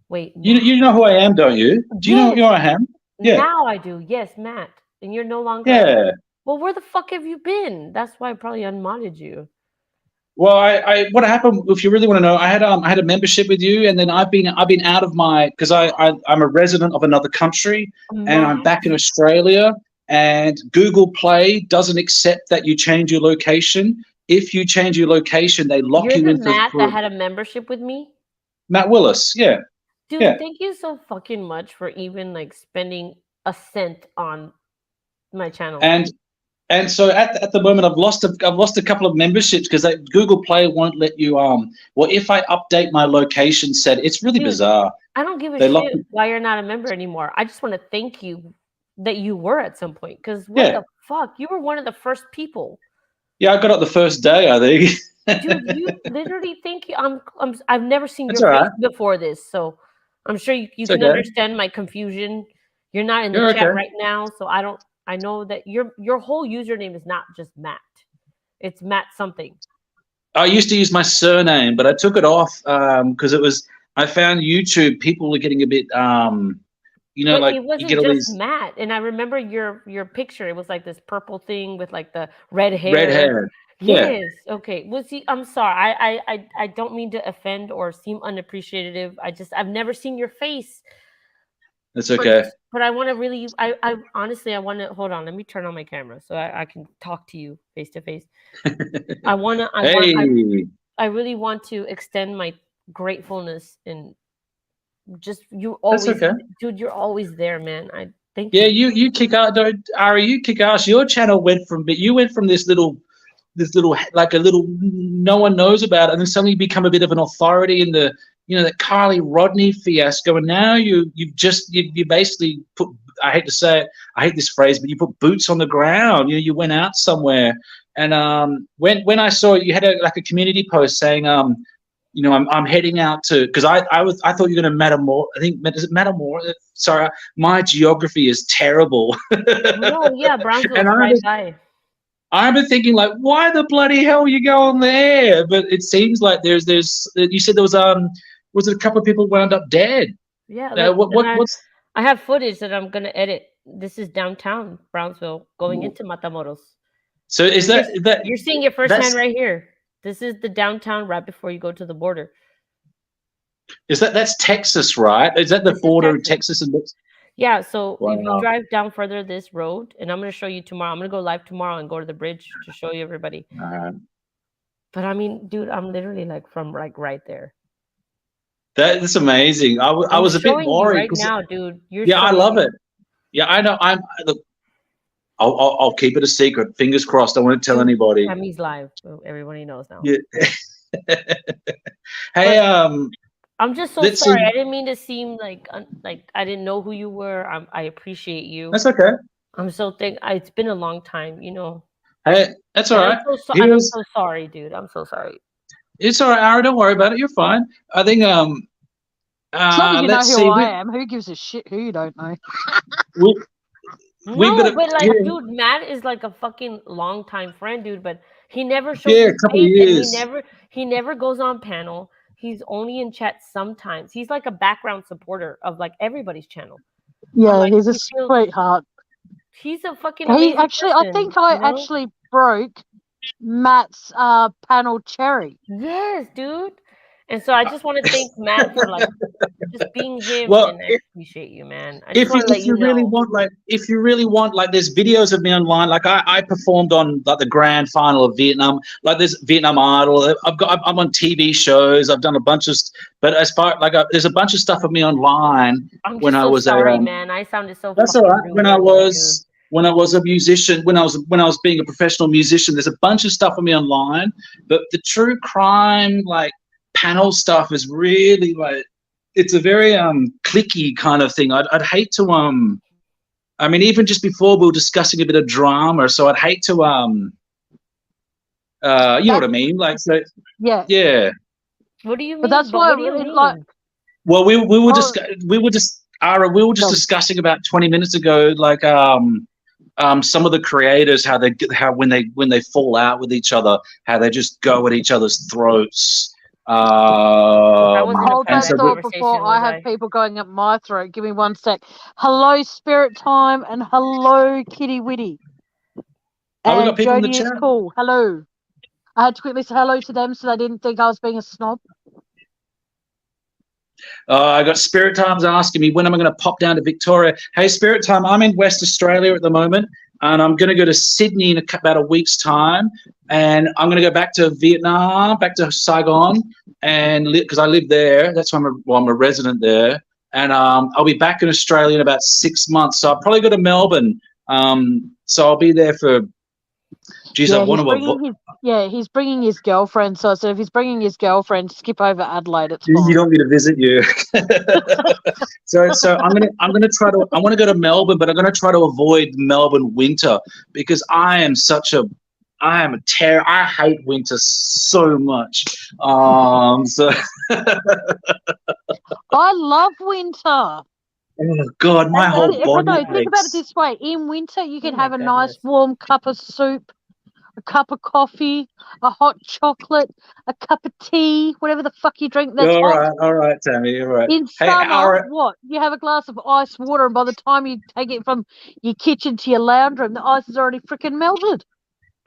wait, You Matt. you know who I am, don't you? Do you know Yes, who I am? Yeah. now I do. Yes, Matt. And you're no longer. Yeah. Well, where the fuck have you been? That's why I probably unmodded you. Well, I what happened? If you really want to know, I had a membership with you, and then I've been out of my because I'm a resident of another country, and I'm Matt, back in Australia. And Google Play doesn't accept that you change your location. If you change your location, they lock you're you the in Matt for that had a membership with me? Matt Willis. Yeah, Dude, yeah. thank you so fucking much for even like spending a cent on my channel. And so at the moment I've lost a couple of memberships because Google Play won't let you well if I update my location set, it's really Dude, bizarre. I don't give a They lock shit why you're not a member anymore. I just want to thank you that you were at some point. Because what Yeah. the fuck? You were one of the first people. Yeah, I got it the first day, I think. Dude, you literally thank you. I've never seen That's your all face right. before this, so I'm sure you It's can okay. understand my confusion. You're not in the You're chat okay. right now, so I know that your whole username is not just Matt. It's Matt something. I used to use my surname, but I took it off because I found YouTube people were getting a bit But like it you wasn't get all just these Matt. And I remember your picture. It was like this purple thing with like the red hair. red hair. Yeah. Yes. Okay. Well, see, I'm sorry. I don't mean to offend or seem unappreciative. I've never seen your face. That's okay. But I want to really, I honestly, I want to hold on. Let me turn on my camera so I can talk to you face to face. I really want to extend my gratefulness and just you always, That's okay. dude. You're always there, man. I thank Yeah, you. you kick ass, Ari. You kick ass. Your channel went from this little like a little no one knows about it, and then suddenly you become a bit of an authority in the that Carly Rodney fiasco, and now you basically put, I hate to say it, I hate this phrase, but you put boots on the ground. You went out somewhere, and when I saw you had a community post saying I'm heading out to because I thought you were going to Matamora. I think is it Matamora? Sorry, my geography is terrible. No, yeah, Brownsville And right by. I've been thinking like, why the bloody hell are you going there? But it seems like there's you said there was it a couple of people wound up dead? Yeah, What's I have footage that I'm gonna edit. This is downtown Brownsville going into Matamoros. so is that You're seeing it firsthand right here. This is the downtown right before you go to the border. That's Texas, right? Is that the border of Texas and Mexico? Yeah, so Wow. if you drive down further this road, and I'm going to show you tomorrow. I'm going to go live tomorrow and go to the bridge to show you everybody. But I mean, dude, I'm literally like from like right there. That's amazing. I was a bit worried right now, dude. Yeah, I love it. Yeah, I know. I'll keep it a secret. Fingers crossed. I won't tell anybody. Tammy's live, so everybody knows now. Yeah. Hey, I'm just so sorry. I didn't mean to seem like I didn't know who you were. I appreciate you. That's okay. I'm so it's been a long time, Hey, that's all right. I'm so sorry, dude. I'm so sorry. It's all right, Ara. Don't worry about it. You're fine. I think as long as you know who I am, who gives a shit who you don't know? Dude, Matt is like a fucking long-time friend, dude. But he never shows his a couple face, of years. and he never goes on panel. He's only in chat sometimes. He's like a background supporter of like everybody's channel. Yeah, he's a sweetheart. He's a fucking. He actually, I think I actually broke Matt's panel cherry. Yes, dude. And so I just want to thank Matt for like just being him. Well, and I appreciate you, man. If you really want, there's videos of me online. Like I performed on like the grand final of Vietnam. Like there's Vietnam Idol. I'm on TV shows. I've done a bunch of. But as far there's a bunch of stuff of me online. I was sorry, man. I sounded so. That's all right. When I was a musician, when I was being a professional musician, there's a bunch of stuff of me online. But the true crime panel stuff is really it's a very cliquey kind of thing. I'd hate to I mean, even just before we were discussing a bit of drama, so I'd hate to you know what I mean? Yeah. What do you mean? But that's why well, we were just Ara, we were just discussing about 20 minutes ago some of the creators, how when they fall out with each other, how they just go at each other's throats. wasn't a Hold part that of that thought conversation, before I was have I? people going up my throat. Give me one sec. Hello, Spirit Time, and hello, Kitty Witty. Oh, we got And people in the Jody is chat. cool. Hello. I had to quickly say hello to them so they didn't think I was being a snob. I got Spirit Time's asking me when am I going to pop down to Victoria. Hey, Spirit Time, I'm in West Australia at the moment, and I'm going to go to Sydney in about a week's time, and I'm going to go back to Vietnam, back to Saigon, and because I live there. That's why I'm a resident there, and I'll be back in Australia in about 6 months. So I'll probably go to Melbourne. So I'll be there for. Geez, I want to. He's bringing his girlfriend. So I said, if he's bringing his girlfriend, skip over Adelaide. It's You fine. don't want me to visit you. so I'm gonna try to. I want to go to Melbourne, but I'm gonna try to avoid Melbourne winter because I am a terror. I hate winter so much. So I love winter. oh God, my whole Think body about it aches. this way: in winter, you can Oh my have a nice goodness. warm cup of soup, a cup of coffee, a hot chocolate, a cup of tea, whatever the fuck you drink that's hot. All right, Tammy, all right. In Hey, summer, what? You have a glass of ice water, and by the time you take it from your kitchen to your lounge room, the ice is already freaking melted.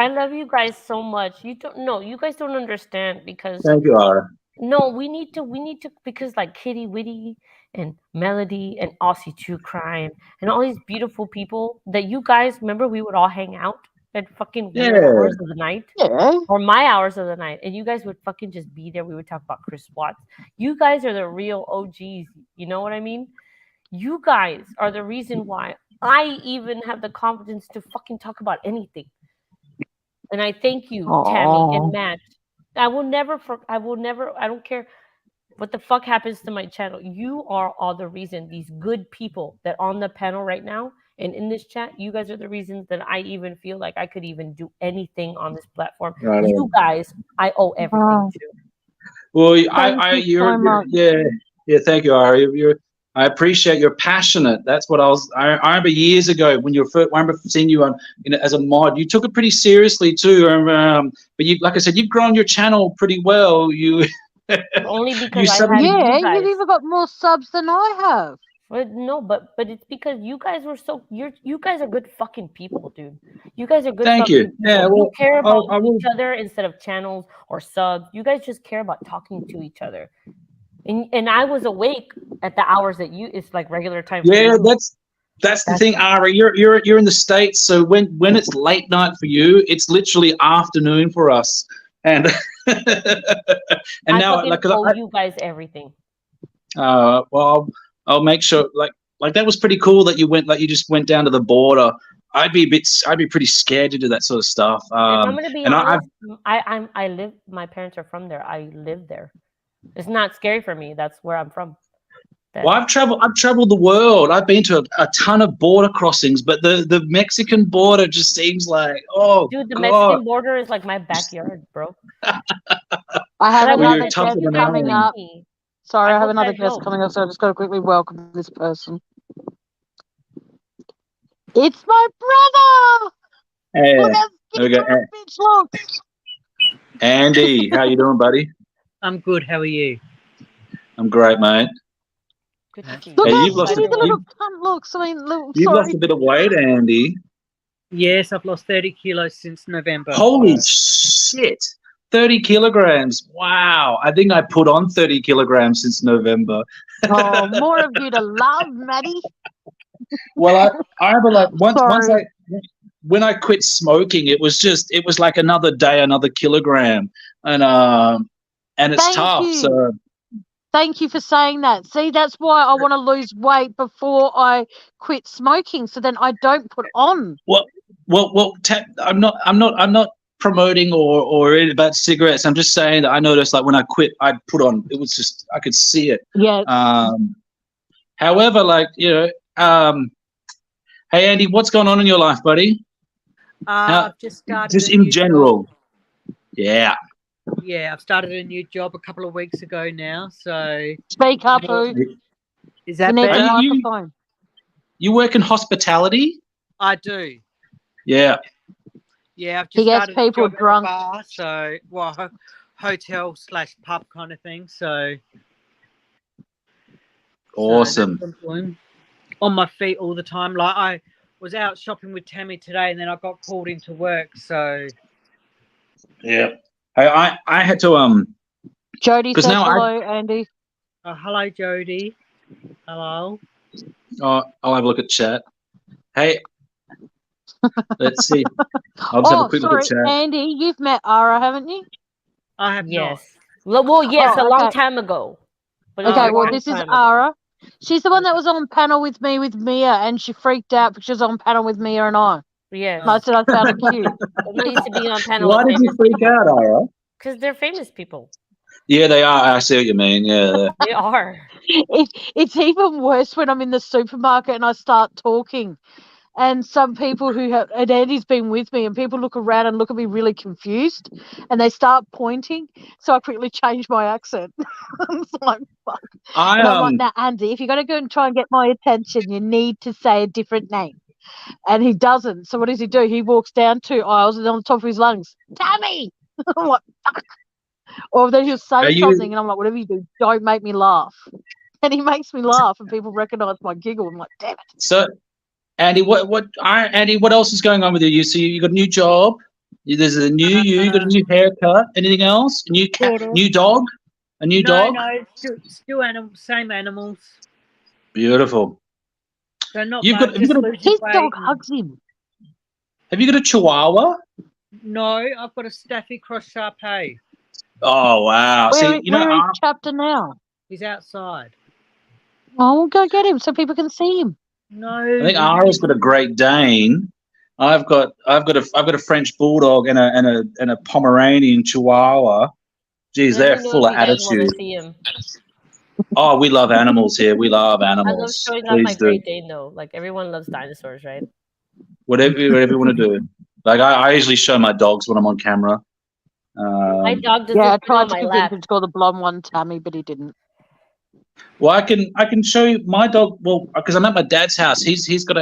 I love you guys so much. You guys don't understand because thank you, Ara. no, we need to because like Kitty Witty and Melody and Aussie True Crime and all these beautiful people that you guys remember we would all hang out at fucking weird Yeah. hours of the night. Yeah. Or my hours of the night, and you guys would fucking just be there. We would talk about Chris Watts. You guys are the real OGs. You know what I mean? You guys are the reason why I even have the confidence to fucking talk about anything. And I thank you, Tammy and Matt. I don't care what the fuck happens to my channel. You are all the reason. These good people that are on the panel right now and in this chat, you guys are the reasons that I even feel like I could even do anything on this platform. Right on. You guys, I owe everything to. Well, Thank you so much. yeah. Thank you, Ari. I appreciate you're passionate. That's what I remember years ago when you were first. I remember seeing you on, as a mod. You took it pretty seriously too. But you, like I said, you've grown your channel pretty well. You only because you've even got more subs than I have. But no, but it's because you guys were you guys are good fucking people, dude. You guys are good. Thank you. People. Yeah, well, you care about I will. each other instead of channels or subs. You guys just care about talking to each other. And I was awake at the hours that it's like regular time. Yeah, that's the thing, Ari. You're in the States, so when it's late night for you, it's literally afternoon for us. And and now I owe you guys everything. Well, I'll make sure. Like that was pretty cool that you just went down to the border. I'd be pretty scared to do that sort of stuff. I'm gonna be honest. I live. My parents are from there. I live there. It's not scary for me. That's where I'm from. Well, I've traveled the world. I've been to a ton of border crossings, but the Mexican border just seems like, oh, dude, the God. Mexican border is like my backyard, bro. I have another guest coming up. Sorry, I have another guest coming up, so I just got to quickly welcome this person. It's my brother. Hey, look how bitch looks. Andy, how you doing, buddy? I'm good. How are you? I'm great, mate. Good to see you. Look how skinny the little cunt looks. I mean, you've lost a bit of weight, Andy. Yes, I've lost 30 kilos since November. Holy shit. 30 kilograms. Wow. I think I put on 30 kilograms since November. Oh, more of you to love, Maddie. Well, I remember like when I quit smoking, it was like another day, another kilogram. And it's tough. So thank you for saying that. See, that's why I want to lose weight before I quit smoking, so then I don't put on. Well, I'm not promoting or about cigarettes. I'm just saying that I noticed like when I quit, I put on. It was just I could see it. Yeah. However, like hey Andy, what's going on in your life, buddy? I've just started. Just in general. Job. Yeah. Yeah, I've started a new job a couple of weeks ago now. So speak up, who? Is that better? You work in hospitality? I do. Yeah. Yeah, I've He just gets started a people job at a drunk. bar, so hotel/pub kind of thing. So Awesome. that's what I'm doing. On my feet all the time. Like I was out shopping with Tammy today, and then I got called into work. So Yeah. I had to Jody 'cause says now hello, Andy. hello, Jody. Hello. I'll have a look at chat. Hey, let's see. I'll just have a Oh, quick look sorry, at chat. Andy, you've met Ara, haven't you? I have not. Yes. Well, yes, Oh, a long okay. time ago. But Okay, a well, long this is time ago. Ara. She's the one that was on panel with me with Mia, and she freaked out because she was on panel with Mia and I. Yes. And I said I found it cute. I'm not used to being on panel Why with did you famous freak out, Ara? because they're famous people. Yeah, they are. I see what you mean. Yeah. They are. It's even worse when I'm in the supermarket and I start talking. And some people and Andy's been with me, and people look around and look at me really confused, and they start pointing. So I quickly change my accent. It's like, fuck. I And I'm like, now, Andy, if you're going to go and try and get my attention, you need to say a different name. And he doesn't. So what does he do? He walks down 2 aisles and on the top of his lungs, Tammy! I'm like, fuck. Or then he'll say Are you- something, and I'm like, whatever you do, don't make me laugh. And he makes me laugh, and people recognise my giggle. I'm like, damn it. So, Andy, Andy, what else is going on with you? You got a new job. There's a new you. You got a new haircut. Anything else? A new cat? Sort of. New dog? A new dog? No, still same animals. Beautiful. So not You've much, got- you've just got a- losing His weight dog and- hugs him. Have you got a Chihuahua? No, I've got a Staffy Cross Shar-Pei. Oh wow! Where See, is Chapter now? He's outside. Oh, we'll go get him so people can see him. No. I think Ara's got a Great Dane. I've got a French Bulldog and a Pomeranian Chihuahua. Geez, Let they're me know full if of you guys wanna attitude. see him. Oh, we love animals here. We love I love animals. showing off my Please do. Great Dane though. Like everyone loves dinosaurs, right? Whatever you want to do. Like I usually show my dogs when I'm on camera. My dog doesn't Yeah, I sit tried on to my convince lap. him to call the blonde one Tammy, but he didn't. Well, I can show you my dog. Well, because I'm at my dad's house. He's got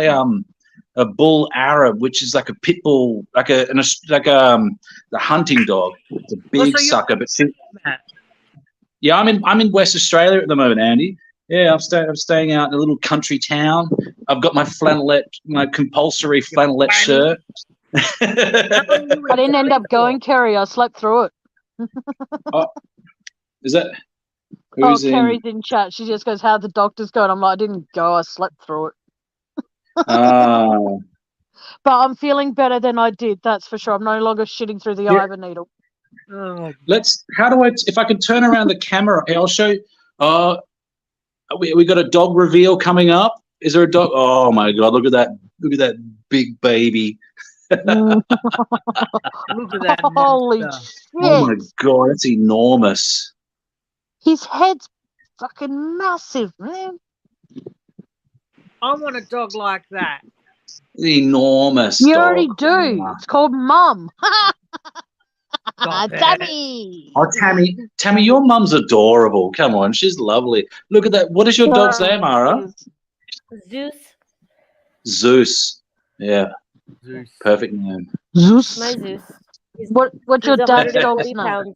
a bull Arab, which is like a pit bull, like a hunting dog. It's a big so you're- sucker. But Matt. yeah, I'm in West Australia at the moment, Andy. Yeah, I'm staying out in a little country town. I've got my my compulsory flannelette shirt. I didn't end up going, Kerry. I slept through it. Is that Oh, who's in? Kerry's in chat. She just goes, "How's the doctor's going?" I'm like, "I didn't go. I slept through it." Oh, But I'm feeling better than I did. That's for sure. I'm no longer shitting through the Yeah. eye of a needle. Oh, if I can turn around the camera, I'll show you. We got a dog reveal coming up. Is there a dog? Oh my God! Look at that big baby. Mm. look at that. Holy monster. shit! Oh my God! That's enormous. His head's fucking massive, man. I want a dog like that. Enormous. You dog. already do. It's called Mum. Stop it. Tammy. Oh, Tammy, your mum's adorable. Come on, she's lovely. Look at that. What is your dog's name, Ara? Zeus, Zeus. Yeah, Zeus. perfect name. Zeus. my Zeus. He's, What's your he's dad's dog's 140 name? pounds.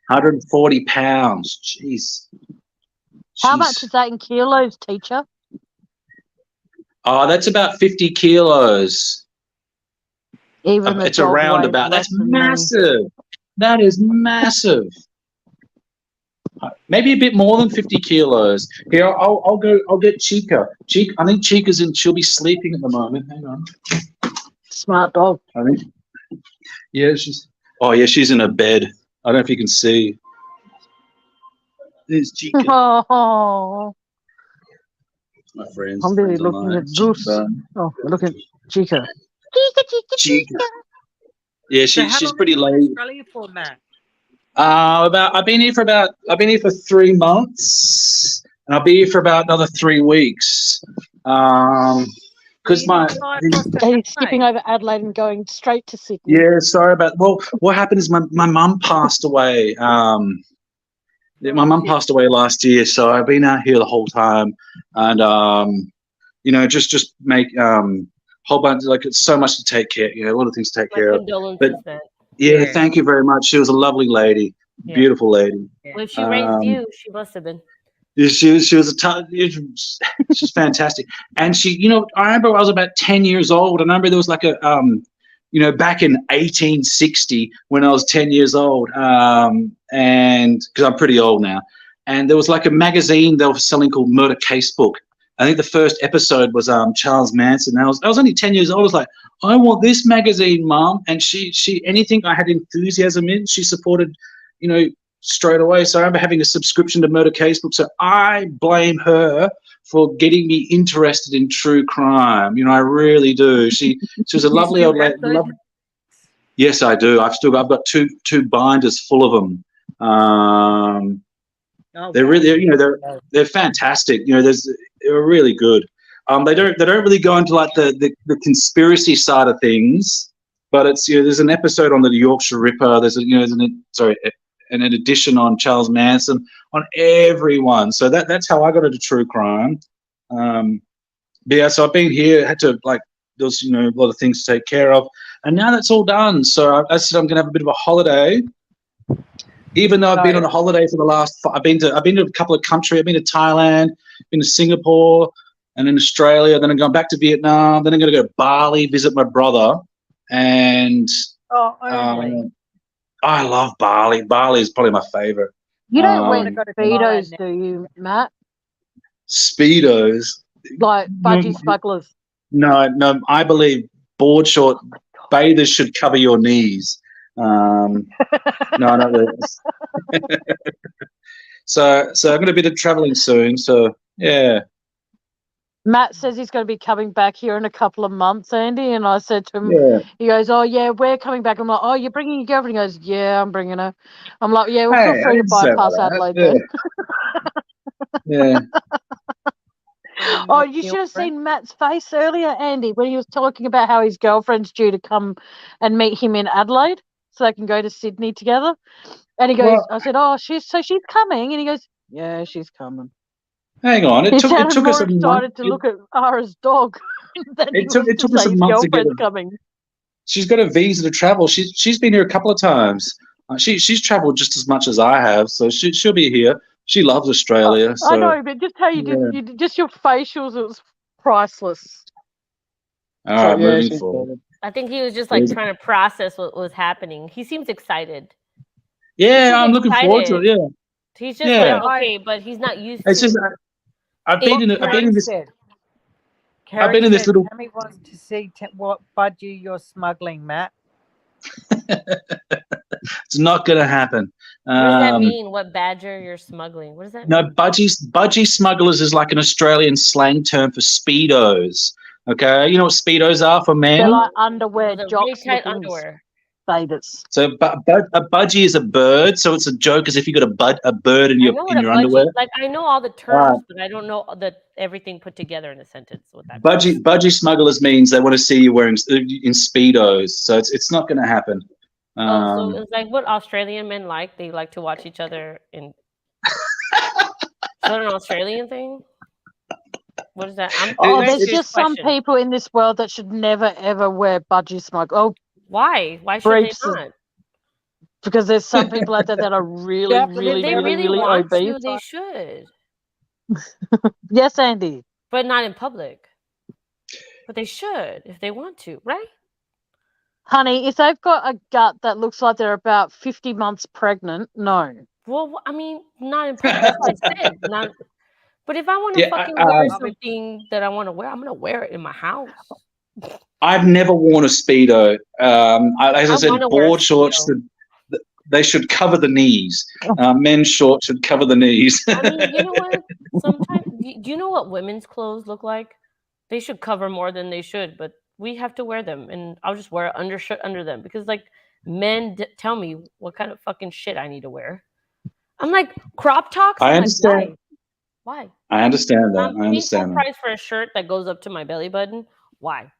140 pounds. Jeez. How Jeez. much is that in kilos, teacher? Oh, that's about 50 kilos. Even the It's a dog weighs roundabout. less That's than me. massive. That is massive. Maybe a bit more than 50 kilos. Here, I'll go. I'll get Chica. I think Chica's in. She'll be sleeping at the moment. Hang on. Smart dog. I think. Yeah, she's. Oh yeah, she's in her bed. I don't know if you can see. There's Chica. Oh, My friends. I'm really friends looking online. at Zeus. Chica. Oh, look at Chica. Chica. Yeah, So how she's long pretty have you been in late. Australia for, Matt? I've been here for 3 months, and I'll be here for about another 3 weeks. Because You my didn't fly across to He's skipping Adelaide. over Adelaide and going straight to Sydney. yeah, sorry about. Well, what happened is my mum passed away. My mum passed away last year, so I've been out here the whole time, and just make whole bunch, like it's so much to take care, a lot of things to take My care of. condolences, But man. yeah, Yeah. thank you very much. She was a lovely lady, Yeah. beautiful lady. Well, if she raised Um, you, she must have been. She was she's fantastic. And she, I remember I was about 10 years old. I remember there was like a, back in 1860 when I was 10 years old, and because I'm pretty old now, and there was like a magazine they were selling called Murder Casebook. I think the first episode was Charles Manson. I was only 10 years old. I was like, I want this magazine, Mom. And she anything I had enthusiasm in, she supported, straight away. So I remember having a subscription to Murder Casebook. So I blame her for getting me interested in true crime. I really do. She was a lovely old lady. Yes, I do. I've got two binders full of them. They're really, they're fantastic. They're really good. They don't really go into like the conspiracy side of things, but it's there's an episode on the Yorkshire Ripper. There's an edition on Charles Manson, on everyone. So that's how I got into true crime. But yeah, so I've been here, had to there was a lot of things to take care of, and now that's all done. So I said I'm going to have a bit of a holiday. Even though I've been on a holiday for the last, I've been to a couple of countries. I've been to Thailand, been to Singapore, and in Australia. Then I'm going back to Vietnam. Then I'm going to go to Bali, visit my brother, and I love Bali. Bali is probably my favorite. You don't wear go to Speedos, Thailand do you, Matt? Speedos. Like budgie smugglers. No. I believe board short bathers should cover your knees. No, not really. So I'm going to be traveling soon. So yeah. Matt says he's going to be coming back here in a couple of months, Andy. And I said to him, Yeah. he goes, "Oh yeah, we're coming back." I'm like, "Oh, you're bringing your girlfriend?" He goes, "Yeah, I'm bringing her." I'm like, "Yeah, well, feel free to bypass Adelaide then." Yeah. Oh, you should have seen Matt's face earlier, Andy, when he was talking about how his girlfriend's due to come and meet him in Adelaide so they can go to Sydney together. And he goes, I said, "Oh, she's coming," and he goes, "Yeah, she's coming." Hang on, it took us a month to look at Ara's dog. It took us a month to get her. Coming. She's got a visa to travel. She's been here a couple of times. She's travelled just as much as I have, so she'll be here. She loves Australia. So. I know, but just how you did, just your facials, it was priceless. All right, moving forward. I think he was just trying to process what was happening. He seems excited. Yeah, I'm looking forward to it. Yeah. He's just okay, but he's not used to it. It's just I've been in this. I've been in this little. Tammy wants to see what budgie you're smuggling, Matt. It's not going to happen. What does that mean? What badger you're smuggling? What does that mean? No, budgie smugglers is like an Australian slang term for speedos. Okay, you know what speedos are for men? They're like underwear, really tight underwear. Bathers. So a budgie is a bird. So it's a joke as if you got a bird in your underwear. I know all the terms, but I don't know everything put together in a sentence. What that budgie smugglers means they want to see you wearing in speedos. So it's not going to happen. So it's like what Australian men like. They like to watch each other in. Is that an Australian thing? What is that? There's just some people in this world that should never ever wear budgie smugglers. Oh, why? Why should they not? Because there's some people out there that are really, really obese. They should. Yes, Andy. But not in public. But they should if they want to, right? Honey, if they've got a gut that looks like they're about 50 months pregnant, no. Well, I mean, not in public. That's what I said. But if I want to fucking wear something that I want to wear, I'm going to wear it in my house. I've never worn a Speedo. As I said, board shorts, they should cover the knees. Men's shorts should cover the knees. I mean, you know what? Sometimes, do you know what women's clothes look like? They should cover more than they should, but we have to wear them. And I'll just wear an undershirt under them because, men tell me what kind of fucking shit I need to wear. I'm like, crop tops? I understand. Why? I understand that. I understand that. Price for a shirt that goes up to my belly button. Why?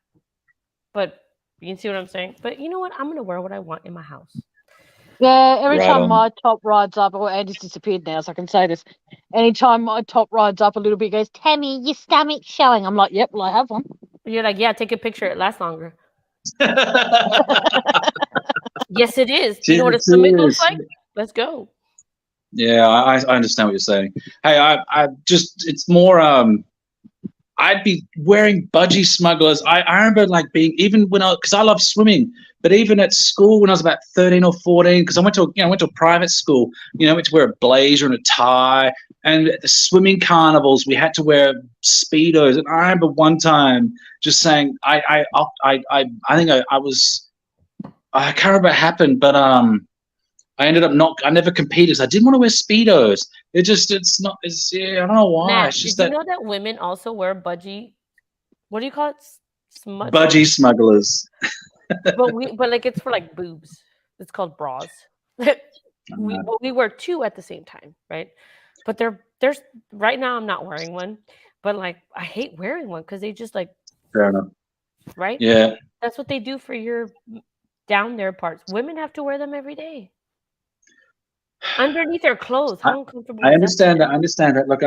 But you can see what I'm saying. But you know what? I'm gonna wear what I want in my house. Yeah, every time my top rides up, Andy's disappeared now, so I can say this. Anytime my top rides up a little bit, goes, "Tammy, your stomach's showing." I'm like, "Yep, well, I have one." You're like, yeah, take a picture. It lasts longer. Yes, it is. You know what a swimming looks like? Let's go. Yeah, I understand what you're saying. Hey, I just, it's more, I'd be wearing budgie smugglers. I remember like being, even when because I love swimming, but even at school when I was about 13 or 14, because I went to a private school, I went to wear a blazer and a tie, and at the swimming carnivals we had to wear Speedos. And I remember one time just saying, I think I was, I can't remember what happened, but I ended up I never competed because I didn't want to wear Speedos. I don't know why. Matt, it's just did you know that women also wear budgie? What do you call it? Budgie smugglers. but like it's for like boobs. It's called bras. we wear two at the same time, right? But there's right now I'm not wearing one, but like I hate wearing one because they just like, fair enough, right? Yeah, that's what they do for your down there parts. Women have to wear them every day underneath their clothes. How uncomfortable? I understand that. I understand that. Like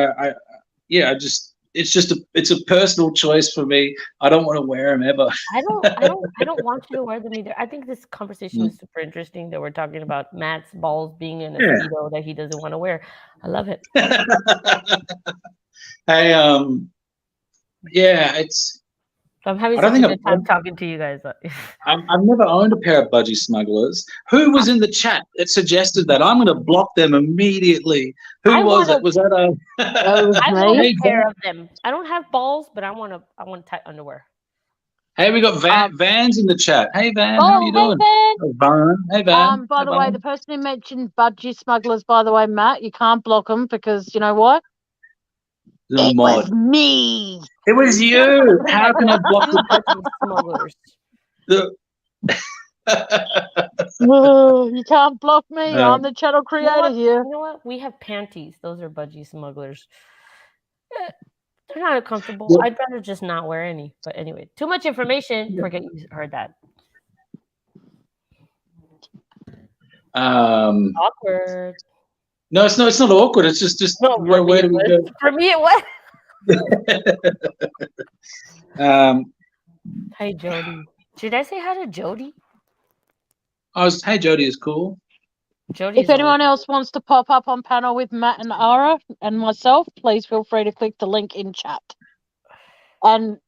it's a personal choice for me. I don't want to wear them ever. I don't want you to wear them either. I think this conversation is super interesting that we're talking about Matt's balls being in a Speedo that he doesn't want to wear. I love it. Hey, yeah, it's. I'm having such a good time talking to you guys. I've never owned a pair of budgie smugglers. Who was in the chat that suggested that? I'm going to block them immediately. Who was it? Was that a? I want a pair of them. I don't have balls, but I want tight underwear. Hey, we got Van's in the chat. Hey, Van, how are you doing? Van. Hey, Van. By the way, the person who mentioned budgie smugglers, by the way, Matt, you can't block them because you know what? It was me. It was you. How can I block the smugglers? You can't block me. I'm the channel creator here. You know what? We have panties. Those are budgie smugglers. They're not comfortable. Well, I'd rather just not wear any. But anyway, too much information. Forget you heard that. Awkward. No, it's not awkward. It's just no, where do we go? For me, it was. Hi, Jody. Should I say hi to Jody? Hey, Jody is cool. Jody. If anyone else wants to pop up on panel with Matt and Ara and myself, please feel free to click the link in chat. And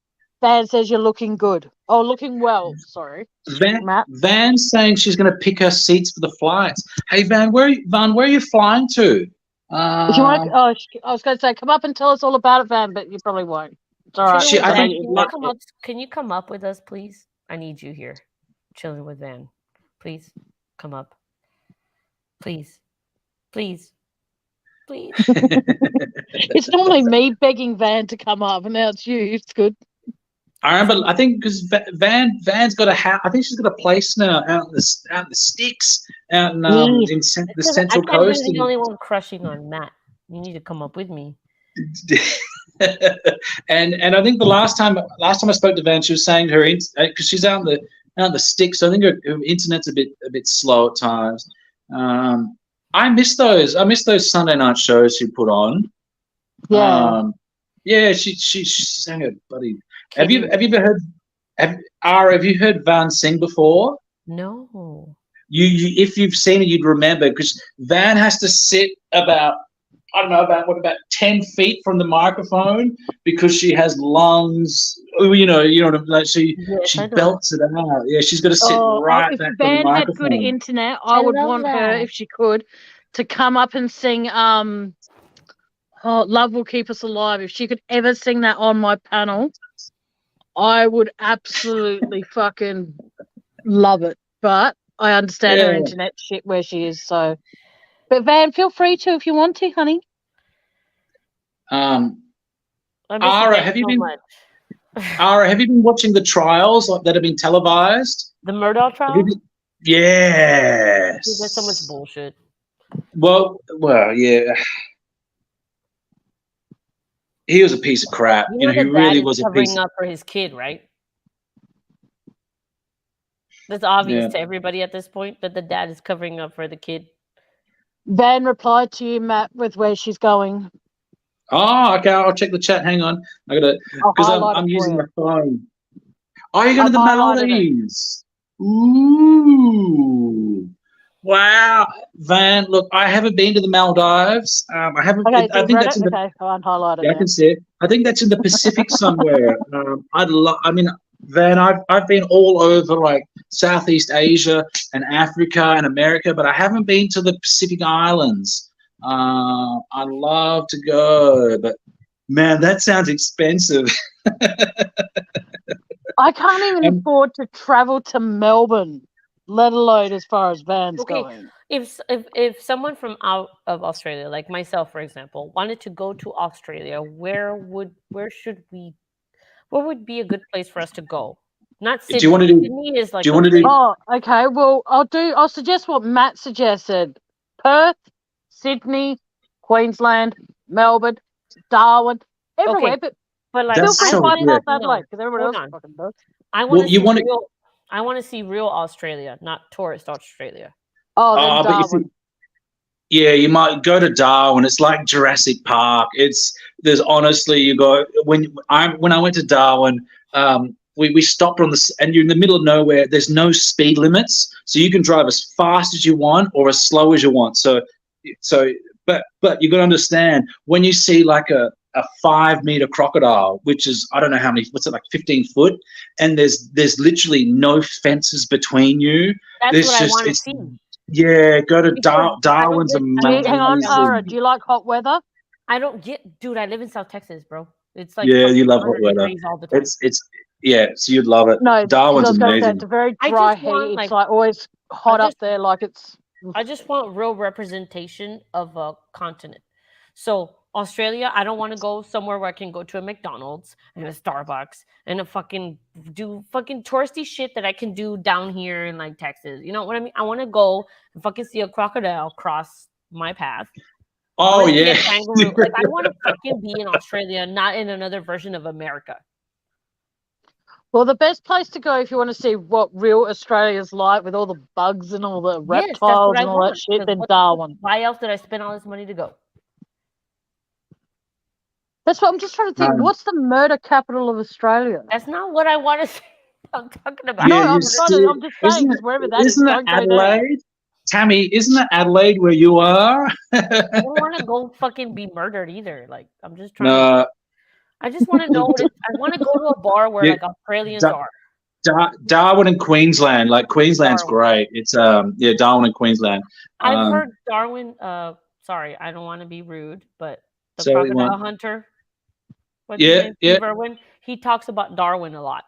Van says you're looking good. Oh, looking well. Sorry, Matt. Van's saying she's going to pick her seats for the flights. Hey, Van, where are you flying to? If you want, I was going to say, come up and tell us all about it, Van, but you probably won't. It's all right. Can you come up with us, please? I need you here, chilling with Van. Please come up. Please. It's normally me begging Van to come up, and now it's you. It's good. I remember. I think because Van's got a house. I think she's got a place now out in the sticks, out in the Central Coast. I'm the only one crushing on Matt. You need to come up with me. and I think the last time I spoke to Van, she was saying because she's out in the sticks. So I think her internet's a bit slow at times. I miss those. I miss those Sunday night shows she put on. Yeah. Yeah. She sang a buddy. Have you ever heard have you heard Van sing before? No. You if you've seen it, you'd remember, because Van has to sit about 10 feet from the microphone because she has lungs. You know, like she belts it out. Yeah, she's got to sit right back from the microphone. If Van had good internet, I would want her, if she could, to come up and sing Love Will Keep Us Alive. If she could ever sing that on my panel, I would absolutely fucking love it. But I understand her internet shit where she is, so. But Van, feel free to if you want to, honey. Ara, have you been watching the trials that have been televised? The Murdoch trial? Yes. Dude, that's so much bullshit. Well, yeah. He was a piece of crap. You know, he really was a piece. Covering up for his kid, right? That's obvious to everybody at this point that the dad is covering up for the kid. Van replied to you, Matt, with where she's going. Oh, okay. I'll check the chat. Hang on. I gotta, because I'm using my phone. Oh, you're going to the I've highlighted it. Maldives. Ooh. Wow. Van, look, I haven't been to the Maldives. I haven't. Okay, so I you've think read that's it? in the. Okay, I'll unhighlight it Yeah, I now. can see it. I think that's in the Pacific somewhere. I mean, Van, I've been all over like Southeast Asia and Africa and America, but I haven't been to the Pacific Islands. I'd love to go, but man, that sounds expensive. I can't even And- afford to travel to Melbourne, let alone as far as Van's Okay. going. If someone from out of Australia, like myself, for example, wanted to go to Australia, where would be a good place for us to go? Not Sydney. Do you want to do? Sydney is like Do you want to do? Oh, okay. Well, I'll suggest what Matt suggested: Perth, Sydney, Queensland, Melbourne, Darwin, everywhere. Okay. But but like That's I so want weird. Adelaide, because everyone Hold else on. fucking does. I Well, want to you see wanna- real. I want to see real Australia, not tourist Australia. Oh, then But you Darwin. see, yeah, you might go to Darwin. It's like Jurassic Park. There's honestly, you go when I went to Darwin. We stopped on this, and you're in the middle of nowhere. There's no speed limits, so you can drive as fast as you want or as slow as you want. But you got to understand when you see like a 5-meter crocodile, which is I don't know how many, what's it like 15 foot, and there's literally no fences between you. That's There's what I just- want to it's- see. Yeah, go to Because Darwin's I don't live- Hang on, amazing. Tara. Do you like hot weather? I don't get, dude. I live in South Texas, bro. It's like Yeah, you fucking love hot 100 weather. degrees all the time. It's yeah, so you'd love it. No, Darwin's I was going to say amazing. it's a very I dry just want, heat. like- It's like always hot just- up there. Like it's. I just want real representation of a continent. So Australia, I don't want to go somewhere where I can go to a McDonald's and a Starbucks and do fucking touristy shit that I can do down here in like Texas. You know what I mean? I want to go and fucking see a crocodile cross my path. I Oh wanna see a yeah. kangaroo. Like I want to fucking be in Australia, not in another version of America. Well, the best place to go if you want to see what real Australia's like with all the bugs and all the Yes, that's reptiles what I and all that want, shit, 'cause then what the fuck- Darwin. Why else did I spend all this money to go? That's what I'm just trying to think. Um, What's the murder capital of Australia? That's not what I want to see. I'm talking about. No, Yeah, I'm you just still- saying, isn't because wherever that is, Isn't that don't go there. Adelaide? Tammy, isn't that Adelaide where you are? I don't want to go fucking be murdered either. Like I'm just trying. No, I just want to know. I want to go to a bar where Yeah, like Australians Da- are. Darwin and Queensland. Like Queensland's Darwin. great. It's yeah, Darwin and Queensland. I've heard Darwin. Sorry, I don't want to be rude, but the So you crocodile want- hunter. What's Yeah, his name? yeah. Steve Irwin. He talks about Darwin a lot.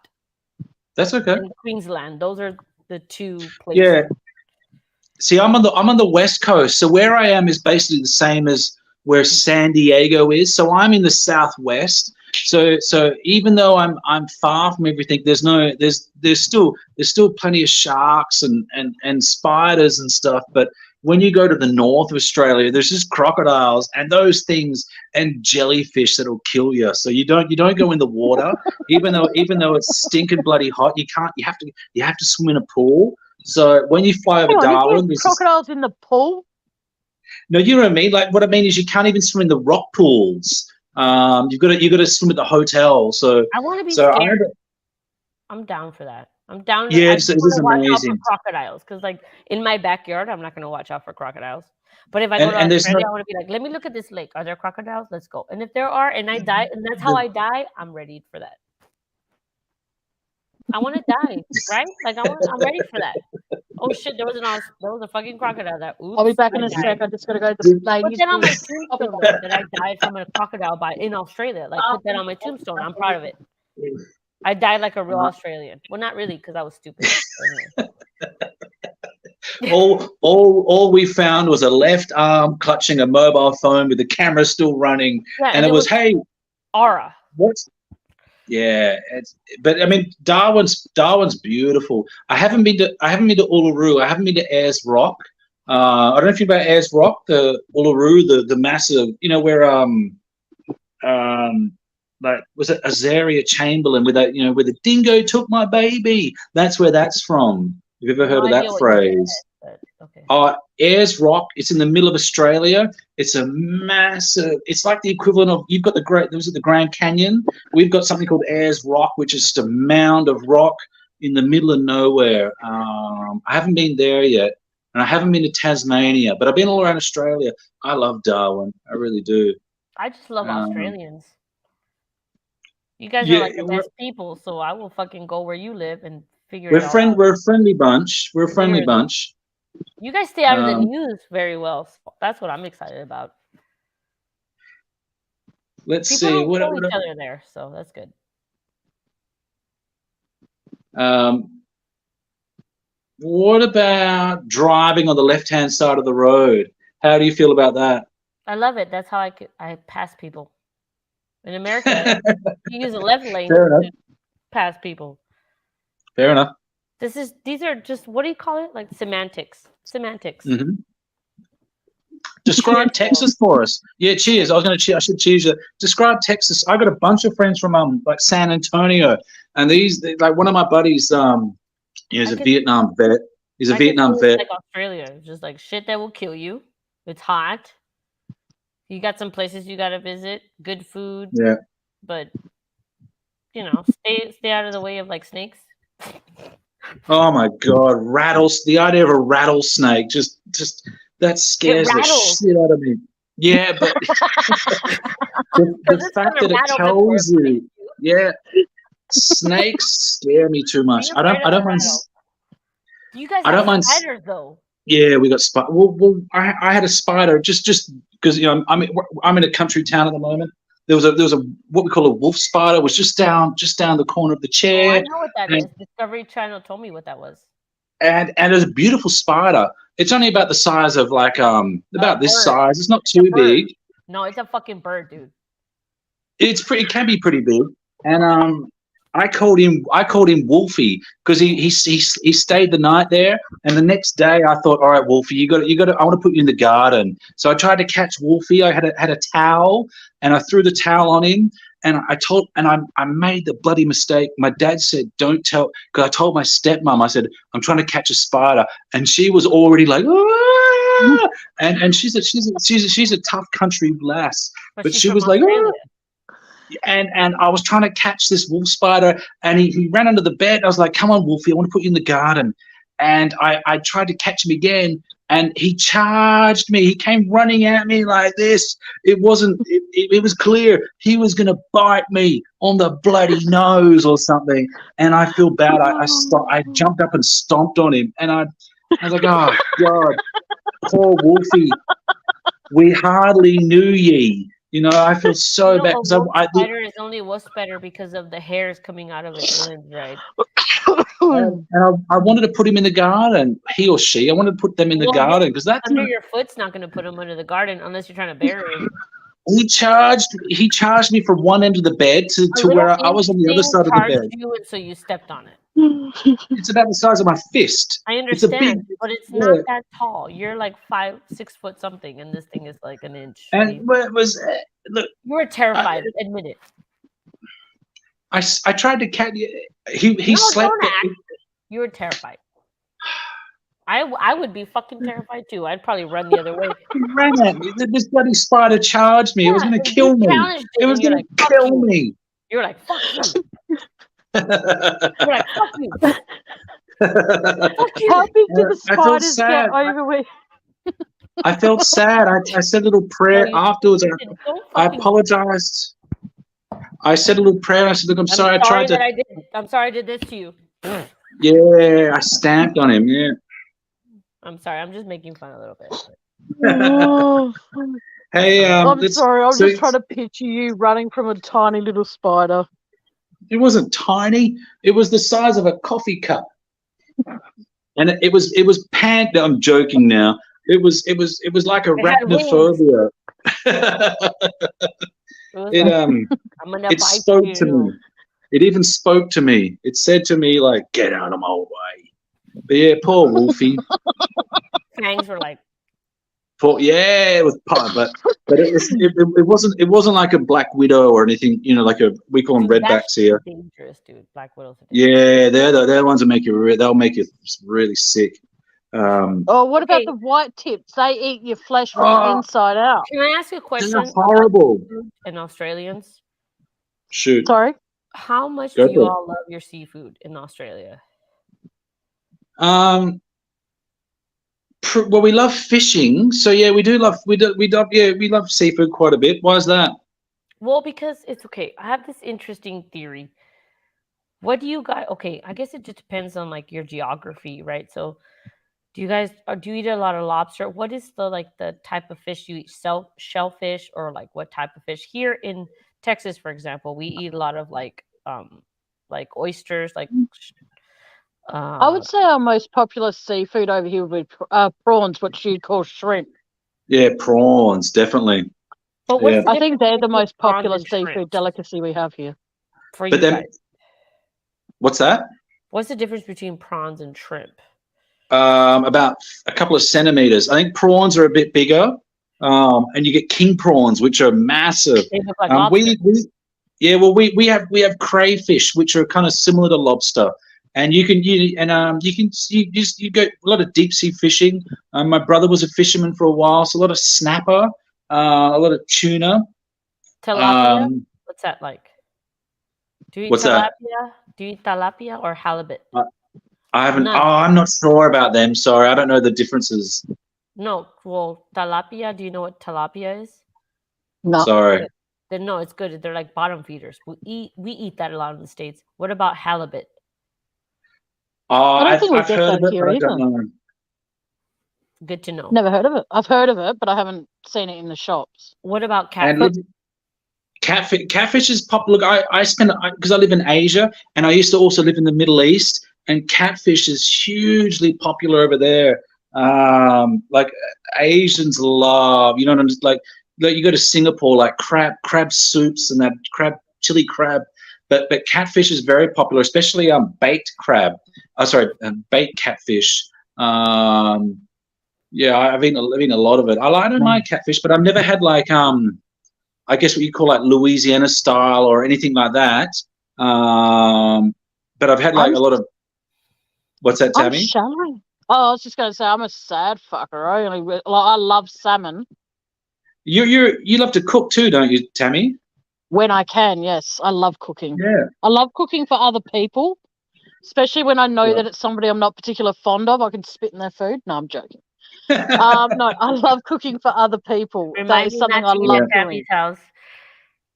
That's okay. And Queensland. Those are the two places. Yeah. See, I'm on the West Coast, so where I am is basically the same as where San Diego is. So I'm in the Southwest. So even though I'm far from everything, there's still plenty of sharks and spiders and stuff. But when you go to the north of Australia, there's just crocodiles and those things and jellyfish that'll kill you. So you don't go in the water, even though it's stinking bloody hot. You have to swim in a pool. So when you fly over Hang on, Darwin, you there's get crocodiles in the pool? no, you know what I mean. Like what I mean is you can't even swim in the rock pools. You've got to swim at the hotel. So I want to be so I scared. remember, I'm down for that. I'm down. Yeah, I it's- just it is wanna watch out for amazing. crocodiles because, like, in my backyard, I'm not going to watch out for crocodiles. But if I And- go to and there's Australia, no- I want to be like, let me look at this lake. Are there crocodiles? Let's go. And if there are, and I die, and that's how I die, I'm ready for that. I want to die, right? Like I'm ready for that. Oh shit, there was a fucking crocodile that. Oops, I'll be back in I a died. sec. I just got to go to the Put ladies' that on my pool. tombstone though, that I died from a crocodile bite in Australia. Like put that on my tombstone. I'm proud of it. I died like a real Australian. Well, not really, because I was stupid. Anyway. all we found was a left arm clutching a mobile phone with the camera still running, Yeah, and it was hey, aura. what's yeah, but I mean Darwin's beautiful. I haven't been to Uluru. I haven't been to Ayers Rock. I don't know if you know about Ayers Rock, the Uluru, the massive, where like was it Azaria Chamberlain with that, where the dingo took my baby. That's where that's from. Have you ever heard of No idea that what you phrase? said, Okay. Ayers Rock. It's in the middle of Australia. It's a massive. It's like the equivalent of you've got the Grand Canyon. We've got something called Ayers Rock, which is just a mound of rock in the middle of nowhere. I haven't been there yet, and I haven't been to Tasmania, but I've been all around Australia. I love Darwin. I really do. I just love Australians. You guys yeah, are like the best people, so I will fucking go where you live and figure We're it all out. We're a friendly bunch. We're a friendly Literally. bunch. You guys stay out of the news very well. So that's what I'm excited about. Let's People see. don't kill each other there, so that's good. What about driving on the left-hand side of the road? How do you feel about that? I love it. That's how I pass people. In America, you use a left lane to pass people. Fair enough. These are just, what do you call it? Like semantics. Mm-hmm. Describe Texas for us. Yeah, cheers. I should cheers you. Describe Texas. I got a bunch of friends from like San Antonio, and like one of my buddies, he's a Vietnam vet. He's a Vietnam vet. Like Australia, it's just like shit that will kill you. It's hot. You got some places you got to visit. Good food. Yeah. But stay out of the way of like snakes. Oh my God, the idea of a rattlesnake just that scares the shit out of me. Yeah, but the fact that it tells you, yeah, snakes scare me too much. I don't mind. You guys have spiders though. Yeah, we got spider. Well, I had a spider just because I'm in a country town at the moment. There was a what we call a wolf spider. It was just down the corner of the chair. Oh, I know what that is. Discovery Channel told me what that was. And it was a beautiful spider. It's only about the size of like about this size. It's not too big. No, it's a fucking bird, dude. It can be pretty big. And I called him Wolfie because he stayed the night there. And the next day I thought, all right, Wolfie, you got I want to put you in the garden. So I tried to catch Wolfie. I had a towel and I threw the towel on him. And I made the bloody mistake. My dad said, "Don't tell," because I told my stepmom. I said, "I'm trying to catch a spider," and she was already like, "Ah!" and she's a tough country lass, but she was like, "Ah!" And I was trying to catch this wolf spider, and he ran under the bed. I was like, "Come on, Wolfie, I want to put you in the garden." And I tried to catch him again, and he charged me. He came running at me like this. It was clear he was going to bite me on the bloody nose or something. And I feel bad. I jumped up and stomped on him, and I was like, "Oh God, poor Wolfie. We hardly knew ye." I feel so bad. Spider is only spider because of the hairs coming out of its limbs, right? And I wanted to put him in the garden, he or she. I wanted to put them in the garden because that's under your foot's not going to put him under the garden unless you're trying to bury him. He charged me from one end of the bed to where I was on the other side of the bed. You, and so you stepped on it. It's about the size of my fist. I understand, but it's not that tall. You're like 5-6 foot something, and this thing is like an inch. And it was look. You were terrified. Admit it. I tried to catch. He slept. You were terrified. I would be fucking terrified too. I'd probably run the other way. He ran at me. This bloody spider charged me. It was going to kill me. It was going to kill me. You were like, "Fuck you." You're like, "Fuck you." Fuck you. How big did the spiders get over with? I felt sad. I said a little prayer afterwards. I apologized. I said a little prayer. I said, "Look, I'm sorry. I'm sorry I did this to you." Yeah, I stamped on him. Yeah. I'm sorry. I'm just making fun a little bit. Hey, I'm sorry. I'm just trying to picture you running from a tiny little spider. It wasn't tiny. It was the size of a coffee cup, and it was I'm joking now. It was like arachnophobia. It spoke to me. It even spoke to me. It said to me like, "Get out of my way." But yeah, poor Wolfie. Fangs were like. It was part, but it wasn't like a black widow or anything. Like we call them redbacks here. Dangerous, dude. Black widows. Yeah, they're the ones that they'll make you really sick. Oh, what about Okay. the white tips? They eat your flesh from the Oh. inside out. Can I ask you a They're question about horrible. seafood and Australians? Shoot. Sorry. How much Go do you for it. all love your seafood in Australia? Well, we love fishing, so yeah, we love seafood quite a bit. Why is that? Well, because it's okay. I have this interesting theory. What do you guys? Okay, I guess it just depends on like your geography, right? So, do you guys do you eat a lot of lobster? What is the type of fish you eat? Shellfish or like what type of fish? Here in Texas, for example, we eat a lot of like oysters, like I would say our most popular seafood over here would be prawns, which you call shrimp. Yeah, prawns, definitely. But what's the I think they're the difference most between prawns popular and seafood shrimp delicacy we have here. for But you then, guys? what's that? What's the difference between prawns and shrimp? About a couple of centimeters. I think prawns are a bit bigger, and you get king prawns, which are massive. They look like lobster. We have crayfish, which are kind of similar to lobster, and you go a lot of deep sea fishing. My brother was a fisherman for a while, so a lot of snapper, a lot of tuna. Tilapia? What's that like? Do you eat What's that? tilapia? Do you eat tilapia or halibut? I haven't. None. Oh, I'm not sure about them. Sorry, I don't know the differences. No. Well, tilapia. Do you know what tilapia is? No. Sorry. Then no, it's good. They're like bottom feeders. We eat that a lot in the States. What about halibut? Oh, I don't think we I've get heard that of it, here but I either. don't know. Good to know. Never heard of it. I've heard of it, but I haven't seen it in the shops. What about And catfish? catfish is popular. Look, I spend because I live in Asia, and I used to also live in the Middle East, and catfish is hugely popular over there. Like Asians love, like you go to Singapore, like crab soups and that chili crab, but catfish is very popular, especially baked crab. Baked catfish. Yeah, I've eaten a lot of it. I don't like catfish, but I've never had like I guess what you call like Louisiana style or anything like that. But I've had like a lot of. What's that, I'm Tammy? shallow. Oh, I was just going to say I'm a sad fucker. I love salmon You love to cook too, don't you, Tammy? when I can. Yes, I love cooking. Yeah. I love cooking for other people, especially when I know Yeah. that it's somebody I'm not particularly fond of. I can spit in their food. No, I'm joking. No, I love cooking for other people. That Remind is me something not I to eat love at doing. Tammy's house.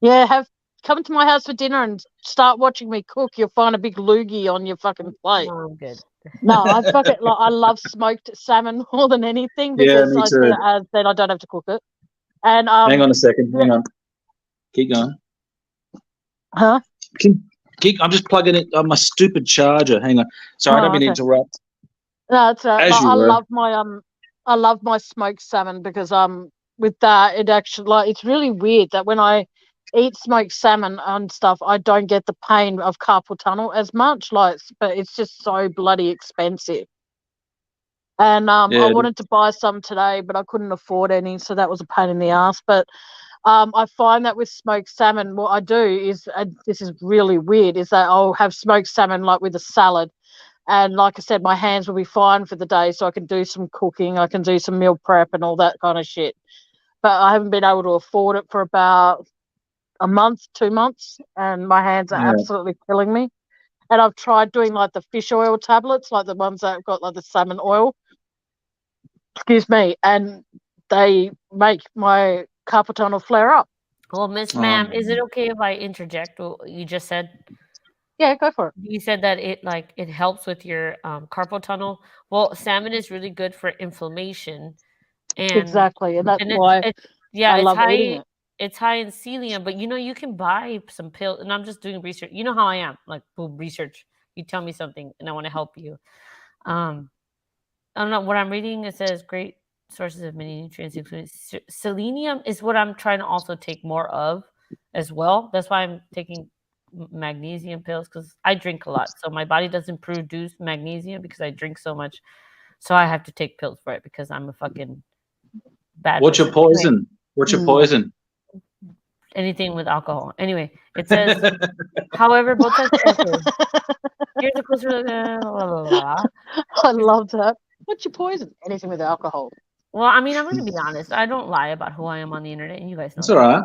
Yeah, come to my house for dinner and start watching me cook. You'll find a big loogie on your fucking plate. No, I'm good. No, I love smoked salmon more than anything Yeah, because me I see too. it as then I don't have to cook it. And Hang on a second. Hang on. Keep going. Huh? I'm just plugging it on my stupid charger. Hang on. Sorry, I don't mean to interrupt. No, it's As you I were. love my smoked salmon because with that it actually it's really weird that when I eat smoked salmon and stuff I don't get the pain of carpal tunnel as much but it's just so bloody expensive. And I wanted to buy some today, but I couldn't afford any, so that was a pain in the ass. But I find that with smoked salmon, what I do is, this is really weird, is that I'll have smoked salmon like with a salad. And like I said, my hands will be fine for the day, so I can do some cooking, I can do some meal prep and all that kind of shit. But I haven't been able to afford it for about a month, 2 months, and my hands are absolutely killing me. And I've tried doing like the fish oil tablets, like the ones that have got like the salmon oil. Excuse me, and they make my carpal tunnel flare up. Well, Miss Ma'am, is it okay if I interject what you just said? Yeah, go for it. You said that it helps with your carpal tunnel. Well, salmon is really good for inflammation, and exactly, and that's why I love eating it. It's high in selenium, but you can buy some pills. And I'm just doing research. You know how I am, like boom, research. You tell me something, and I want to help you. I don't know what I'm reading. It says great sources of many nutrients, including selenium, is what I'm trying to also take more of as well. That's why I'm taking magnesium pills because I drink a lot, so my body doesn't produce magnesium because I drink so much. So I have to take pills for it because I'm a fucking bad. What's your poison? Anyway, What's your poison? anything with alcohol. Anyway, it says, however, both types. Here's a closer look. I love that. What's your poison? Anything with alcohol. Well, I mean, I'm gonna be honest. I don't lie about who I am on the internet, and you guys know That's that. all right.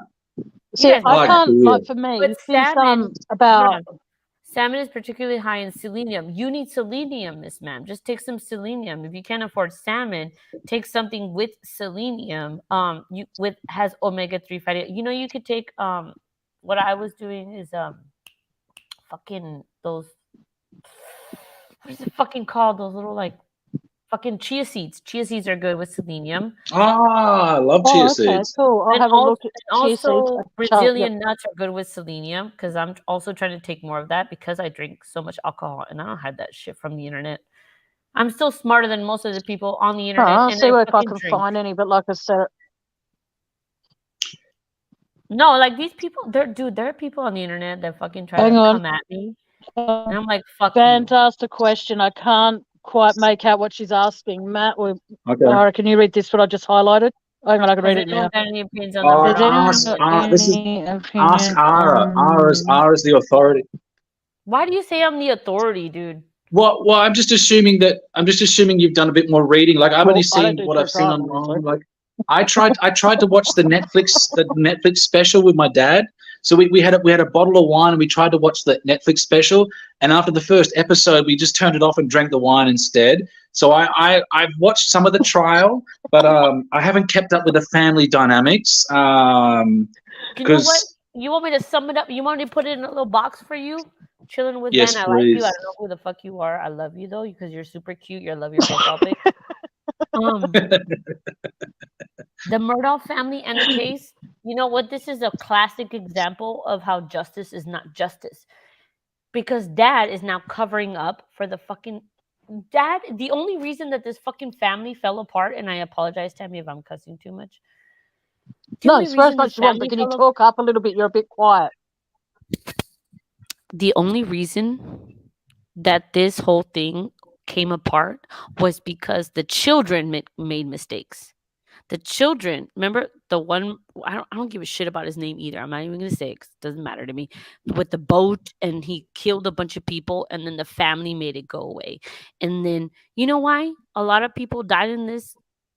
See, guys know I like that. can't, beer. like, for me, But since salmon, hold about on. Salmon is particularly high in selenium. You need selenium, Miss Ma'am. Just take some selenium. If you can't afford salmon, take something with selenium. Has omega-3 fatty. You know, you could take what I was doing is fucking those, what is it fucking called? Those little like fucking chia seeds. Chia seeds are good with selenium. I love chia okay, seeds. cool. I'll And have a look at chia seeds. also Yep. Brazilian nuts are good with selenium because I'm also trying to take more of that because I drink so much alcohol and I don't have that shit from the internet. I'm still smarter than most of the people on the internet. I'll and see if I fucking can drink. find any, but like I said, No, like these people, there are people on the internet that fucking try hang to on. come at me. And I'm like, fuck Van's you. asked a question. I can't quite make out what she's asking. Matt, or Okay. Laura, can you read this? What I just highlighted? Hang on, I can Has read it anyone now. got any opinions on the Oh, murder? ask Ara. Ara's the authority. Why do you say I'm the authority, dude? Well, I'm just assuming you've done a bit more reading. Like I've only Well, I don't seen do what true I've seen crime, online. obviously. Like I tried to watch the Netflix special with my dad. So we had a bottle of wine and we tried to watch the Netflix special. And after the first episode, we just turned it off and drank the wine instead. So I've watched some of the trial, but I haven't kept up with the family dynamics. You know Because what? You want me to sum it up? You want me to put it in a little box for you? Chilling with yes, Ben. I like you. please. I don't know who the fuck you are. I love you though because you're super cute. I love your profile pic. The Murdaugh family and the case. You know what? This is a classic example of how justice is not justice. Because dad is now covering up for the fucking dad. The only reason that this fucking family fell apart, and I apologize, Tammy, if I'm cussing too much. No, it's as much as you want, but can you talk up a little bit? You're a bit quiet. The only reason that this whole thing came apart was because the children made mistakes. The children, remember the one, I don't give a shit about his name either. I'm not even going to say it 'cause it doesn't matter to me. With the boat and he killed a bunch of people and then the family made it go away. And then, you know why? A lot of people died in this.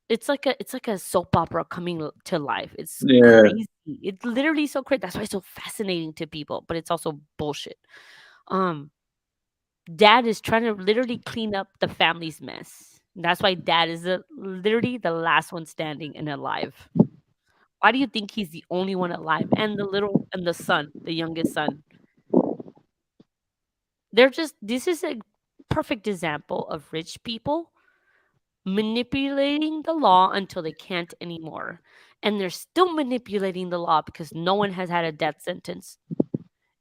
It's like a soap opera coming to life. It's crazy. It's literally so crazy. That's why it's so fascinating to people, but it's also bullshit. Dad is trying to literally clean up the family's mess. That's why dad is literally the last one standing and alive. Why do you think he's the only one alive? And the son, the youngest son. This is a perfect example of rich people manipulating the law until they can't anymore. And they're still manipulating the law because no one has had a death sentence.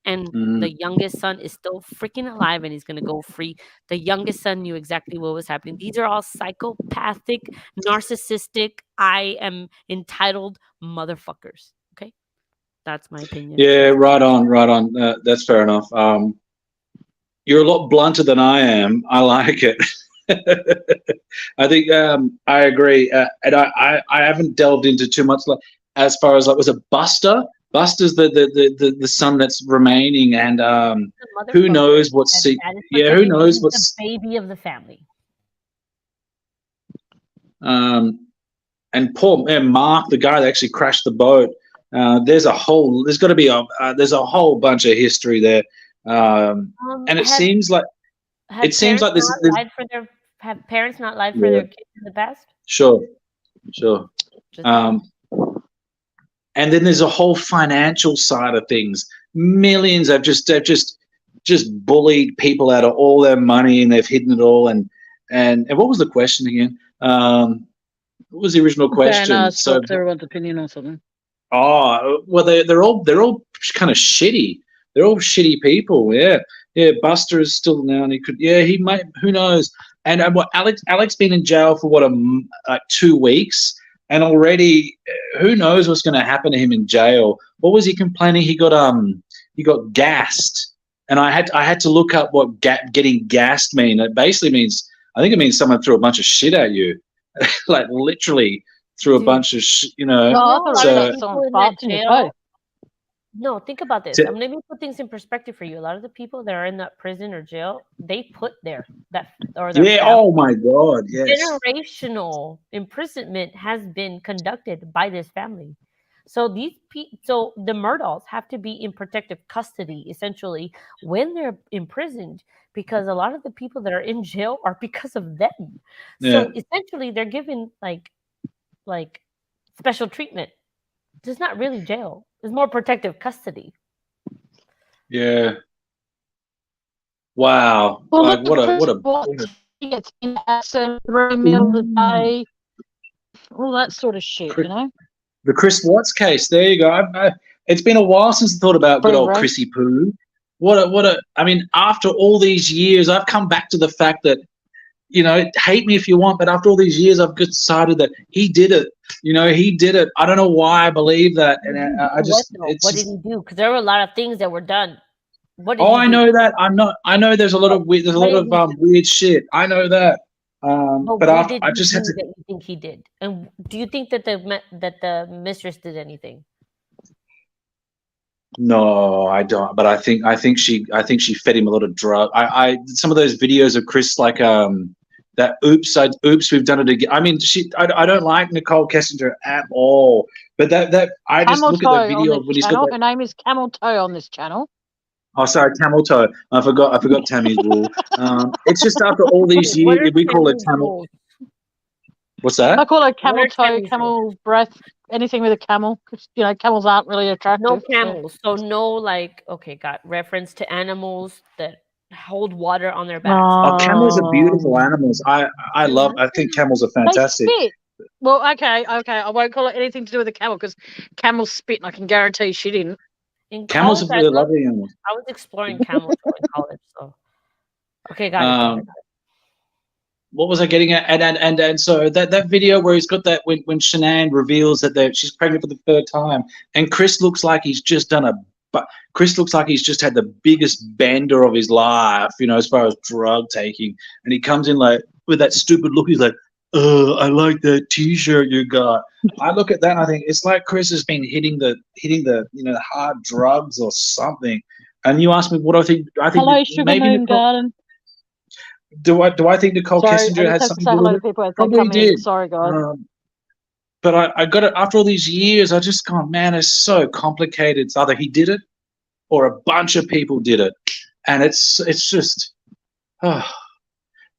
And the youngest son is still freaking alive and he's going to go free. The youngest son knew exactly what was happening. These are all psychopathic, narcissistic, I am entitled motherfuckers. Okay? That's my opinion. Yeah, right on. That's fair enough. You're a lot blunter than I am. I like it. I think I agree. And I haven't delved into too much as far as was it Buster? Buster's the son that's remaining, and who knows what's who knows what's the baby of the family. And poor Mark, the guy that actually crashed the boat. There's a whole bunch of history there, and it seems like this. Have parents not lied for their kids in the past? Sure. And then there's a whole financial side of things. Millions have just bullied people out of all their money, and they've hidden it all. And what was the question again? What was the original question? So what's everyone's opinion on something? Oh, well, they're all kind of shitty. They're all shitty people. Yeah. Buster is still now, and he might. Who knows? And what Alex been in jail for like 2 weeks. And already, who knows what's going to happen to him in jail? What was he complaining? He got gassed, and I had to look up what getting gassed mean. It basically means, I think it means someone threw a bunch of shit at you, like literally threw a bunch of No, so, No, think about this. To- Let me put things in perspective for you. A lot of the people that are in that prison or jail, they put there that or their yeah. family. Oh my God. Yes. Generational imprisonment has been conducted by this family. So so the Murdals have to be in protective custody essentially when they're imprisoned because a lot of the people that are in jail are because of them. Yeah. So essentially they're given like special treatment. It's not really jail. It's more protective custody. Yeah. Wow. Well, Like look, Chris what a Watts, he gets in at 3 meals a day, all that sort of shit, you know? the Chris Watts case. There you go. It's been a while since I thought about good old Right. Chrissy Poo. I mean, after all these years, I've come back to the fact that, you know, hate me if you want, but after all these years, I've decided that he did it. You know, he did it. I don't know why I believe that, and I just, What did he do? Because there were a lot of things that were done. What did oh, he I do? know that. I know there's a lot of weird, weird shit. I know that. But what after, did I he just do had to. that you think he did? And do you think that the mistress did anything? No, I don't. But I think she fed him a lot of drug. Some of those videos of Chris like that oops we've done it again. I mean, I don't like Nicole Kessinger at all. But that I just Camel look Toe at that video on of when this he's got channel. that. Her name is Camel Toe on this channel. Oh, sorry, camel toe. I forgot Tammy's rule. It's just after all these What are years, we call it Tammy's camel. rules? What's I that? call her camel are toe, Tammy's camel breath, anything with a camel. 'Cause, you know, camels aren't really attractive. No so- camels. So no got reference to animals that hold water on their backs. Oh, camels are beautiful animals. I love. I think camels are They fantastic. spit. Well, okay. I won't call it anything to do with a camel because camels spit, and I can guarantee she didn't. In Camels college, are really lovely animals. I was exploring camels in college. So okay, got it. What was I getting at? And so that video where he's got that when Shanann reveals that she's pregnant for the third time, and Chris looks like he's just done Chris looks like he's just had the biggest bender of his life, you know, as far as drug taking, and he comes in like with that stupid look. He's like, I like that T-shirt you got. I look at that and I think it's like Chris has been hitting the you know, the hard drugs or something. And you ask me what I think. I think Hello, Sugar maybe Moon Garden. Do I think Nicole Sorry, Kessinger I had just have to something say to do hello with to it? people as they Probably come in. did. Sorry, guys. But I got it after all these years. I just gone, man, it's so complicated. It's either he did it or a bunch of people did it, and it's just. Oh.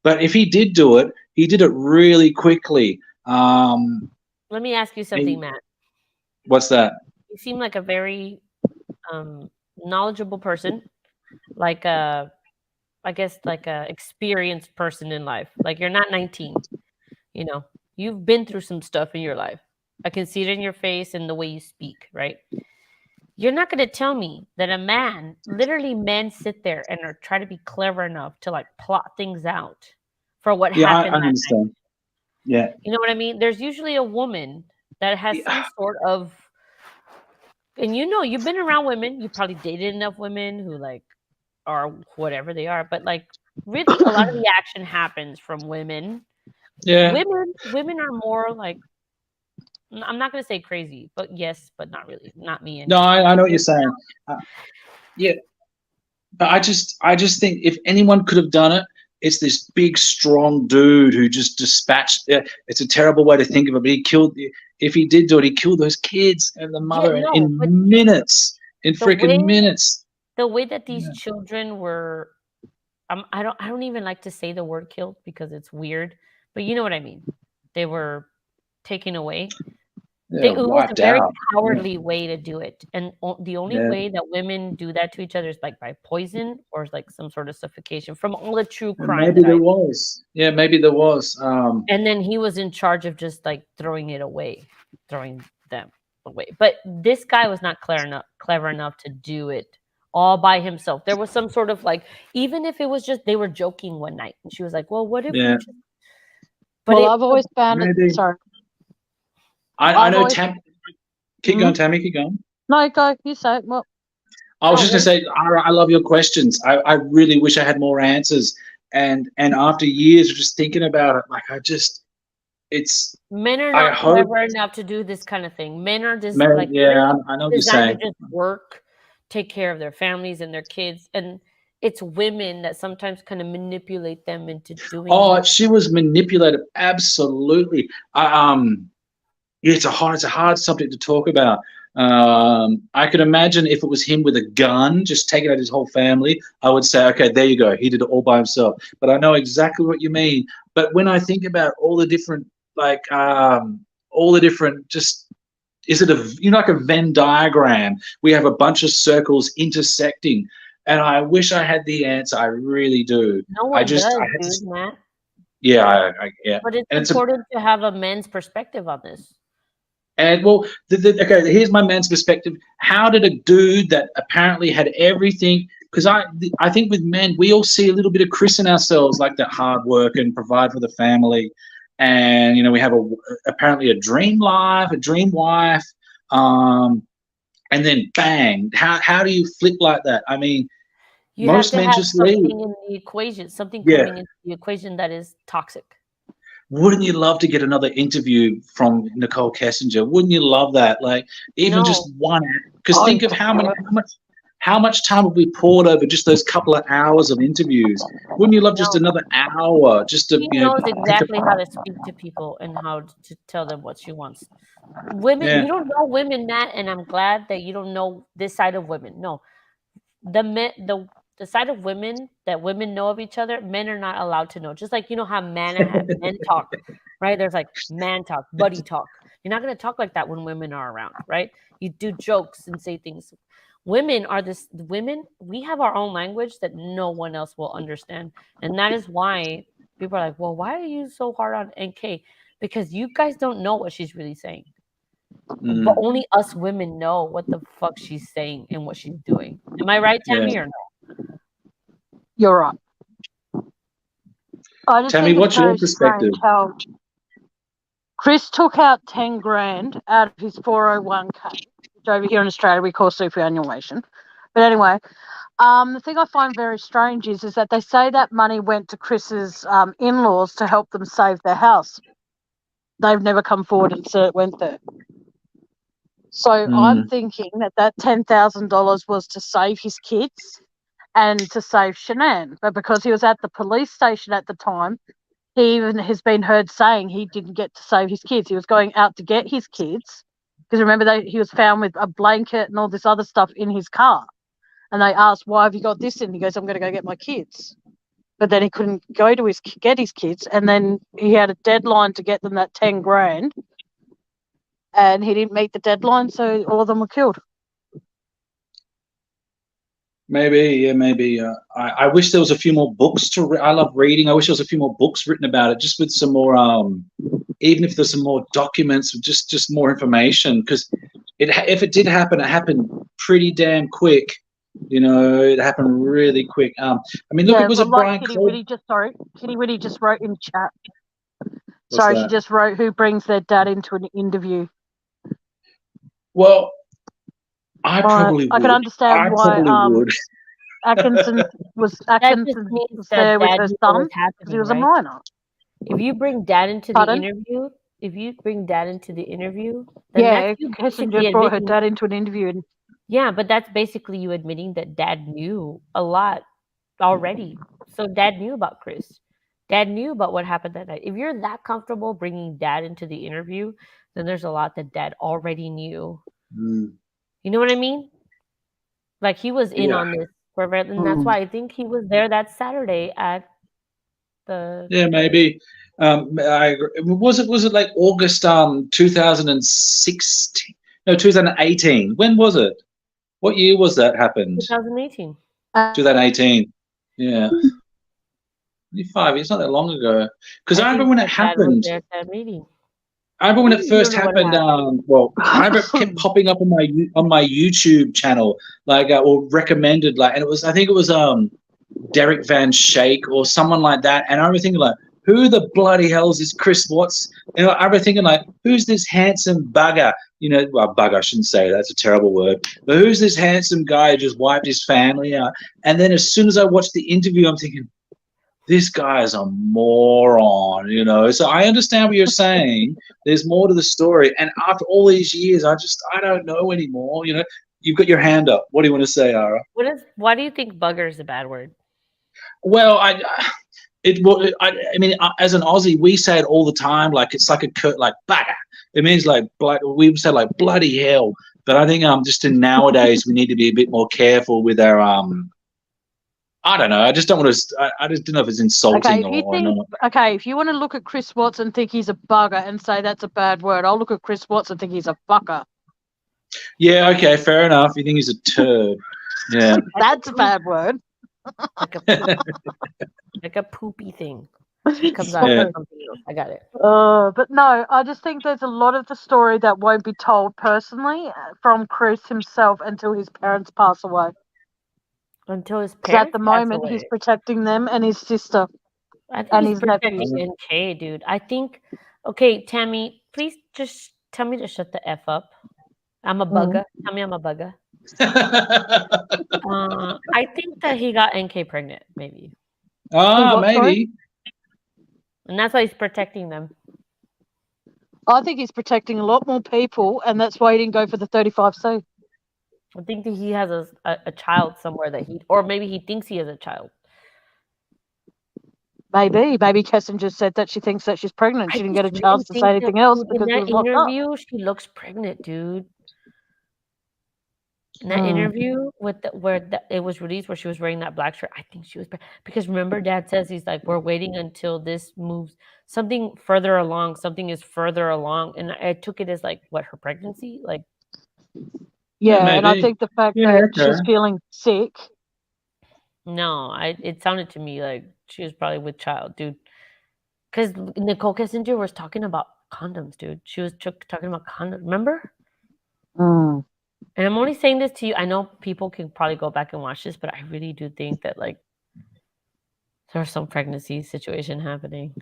But if he did do it, he did it really quickly. Let me ask you something, Matt. What's that? You seem like a very knowledgeable person, like I guess like a experienced person in life. Like you're not 19, you know. You've been through some stuff in your life. I can see it in your face and the way you speak, right? You're not going to tell me that literally men sit there and try to be clever enough to like plot things out for what happened. I understand. Night. Yeah. You know what I mean? There's usually a woman that has some sort of, and you know, you've been around women, you probably dated enough women who like are whatever they are, but like really a lot of the action happens from women. Yeah. Women are more like, I'm not going to say crazy, but yes, but not really. Not me. No, I know what you're saying. Yeah. But I just think if anyone could have done it, it's this big, strong dude who just dispatched. It's a terrible way to think of it, but he killed. If he did do it, he killed those kids and the mother in minutes, in freaking minutes. The way that these children were, I don't even like to say the word killed because it's weird, but you know what I mean. They were taken away. It was a very cowardly way to do it, and the only way that women do that to each other is like by poison or like some sort of suffocation. From all the true crime, maybe there was. Yeah, maybe there was. And then he was in charge of just like throwing them away. But this guy was not clever enough to do it all by himself. There was some sort of like, even if it was just they were joking one night, and she was like, "Well, what if?" Yeah. But I've always found it. Sorry. I know. Keep going, Tammy. Keep going. No, go. You say it. Well, I was just going to say, I love your questions. I really wish I had more answers. And after years of just thinking about it, like it's. Men are I not hope. clever enough to do this kind of thing. Men are just Man, like yeah, I know what you're designed saying. to just work, take care of their families and their kids, and it's women that sometimes kind of manipulate them into doing. Oh, she was manipulated. Absolutely. Yeah, it's a hard subject to talk about. I could imagine if it was him with a gun, just taking out his whole family, I would say, okay, there you go. He did it all by himself. But I know exactly what you mean. But when I think about all the different, just, is it like a Venn diagram? We have a bunch of circles intersecting. And I wish I had the answer. I really do. No one does, Matt. Yeah, yeah. But it's important to have a man's perspective on this. And well, okay, here's my man's perspective. How did a dude that apparently had everything? Because I think with men, we all see a little bit of Chris in ourselves, like that hard work and provide for the family, and we have apparently a dream life, a dream wife, and then bang, how do you flip like that? I mean, most men just leave. In the equation, something coming into the equation that is toxic. Wouldn't you love to get another interview from Nicole Kessinger? Wouldn't you love that? Like even just one, because think of how much time have we poured over just those couple of hours of interviews? Wouldn't you love just another hour just to? She knows exactly how to speak to people and how to tell them what she wants. Women, you don't know women, Matt, and I'm glad that you don't know this side of women. No, the side of women that women know of each other, men are not allowed to know. Just like how men talk, right? There's like man talk, buddy talk. You're not going to talk like that when women are around, right? You do jokes and say things. Women, we have our own language that no one else will understand. And that is why people are like, well, why are you so hard on NK? Because you guys don't know what she's really saying. But only us women know what the fuck she's saying and what she's doing. Am I right, Tammy, or no? You're right. Tammy, what's your perspective? Chris took out 10 grand out of his 401k, which over here in Australia we call superannuation. But anyway, the thing I find very strange is that they say that money went to Chris's in-laws to help them save their house. They've never come forward and said it went there. So I'm thinking that $10,000 was to save his kids and to save Shanann. But because he was at the police station at the time, he even has been heard saying he didn't get to save his kids. He was going out to get his kids because remember he was found with a blanket and all this other stuff in his car. And they asked, why have you got this in? He goes, I'm going to go get my kids. But then he couldn't go to get his kids. And then he had a deadline to get them that 10 grand. And he didn't meet the deadline, so all of them were killed. Maybe. I wish there was a few more books to read. I love reading. I wish there was a few more books written about it, just with some more, even if there's some more documents, just more information. Because if it did happen, it happened pretty damn quick. It happened really quick. I mean, look, it was a Brian. Kitty Whitty just wrote in chat. She just wrote, who brings their dad into an interview? Well, I probably would. I can understand why Atkinson was there with her son because he was a minor. If you bring dad into the interview, then Kessinger brought her dad into an interview. Yeah, but that's basically you admitting that dad knew a lot already. So dad knew about Chris. Dad knew about what happened that night. If you're that comfortable bringing dad into the interview, then there's a lot that dad already knew. You know what I mean? Like he was in on this, and that's why I think he was there that Saturday at the. Yeah, maybe. I agree. Was it like August 2016? No, 2018. When was it? What year was that happened? 2018. 2018. Yeah. 5 years, not that long ago. Because I remember when it happened. I remember when it first happened. I remember it kept popping up on my YouTube channel, or recommended, and it was, I think it was Derek Van Shake or someone like that, and I remember thinking who the bloody hell is this Chris Watts? I remember thinking who's this handsome bugger? Well, bugger, I shouldn't say that's a terrible word, but who's this handsome guy who just wiped his family out? And then as soon as I watched the interview, I'm thinking, this guy is a moron, you know. So I understand what you're saying. There's more to the story. And after all these years, I don't know anymore. You know, you've got your hand up. What do you want to say, Ara? Why do you think bugger is a bad word? Well, I mean, as an Aussie, we say it all the time. Like it's like like bugger. It means like we say like bloody hell. But I think just in nowadays we need to be a bit more careful with our I don't know. I just don't want to. I just don't know if it's insulting or not. Okay, if you want to look at Chris Watts and think he's a bugger and say that's a bad word, I'll look at Chris Watts and think he's a fucker. Yeah. Okay. Fair enough. You think he's a turd? Yeah. That's a bad word. Like a poopy thing. It comes out of something else. I got it. But no, I just think there's a lot of the story that won't be told personally from Chris himself until his parents pass away. Until his Because parents at the moment he's protecting them and his sister. I think and he's his nephew. protecting NK, dude. I think. Okay, Tammy, please just tell me to shut the f up. I'm a bugger. Tell me I'm a bugger. I think that he got NK pregnant, maybe. Maybe. And that's why he's protecting them. I think he's protecting a lot more people, and that's why he didn't go for the 35C. I think that he has a child somewhere or maybe he thinks he has a child. Maybe Kessin just said that she thinks that she's pregnant. She didn't get a chance to say anything else because in he that was locked up. interview, she looks pregnant, dude. In that interview it was released where she was wearing that black shirt, I think she was because remember Dad says he's like, we're waiting until this moves something further along. Something is further along, and I took it as like what her pregnancy like. Yeah, and I think the fact that she's feeling sick. No, it sounded to me like she was probably with child, dude. Because Nicole Kessinger was talking about condoms, dude. She was talking about condoms. Remember? And I'm only saying this to you. I know people can probably go back and watch this, but I really do think that like there's some pregnancy situation happening.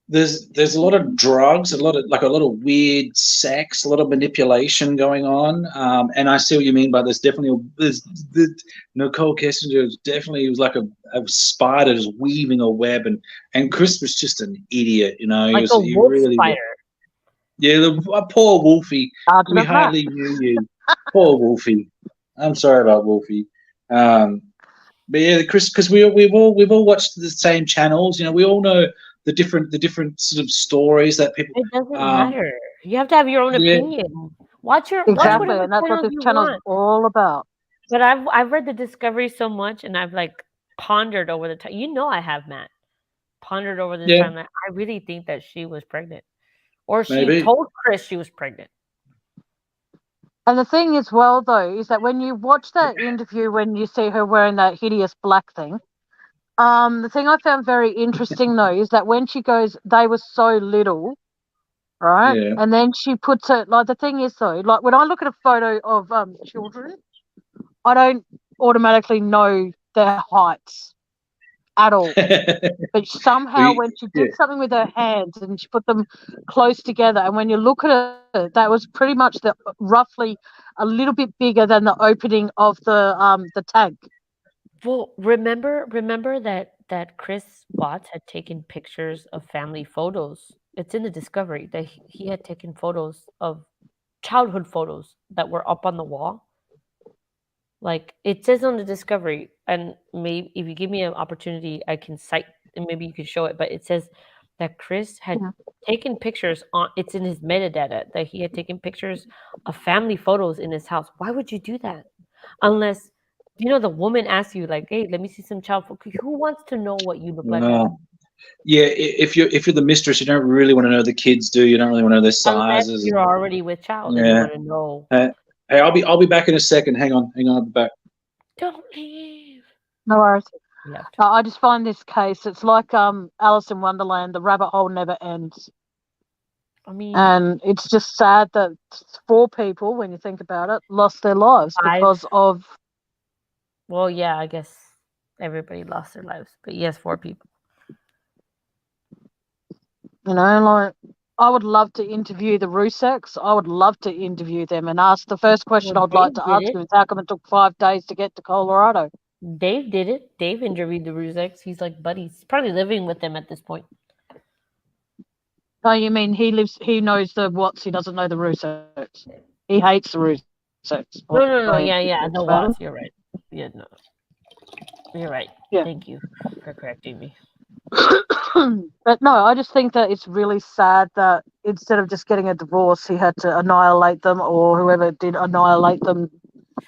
There's a lot of drugs, a lot of weird sex, a lot of manipulation going on, and I see what you mean by this. Definitely, Nicole Kessinger was like a spider just weaving a web, and Chris was just an idiot, you know. Like a wolf spider. Yeah, poor Wolfie. We hardly knew you. Poor Wolfie. I'm sorry about Wolfie. But yeah, Chris, because we've all watched the same channels. You know, we all know the different sort of stories that people. It doesn't matter. You have to have your own opinion. Watch exactly, and that's what this channel's all about. But I've read the Discovery so much, and I've like pondered over the time. You know, I have, Matt. Pondered over the time that I really think that she was pregnant, or she told Chris she was pregnant. And the thing is, well, though, is that when you watch that interview, when you see her wearing that hideous black thing, the thing I found very interesting, though, is that when she goes, they were so little, right? Yeah. And then she puts it, like, the thing is, though, like, when I look at a photo of children, I don't automatically know their heights at all. But somehow when she did something with her hands and she put them close together, and when you look at it, that was pretty much roughly a little bit bigger than the opening of the tank. Well, remember that Chris Watts had taken pictures of family photos. It's in the Discovery that he had taken photos of childhood photos that were up on the wall. Like it says on the Discovery, and maybe if you give me an opportunity, I can cite and maybe you can show it. But it says that Chris had taken pictures it's in his metadata that he had taken pictures of family photos in his house. Why would you do that? Unless, the woman asks you like, hey, let me see some child photos. Who wants to know what you look like? Yeah, if you're the mistress, you don't really want to know the kids, do you? Don't really want to know their sizes. Unless you're already with child and you want to know. Hey, I'll be back in a second. Hang on, I'll be back. Don't leave. No worries. I just find this case, it's like Alice in Wonderland, the rabbit hole never ends. I mean, and it's just sad that 4 people, when you think about it, lost their lives because of. Well, yeah, I guess everybody lost their lives, but yes, 4 people. Like, I would love to interview the Rusaks. I would love to interview them and ask the first question I'd like to ask them is how come it took 5 days to get to Colorado? Dave did it. Dave interviewed the Ruseks. He's like buddies. He's probably living with them at this point. Oh, you mean he knows the Watts, he doesn't know the Russos. He hates the Russos. No. Yeah. The Watts. You're right. Yeah, no. You're right. Yeah. Thank you for correcting me. But no, I just think that it's really sad that instead of just getting a divorce, he had to annihilate them, or whoever did annihilate them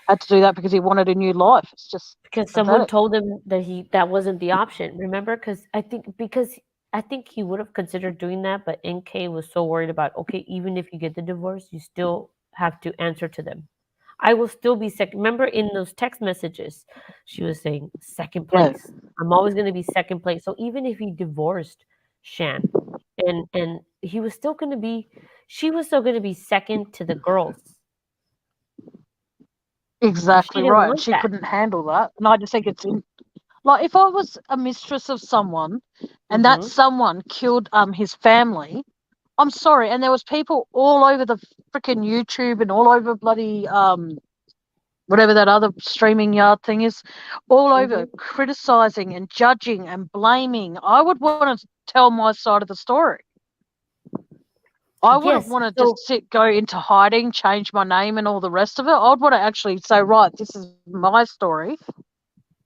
had to do that because he wanted a new life. It's just because someone told him that wasn't the option. Remember? Because I think he would have considered doing that, but NK was so worried about, okay, even if you get the divorce, you still have to answer to them. I will still be second. Remember in those text messages, she was saying second place. Yeah. I'm always going to be second place. So even if he divorced Shan, and he was still going to be, she was still going to be second to the girls. Exactly right. She couldn't handle that, and I just think it's like if I was a mistress of someone, and that someone killed his family. I'm sorry, and there was people all over the freaking YouTube and all over bloody whatever that other streaming yard thing is, all over criticizing and judging and blaming. I would want to tell my side of the story. I wouldn't want to just go into hiding, change my name and all the rest of it. I'd want to actually say, right, this is my story.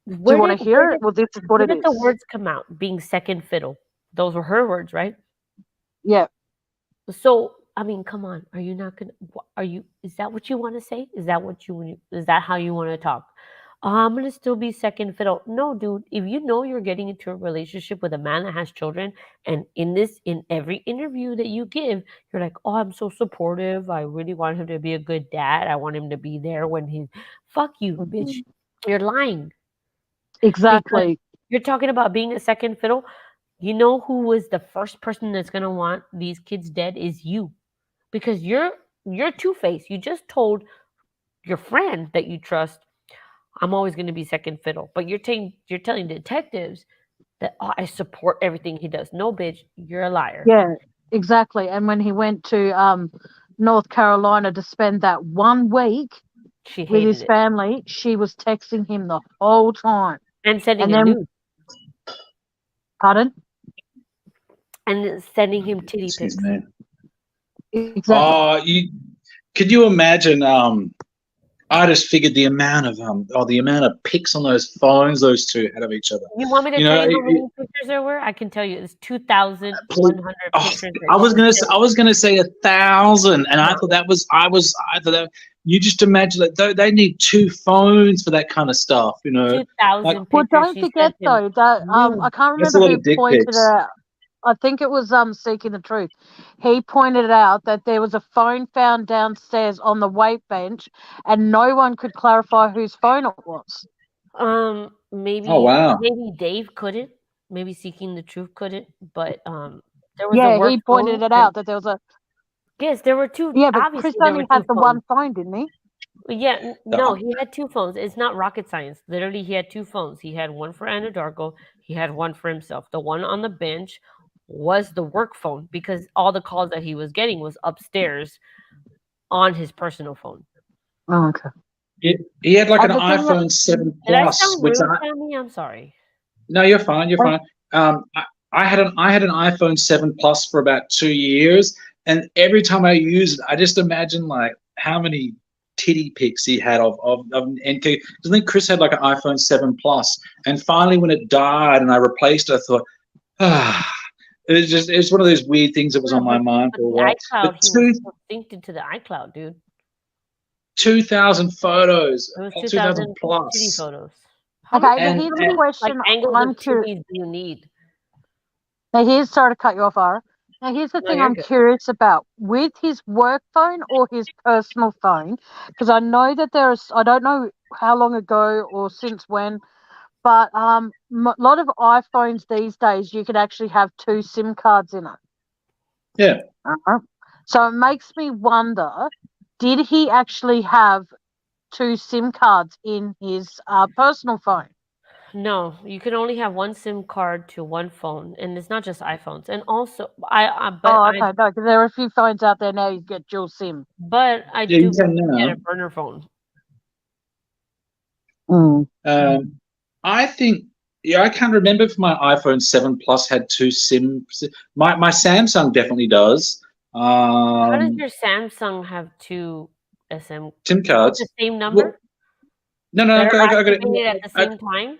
Do you want to hear it? Well, this is what it is. Where did the words come out? Being second fiddle. Those were her words, right? Yeah. So, I mean, come on. Are you not going to, is that what you want to say? Is that how you want to talk? I'm going to still be second fiddle. No, dude, if you know you're getting into a relationship with a man that has children, and in every interview that you give, you're like, oh, I'm so supportive. I really want him to be a good dad. I want him to be there when fuck you, bitch. You're lying. Exactly. Because you're talking about being a second fiddle. You know who was the first person that's going to want these kids dead is you. Because you're two-faced. You just told your friend that you trust, I'm always going to be second fiddle. But you're telling detectives that I support everything he does. No, bitch, you're a liar. Yeah, exactly. And when he went to North Carolina to spend that 1 week with his family, she was texting him the whole time. And sending him nudes. Pardon? And sending him titty pics. Exactly. Could you imagine? I just figured the amount of pics on those phones those two had of each other. You want me to tell you how many pictures there were? I can tell you it's 2,100 pictures. I was gonna say 1,000, and I thought that you just imagine that they need 2 phones for that kind of stuff, 2,000 pictures. Well, don't forget though that I can't remember who pointed it out. I think it was Seeking the Truth. He pointed out that there was a phone found downstairs on the weight bench, and no one could clarify whose phone it was. Maybe. Oh wow. Maybe Dave couldn't. Maybe Seeking the Truth couldn't. But there was a work he pointed it out that there was a. Yes, there were 2. Yeah, but Chris only had the one phone, didn't he? Yeah, no, he had 2 phones. It's not rocket science. Literally, he had 2 phones. He had one for Ana Darko. He had one for himself. The one on the bench was the work phone because all the calls that he was getting was upstairs on his personal phone. Oh, okay. He had like an iPhone 7 Plus. Did I sound rude, Sammy? I'm sorry. No, you're fine. You're fine. I had an iPhone 7 Plus for about 2 years, and every time I use it, I just imagine like how many titty pics he had of NK. I think Chris had like an iPhone 7 Plus, and finally when it died and I replaced it, I thought, it's one of those weird things that was on my mind for a while. iCloud, he was synced into the iCloud, dude. 2,000 photos. It was 2,000 plus titty photos. Okay, here's the question. Like angles of titties do you need? Now sorry to cut you off, Ara. Now here's the thing I'm curious about. With his work phone or his personal phone, because I know that I don't know how long ago or since when, but a lot of iPhones these days, you can actually have 2 SIM cards in it. Yeah. So it makes me wonder, did he actually have 2 SIM cards in his personal phone? No, you can only have 1 SIM card to 1 phone, and it's not just iPhones. And also, no, because there are a few phones out there now you get dual SIM. But I do get a burner phone. I think, yeah, I can't remember if my iPhone 7 Plus had two SIM. My Samsung definitely does. How does your Samsung have two SM SIM with the cards. same Well, number no, that are I got activated at the same time?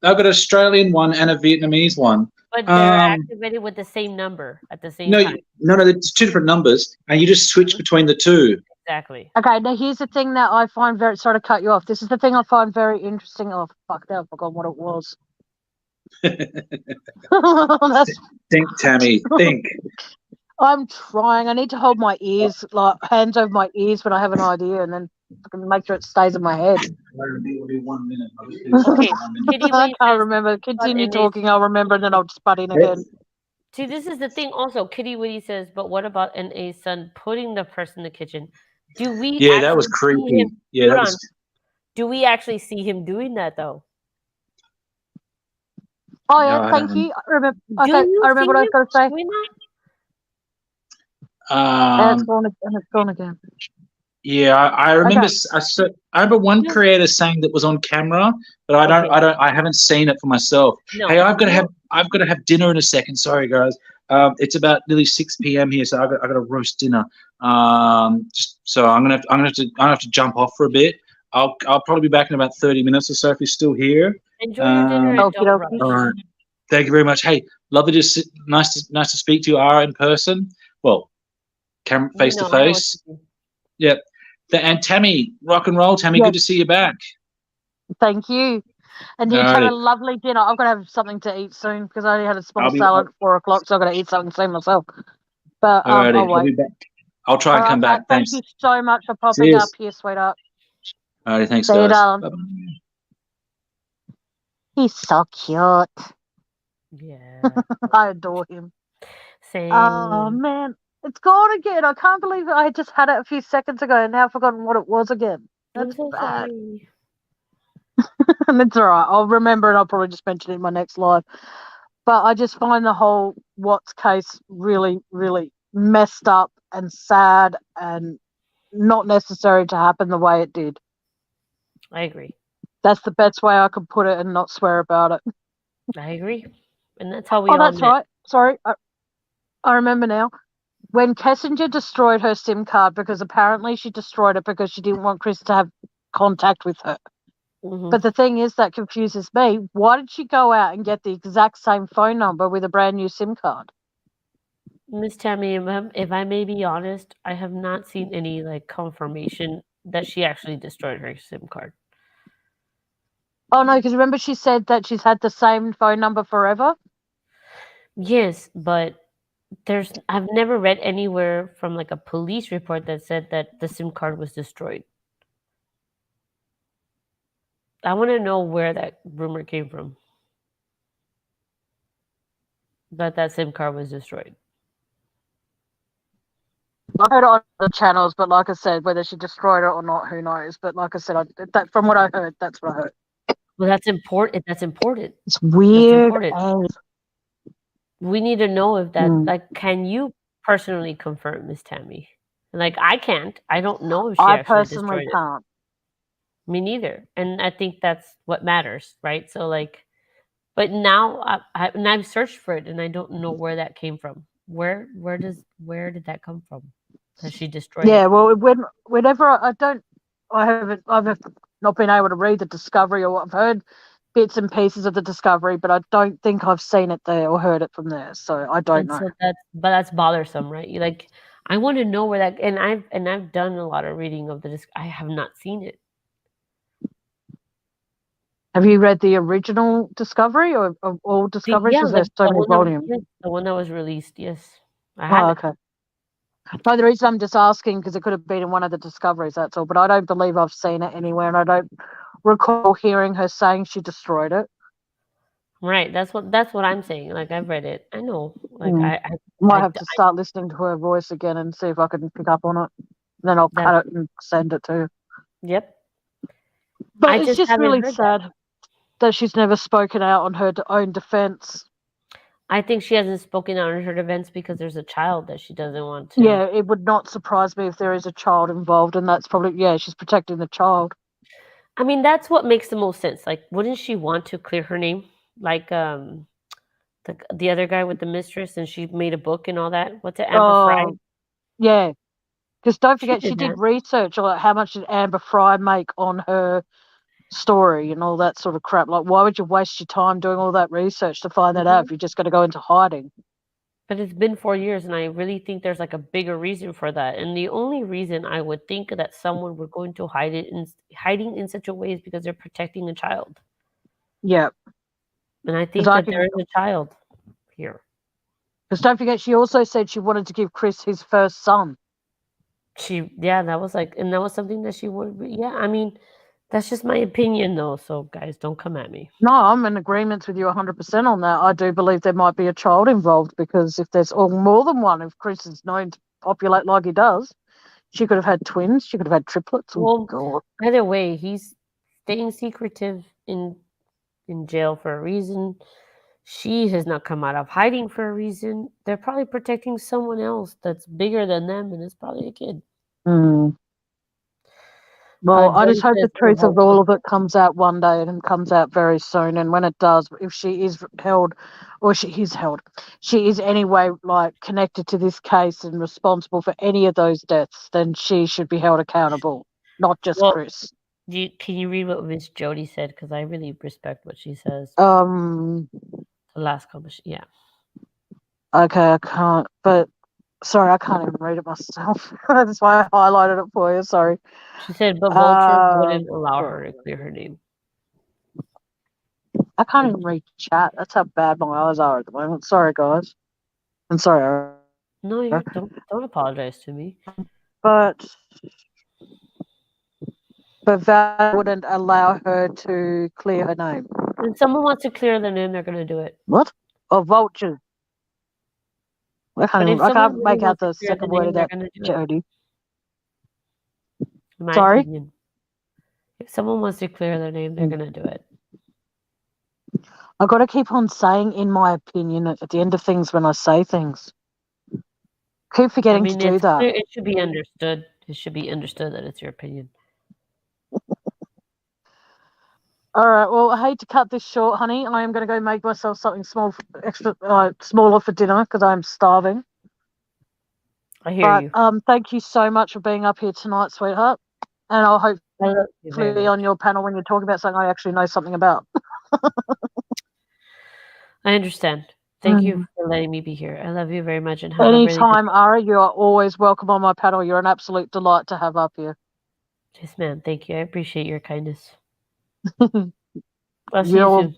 I've got an Australian one and a Vietnamese one. But they're Um, activated with the same number at the same no, time. no, it's two different numbers, and you just switch Mhm. between the two. Exactly. Okay, now here's the thing that I find very, sorry to cut you off. This is the thing I find very interesting. Oh, fuck, now I forgot what it was. That's, Think, Tammy, think. I'm trying. I need to hold my ears, like hands over my ears when I have an idea, and then I can make sure it stays in my head. It'll be 1 minute. Okay, Kitty I Wee can't says, remember. Continue and it's- talking. I'll remember, and then I'll just butt in again. see, this is the thing also. Kitty Witty says, but what about NA's son putting the purse in the kitchen? Do we Yeah, that was actually see creepy. him? Yeah, that Hold was. on. Do we actually see him doing that though? Oh No, yeah, I thank don't. you. I remember. Do Okay, you I see remember what I was him going to say. doing that? And it's Um, gone. And it's gone again. yeah, I remember. Okay. I remember one Yeah. creator saying that was on camera, but Okay. I haven't seen it for myself. No. Hey, I've got to have dinner in a second. Sorry, guys. It's about nearly 6 p.m. here, so I got to roast dinner. So I'm gonna have to jump off for a bit. I'll probably be back in about 30 minutes or so if you're still here. Enjoy your dinner and Okie don't dokie. rush. All right. Thank you very much. Hey, lovely to sit. Nice to speak to you, Ara, in person. Well, face to No, I know what face. you mean. Yep. And Tammy, rock and roll, Tammy. Yes. Good to see you back. Thank you. And you have Alrighty. a lovely dinner. I've got to have something to eat soon because I only had a small I'll be- salad at 4 o'clock, so I've got to eat something soon myself. But Alrighty. I'll I'll be wait. back. I'll try and All come right, back. Pat, thank Thanks. you so much for popping Cheers. up here, sweetheart. Alrighty. Thanks, See you, guys. darling. Bye-bye. He's so cute. Yeah. I adore him. Same. Oh man, it's gone again. I can't believe it. I just had it a few seconds ago and now I've forgotten what it was again. I'm That's so bad. sorry. And it's all right. I'll remember and I'll probably just mention it in my next live. But I just find the whole Watts case really, really messed up and sad and not necessary to happen the way it did. I agree. That's the best way I could put it and not swear about it. I agree. And that's how we Oh, all that's met. right. Sorry. I remember now. When Kessinger destroyed her SIM card, because apparently she destroyed it because she didn't want Chris to have contact with her. Mhm. But the thing is that confuses me. Why did she go out and get the exact same phone number with a brand new SIM card? Miss Tammy, if I may be honest, I have not seen any like confirmation that she actually destroyed her SIM card. Oh no, because remember she said that she's had the same phone number forever? Yes, but I've never read anywhere from like a police report that said that the SIM card was destroyed. I want to know where that rumor came from. That SIM card was destroyed. I heard it on the channels, but like I said, whether she destroyed it or not, who knows? But like I said, from what I heard, that's what I heard. Well, that's important. That's important. It's weird. important. We need to know if that, Mm. like, can you personally confirm, Miss Tammy? Like, I can't. I don't know if she I actually personally destroyed it. can't. Me neither. And I think that's what matters, right? So, like, but now I've searched for it and I don't know where that came from. Where did that come from? That she destroyed Yeah, it? well, whenever I've not been able to read the discovery, or I've heard bits and pieces of the discovery, but I don't think I've seen it there or heard it from there. So I don't And know. so that's bothersome, right? You like, I want to know where that, and I've done a lot of reading of the I have not seen it. Have you read the original Discovery or of all Discoveries? Because there's so many volumes. The one that was released, yes. I Oh, have it. okay. No, the reason I'm just asking because it could have been in one of the Discoveries, that's all. But I don't believe I've seen it anywhere, and I don't recall hearing her saying she destroyed it. Right. That's what I'm saying. Like, I've read it. I know. Like, Mm. I Might have to start listening to her voice again and see if I can pick up on it. Then I'll cut it and send it to her. Yep. But I it's just just haven't really heard sad that she's never spoken out on her own defense. I think she hasn't spoken out in her defense because there's a child that she doesn't want to. Yeah, it would not surprise me if there is a child involved, and that's probably, she's protecting the child. I mean, that's what makes the most sense. Like, wouldn't she want to clear her name? Like, the other guy with the mistress, and she made a book and all that. What's it, Amber Fry? Oh, yeah. Because don't She forget, she did did that. research on how much did Amber Fry make on her story and all that sort of crap. Like, why would you waste your time doing all that research to find that out Mhm. if you're just going to go into hiding? But it's been 4 years, and I really think there's, like, a bigger reason for that, and the only reason I would think that someone would go into hiding in such a way is because they're protecting a child, Yeah. and I Because think that there is a child here. don't forget, she also said she wanted to give Chris his first son. That was, like, and that was something that she would yeah, I mean, that's just my opinion, though, so, guys, don't come at me. No, I'm in agreement with you 100% on that. I do believe there might be a child involved because if there's more than one, if Chris is known to populate like he does, she could have had twins. She could have had triplets. Oh, Well, God. either way, he's staying secretive in jail for a reason. She has not come out of hiding for a reason. They're probably protecting someone else that's bigger than them, and it's probably a kid. Hmm. Well, I just Jody hope the says truth of all of it comes out one day and comes out very soon. And when it does, if she is held, or she is held, she is anyway like connected to this case and responsible for any of those deaths, then she should be held accountable, not just Well, Chris. can you read what Miss Jody said? Because I really respect what she says. Um. The last comment, yeah. Okay, I can't. But sorry, I can't even read it myself. That's why I highlighted it for you. Sorry. She said, but Vulture Um. wouldn't allow her to clear her name. I can't even read chat. That's how bad my eyes are at the moment. Sorry, guys. I'm sorry. No, you don't apologize to me. But Val wouldn't allow her to clear her name. If someone wants to clear their name, they're going to do it. What? Or vulture. I But if can't someone really make out wants to the clear the second word name, of they're that, going to do it. Jody. In my Sorry? opinion. If someone wants to clear their name, they're going to do it. I've got to keep on saying, in my opinion, at the end of things when I say things. Keep forgetting to do that. Clear, it should be understood. It should be understood that it's your opinion. All right. Well, I hate to cut this short, honey. I am going to go make myself something smaller for dinner because I'm starving. I hear you. Thank you so much for being up here tonight, sweetheart. And I'll hopefully be on your panel when you're talking about something I actually know something about. I understand. Thank you for letting me be here. I love you very much. And have anytime, Ara, you are always welcome on my panel. You're an absolute delight to have up here. Yes, ma'am. Thank you. I appreciate your kindness. I'll see you soon.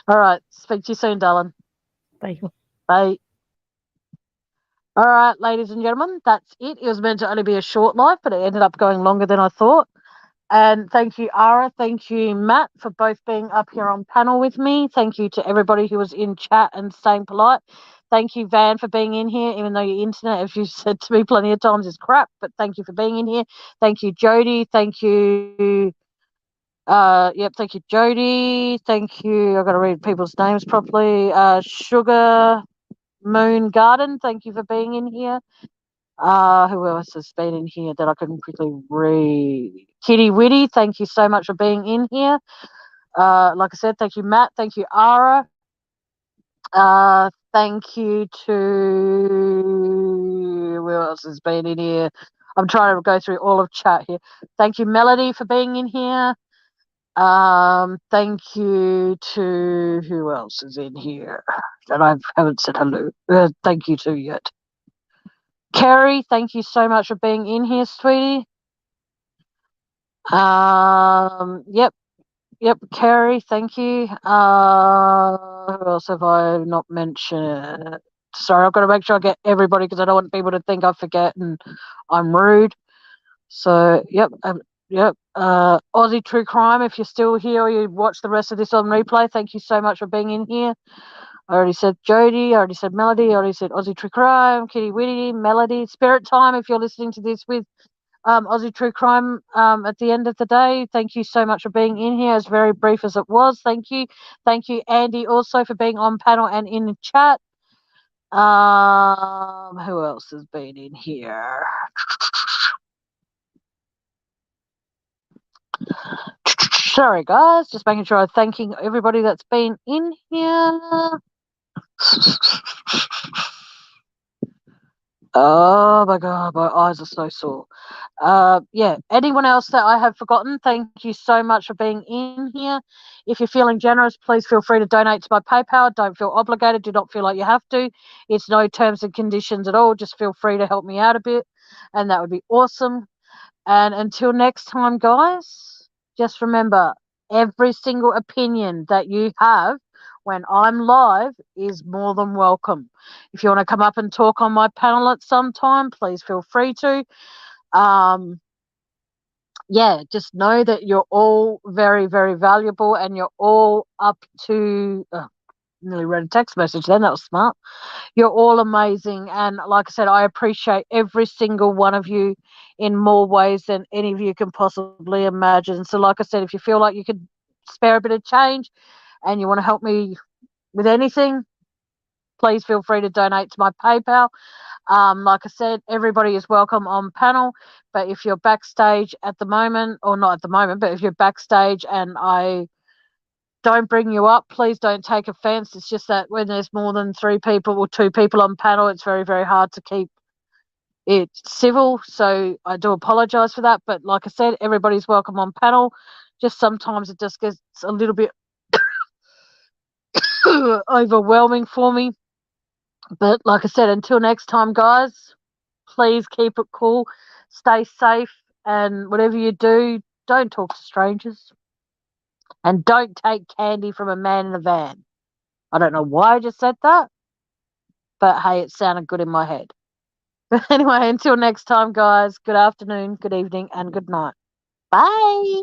All right. Speak to you soon, darling. Bye. Bye. All right, ladies and gentlemen, that's it. It was meant to only be a short live, but it ended up going longer than I thought. And thank you, Ara. Thank you, Matt, for both being up here on panel with me. Thank you to everybody who was in chat and staying polite. Thank you, Van, for being in here, even though your internet, as you said to me plenty of times, is crap. But thank you for being in here. Thank you, Jody. Thank you. Thank you, Jody. Thank you. I've got to read people's names properly. Sugar Moon Garden, thank you for being in here. Who else has been in here that I can quickly read? Kitty Witty, thank you so much for being in here. Like I said, thank you, Matt. Thank you, Ara. Thank you to who else has been in here? I'm trying to go through all of chat here. Thank you, Melody, for being in here. Thank you to who else is in here that I haven't said hello. Thank you to yet. Kerry, thank you so much for being in here, sweetie. Yep, Kerry, thank you. Who else have I not mentioned? Sorry, I've got to make sure I get everybody because I don't want people to think I forget and I'm rude. So, yep. Aussie True Crime, if you're still here or you watch the rest of this on replay, thank you so much for being in here. I already said Jody, I already said Melody, I already said Aussie True Crime, Kitty Witty, Melody, Spirit Time, if you're listening to this with Aussie True Crime at the end of the day. Thank you so much for being in here, as very brief as it was. Thank you. Thank you, Andy, also for being on panel and in the chat. Who else has been in here? Sorry, guys. Just making sure I'm thanking everybody that's been in here. Oh my god, my eyes are so sore. Yeah, anyone else that I have forgotten, thank you so much for being in here. If you're feeling generous, please feel free to donate to my PayPal. Don't feel obligated. Do not feel like you have to. It's no terms and conditions at all. Just feel free to help me out a bit, and that would be awesome. And until next time, guys, just remember every single opinion that you have when I'm live is more than welcome. If you want to come up and talk on my panel at some time, please feel free to. Yeah, just know that you're all very, very valuable and you're all up to. Nearly read a text message then, that was smart. You're all amazing. And like I said, I appreciate every single one of you in more ways than any of you can possibly imagine. So, like I said, if you feel like you could spare a bit of change and you want to help me with anything, please feel free to donate to my PayPal. Like I said, everybody is welcome on panel. But if you're backstage at the moment, or not at the moment, but if you're backstage and I don't bring you up, please don't take offense. It's just that when there's more than 3 people or 2 people on panel, it's very, very hard to keep it civil. So I do apologize for that. But like I said, everybody's welcome on panel. Just sometimes it just gets a little bit overwhelming for me. But like I said, until next time, guys, please keep it cool, stay safe, and whatever you do, don't talk to strangers. And don't take candy from a man in a van. I don't know why I just said that, but hey, it sounded good in my head. But anyway, until next time, guys, good afternoon, good evening, and good night. Bye.